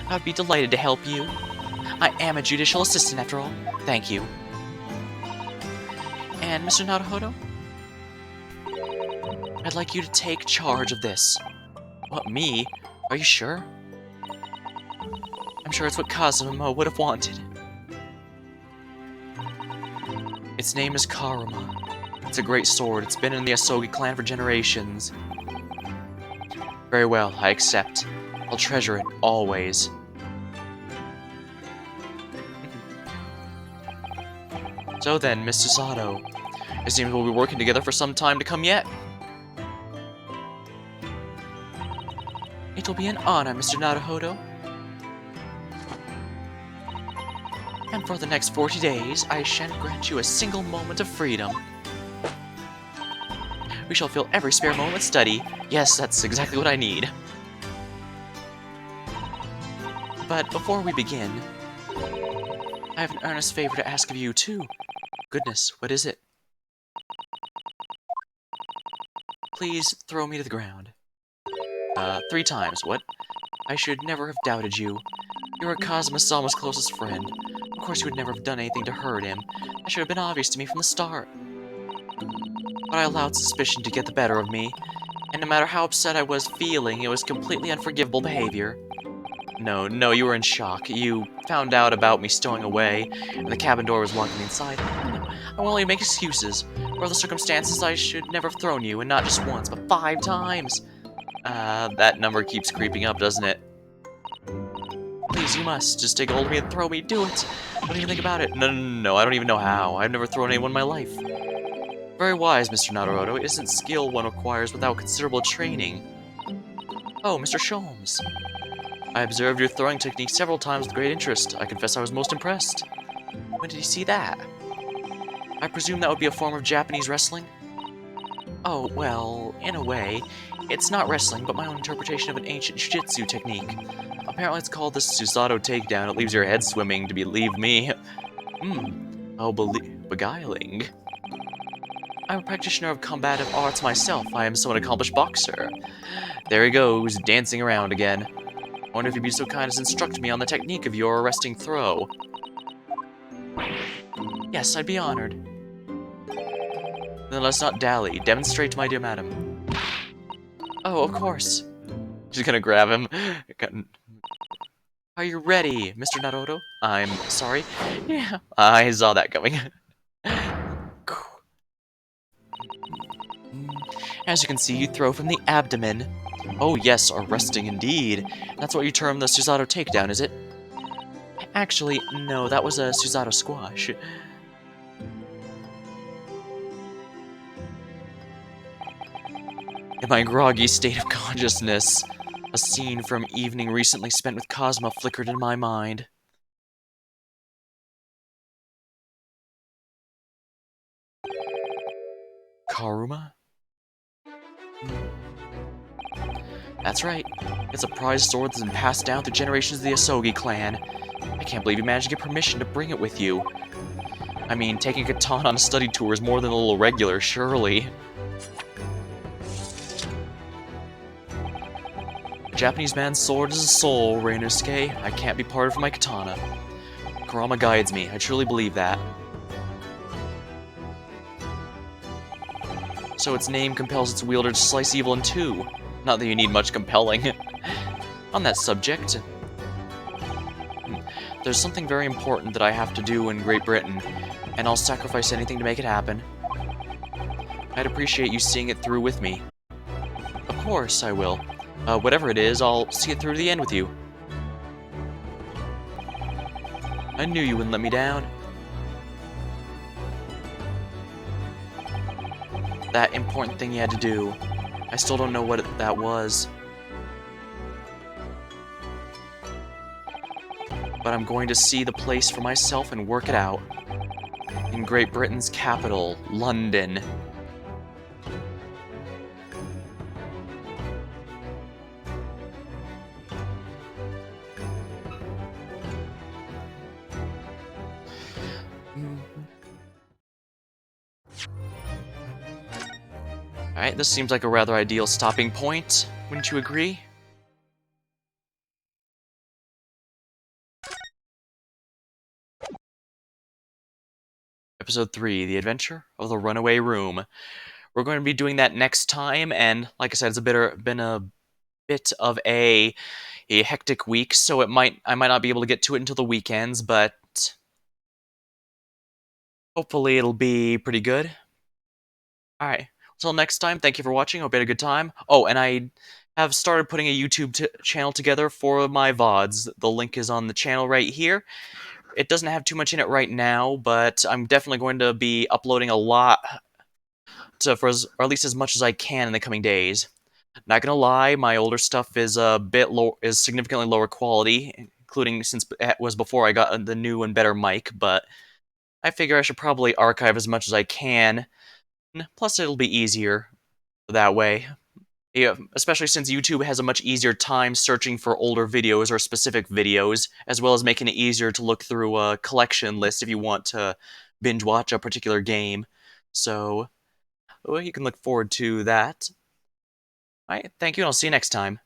I'd be delighted to help you. I am a judicial assistant, after all. Thank you. And, Mr. Naruhodo? I'd like you to take charge of this. What, me? Are you sure? I'm sure it's what Kazuma would have wanted. Its name is Karuma. It's a great sword. It's been in the Asogi clan for generations. Very well, I accept. I'll treasure it, always. So then, Miss Susato, it seems we'll be working together for some time to come yet. It'll be an honor, Mr. Naruhodo. And for the next 40 days, I shan't grant you a single moment of freedom. We shall fill every spare moment with study. Yes, that's exactly what I need. But before we begin, I have an earnest favor to ask of you, too. Goodness, what is it? Please throw me to the ground. 3 times, what? I should never have doubted you. You were Kazuma-sama's closest friend. Of course you would never have done anything to hurt him. That should have been obvious to me from the start. But I allowed suspicion to get the better of me, and no matter how upset I was feeling, it was completely unforgivable behavior. No, you were in shock. You found out about me stowing away, and the cabin door was locked on the inside. I will only make excuses. For the circumstances, I should never have thrown you, and not just once, but 5 times. That number keeps creeping up, doesn't it? Please, you must. Just take a hold of me and throw me. Do it. What do you think about it? No. I don't even know how. I've never thrown anyone in my life. Very wise, Mr. Naruhodo. It isn't skill one acquires without considerable training. Oh, Mr. Sholmes. I observed your throwing technique several times with great interest. I confess I was most impressed. When did you see that? I presume that would be a form of Japanese wrestling? Oh, well, in a way. It's not wrestling, but my own interpretation of an ancient jiu-jitsu technique. Apparently it's called the Susato Takedown. It leaves your head swimming, to believe me. How beguiling. I'm a practitioner of combative arts myself. I am somewhat accomplished boxer. There he goes, dancing around again. I wonder if you'd be so kind as to instruct me on the technique of your arresting throw. Yes, I'd be honored. Then let's not dally. Demonstrate, my dear madam. Oh, of course. She's gonna grab him. Are you ready, Mr. Naruto? I'm sorry. Yeah, I saw that coming. As you can see, you throw from the abdomen. Oh yes, arresting indeed. That's what you term the Susato Takedown, is it? Actually, no, that was a Susato Squash. In my groggy state of consciousness, a scene from evening recently spent with Cosmo flickered in my mind. Karuma? That's right. It's a prized sword that's been passed down through generations of the Asogi clan. I can't believe you managed to get permission to bring it with you. I mean, taking a katana on a study tour is more than a little regular, surely. A Japanese man's sword is a soul, Reinosuke. I can't be parted from my katana. Kurama guides me. I truly believe that. So its name compels its wielder to slice evil in two. Not that you need much compelling. On that subject, there's something very important that I have to do in Great Britain, and I'll sacrifice anything to make it happen. I'd appreciate you seeing it through with me. Of course, I will. Whatever it is, I'll see it through to the end with you. I knew you wouldn't let me down. That important thing you had to do. I still don't know what that was. But I'm going to see the place for myself and work it out. In Great Britain's capital, London. Alright, this seems like a rather ideal stopping point. Wouldn't you agree? Episode 3, The Adventure of the Runaway Room. We're going to be doing that next time, and like I said, it's been a bit of a hectic week, so I might not be able to get to it until the weekends, but hopefully it'll be pretty good. Alright, until next time, thank you for watching, hope you had a good time. Oh, and I have started putting a YouTube channel together for my VODs. The link is on the channel right here. It doesn't have too much in it right now, but I'm definitely going to be uploading a lot, or at least as much as I can in the coming days. Not gonna lie, my older stuff is is significantly lower quality, including since it was before I got the new and better mic, but I figure I should probably archive as much as I can. Plus, it'll be easier that way. Yeah, especially since YouTube has a much easier time searching for older videos or specific videos, as well as making it easier to look through a collection list if you want to binge watch a particular game. So, well, you can look forward to that. Alright, thank you, and I'll see you next time.